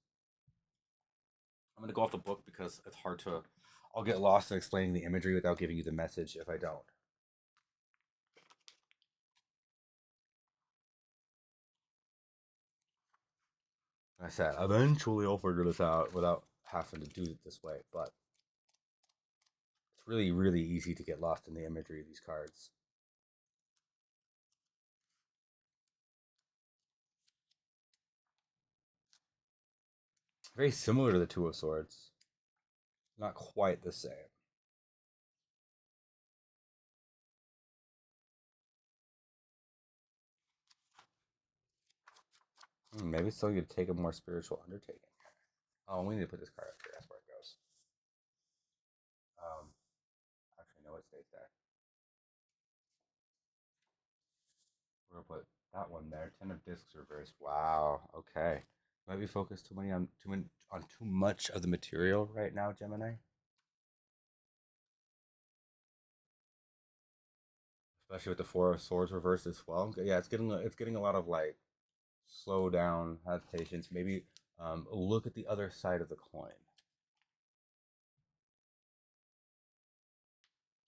I'm going to go off the book because it's hard to. I'll get lost in explaining the imagery without giving you the message if I don't. Like I said, eventually I'll figure this out without having to do it this way, but it's really, really easy to get lost in the imagery of these cards. Very similar to the Two of Swords. Not quite the same. Maybe so you'd take a more spiritual undertaking. Oh, we need to put this card up here. That's where it goes. Um, actually, no, it stays there. We're gonna put that one there. Ten of Discs reversed. Wow. Okay. Might be focused on too much of the material right now, Gemini. Especially with the Four of Swords reversed as well. Yeah, it's getting a lot of like slow down, have patience. Maybe look at the other side of the coin.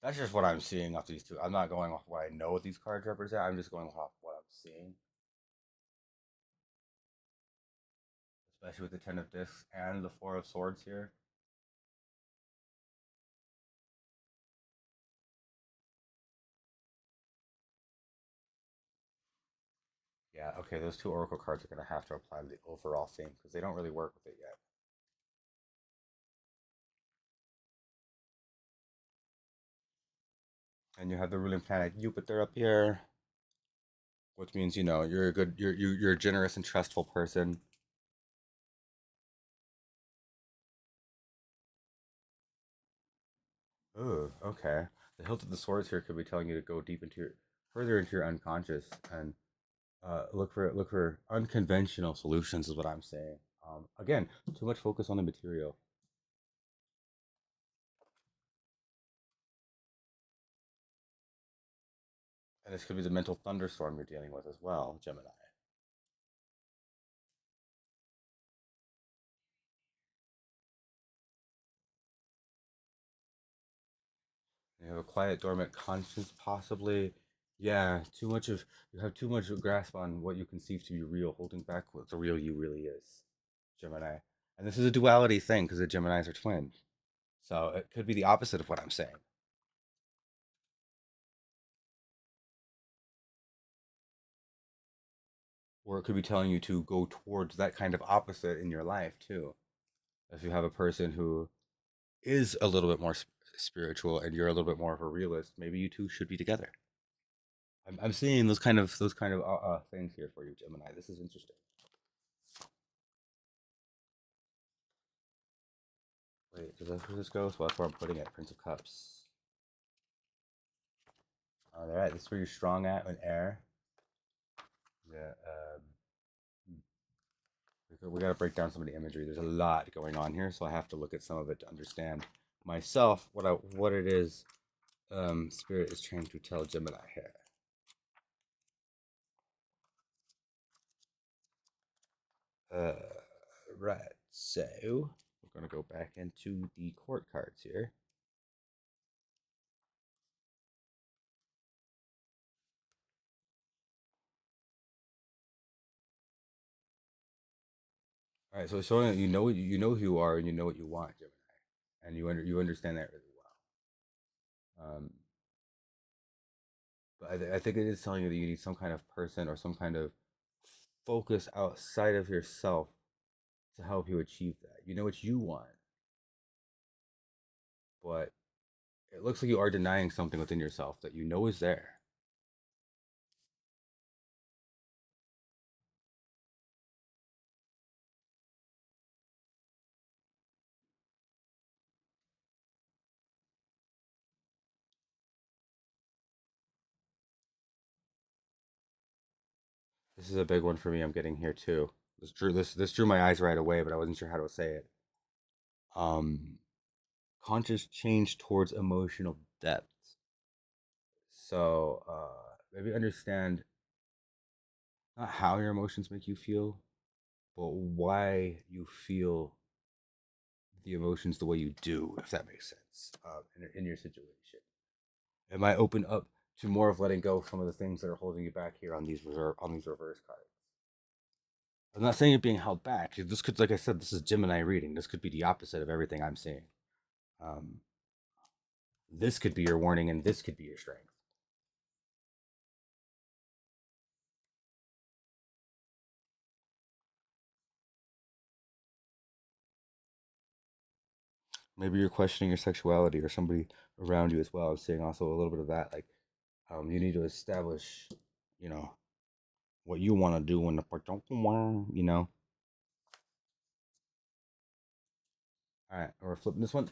That's just what I'm seeing off these two. I'm not going off what I know what these cards represent. I'm just going off what I'm seeing, especially with the Ten of Discs and the Four of Swords here. Yeah, okay, those two Oracle cards are going to have to apply to the overall theme because they don't really work with it yet. And you have the ruling planet Jupiter up here, which means you're a good, you're a generous and trustful person. Oh, okay. The hilt of the swords here could be telling you to go further into your unconscious and look for unconventional solutions is what I'm saying. Again, too much focus on the material, and this could be the mental thunderstorm you're dealing with as well, Gemini. You have a quiet, dormant conscience, possibly. Yeah, you have too much grasp on what you conceive to be real, holding back what the real you really is, Gemini. And this is a duality thing because the Geminis are twins, so it could be the opposite of what I'm saying, or it could be telling you to go towards that kind of opposite in your life too. If you have a person who is a little bit more spiritual and you're a little bit more of a realist, maybe you two should be together. I'm seeing those kind of things here for you, Gemini. This is interesting. Wait, does that where this goes? Well, that's where I'm putting it. Prince of Cups. All right, this is where you're strong at in air. Yeah. we got to break down some of the imagery. There's a lot going on here, so I have to look at some of it to understand myself what it is. Spirit is trying to tell Gemini here. Right. So we're gonna go back into the court cards here. All right, so it's showing that you know who you are and you know what you want, Gemini, and you understand that really well. But I think it is telling you that you need some kind of person or some kind of focus outside of yourself to help you achieve that. You know what you want, but it looks like you are denying something within yourself that you know is there. This is a big one for me. I'm getting here too. This drew my eyes right away, but I wasn't sure how to say it. Um, Conscious change towards emotional depth. So maybe understand not how your emotions make you feel, but why you feel the emotions the way you do, if that makes sense, in your situation. It might open up to more of letting go of some of the things that are holding you back here on these reverse cards. I'm not saying you're being held back. This could, like I said, this is Gemini reading. This could be the opposite of everything I'm seeing. Um, this could be your warning, and this could be your strength. Maybe you're questioning your sexuality or somebody around you as well. I'm seeing also a little bit of that. Like, you need to establish, you know, what you want to do when the you know. All right, we're flipping this one.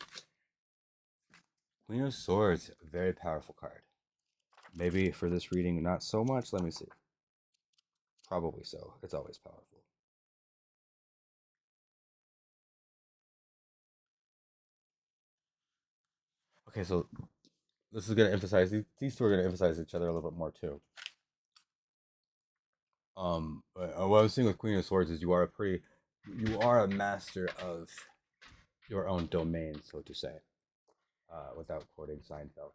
Queen of Swords, very powerful card. Maybe for this reading, not so much. Let me see. Probably so. It's always powerful. Okay, so this is going to emphasize these two are going to emphasize each other a little bit more too. What I'm seeing with Queen of Swords is you are a master of your own domain, so to say, without quoting Seinfeld.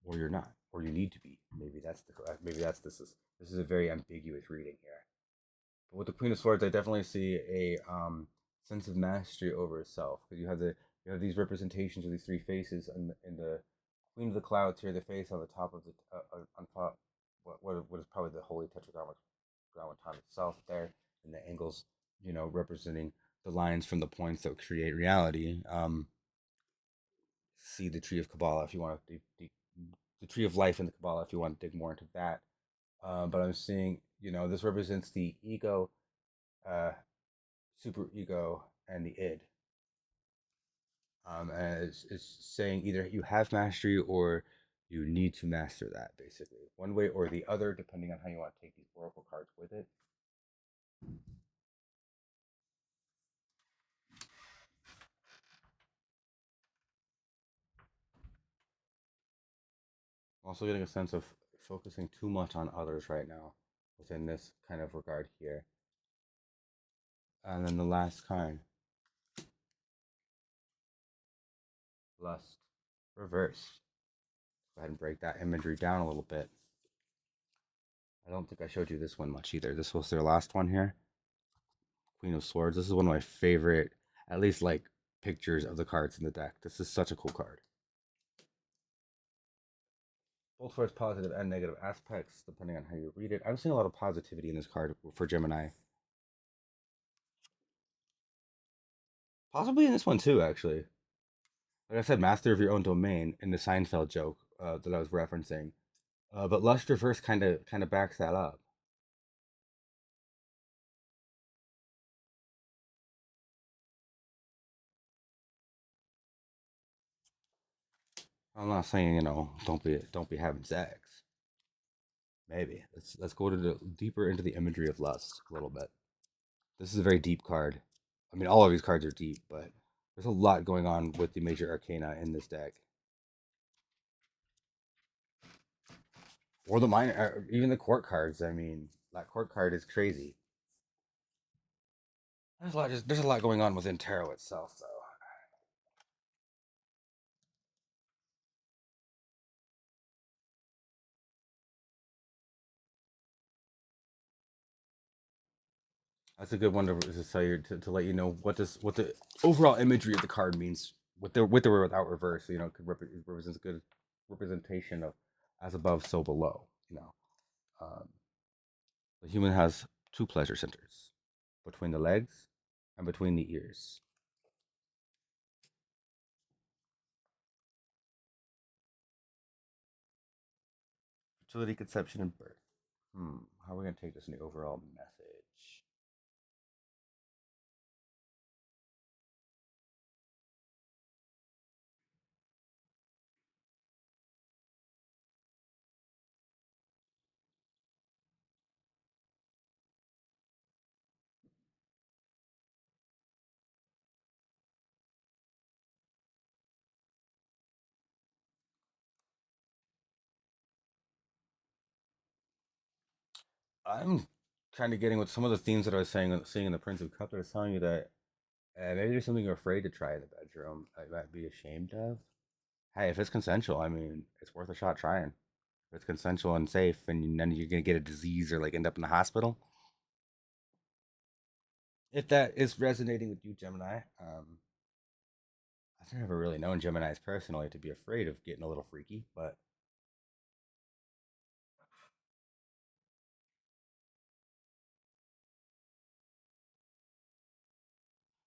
Or you're not, or you need to be. This is a very ambiguous reading here. But with the Queen of Swords, I definitely see a sense of mastery over itself because you have these representations of these three faces in the Queen of the Clouds here, the face on the top of the on top what is probably the holy tetragrammaton itself there, and the angles, representing the lines from the points that create reality. See the tree of Kabbalah if you want to the tree of life in the Kabbalah if you want to dig more into that. But I'm seeing, this represents the ego, uh, super ego, and the id. And it's saying either you have mastery or you need to master that, basically, one way or the other, depending on how you want to take these oracle cards with it. I'm also getting a sense of focusing too much on others right now within this kind of regard here. And then the last card, lust reversed. Go ahead and break that imagery down a little bit. I don't think I showed you this one much either. This was their last one here. Queen of Swords. This is one of my favorite, at least like pictures of the cards in the deck. This is such a cool card. Both for its positive and negative aspects, depending on how you read it. I'm seeing a lot of positivity in this card for Gemini. Possibly in this one too, actually. Like I said, master of your own domain in the Seinfeld joke that I was referencing. But Lust Reverse kind of backs that up. I'm not saying, don't be having sex. Maybe. Let's go to deeper into the imagery of lust a little bit. This is a very deep card. I mean, all of these cards are deep, but there's a lot going on with the major arcana in this deck. Or the minor, even the court cards. I mean, that court card is crazy. There's a lot going on within tarot itself, though. That's a good one to tell you to let you know what the overall imagery of the card means with or without reverse. You know, it could represents a good representation of as above, so below. You know, um, the human has two pleasure centers between the legs and between the ears. Fertility, conception, and birth. How are we gonna take this in the overall message? I'm kind of getting with some of the themes that I was seeing in the Prince of Cups. I was telling you that maybe there's something you're afraid to try in the bedroom, that you might be ashamed of. Hey, if it's consensual, I mean, it's worth a shot trying. If it's consensual and safe, and none of you're gonna get a disease or like end up in the hospital. If that is resonating with you, Gemini, I've never really known Geminis personally to be afraid of getting a little freaky, but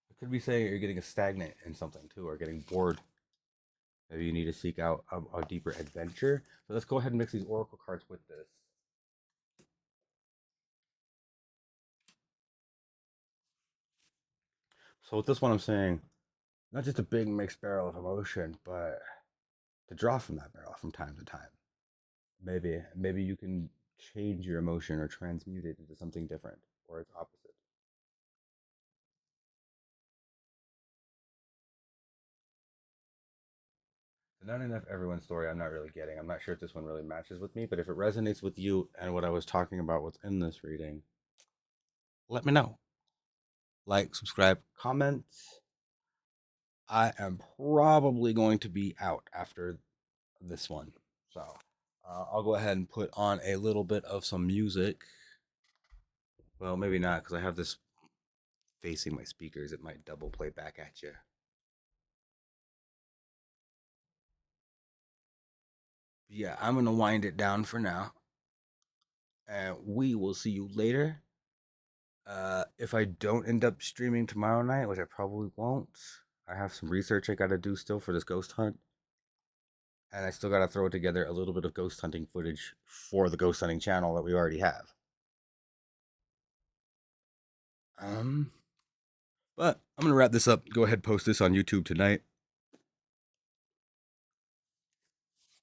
it could be saying you're getting stagnant in something too, or getting bored. Maybe you need to seek out a deeper adventure. So let's go ahead and mix these oracle cards with this. So with this one, I'm saying not just a big mixed barrel of emotion, but to draw from that barrel from time to time. Maybe you can change your emotion or transmute it into something different or its opposite. Not enough everyone's story I'm not really getting. I'm not sure if this one really matches with me, but if it resonates with you and what I was talking about within this reading, let me know. Like, subscribe, comment. I am probably going to be out after this one. So I'll go ahead and put on a little bit of some music. Well, maybe not because I have this facing my speakers. It might double play back at you. Yeah, I'm going to wind it down for now. And we will see you later. If I don't end up streaming tomorrow night, which I probably won't, I have some research I got to do still for this ghost hunt. And I still got to throw together a little bit of ghost hunting footage for the ghost hunting channel that we already have. Um, but I'm gonna wrap this up. Go ahead, post this on YouTube tonight,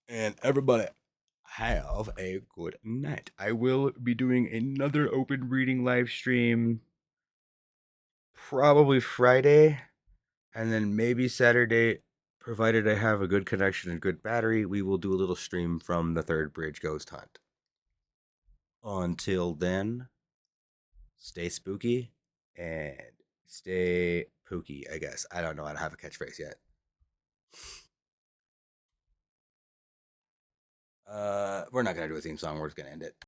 and everybody have a good night. I will be doing another open reading live stream, probably Friday, and then maybe Saturday, provided I have a good connection and good battery. We will do a little stream from the Third Bridge Ghost Hunt. Until then, stay spooky and stay pooky, I guess. I don't know. I don't have a catchphrase yet. We're not gonna do a theme song. We're just gonna end it.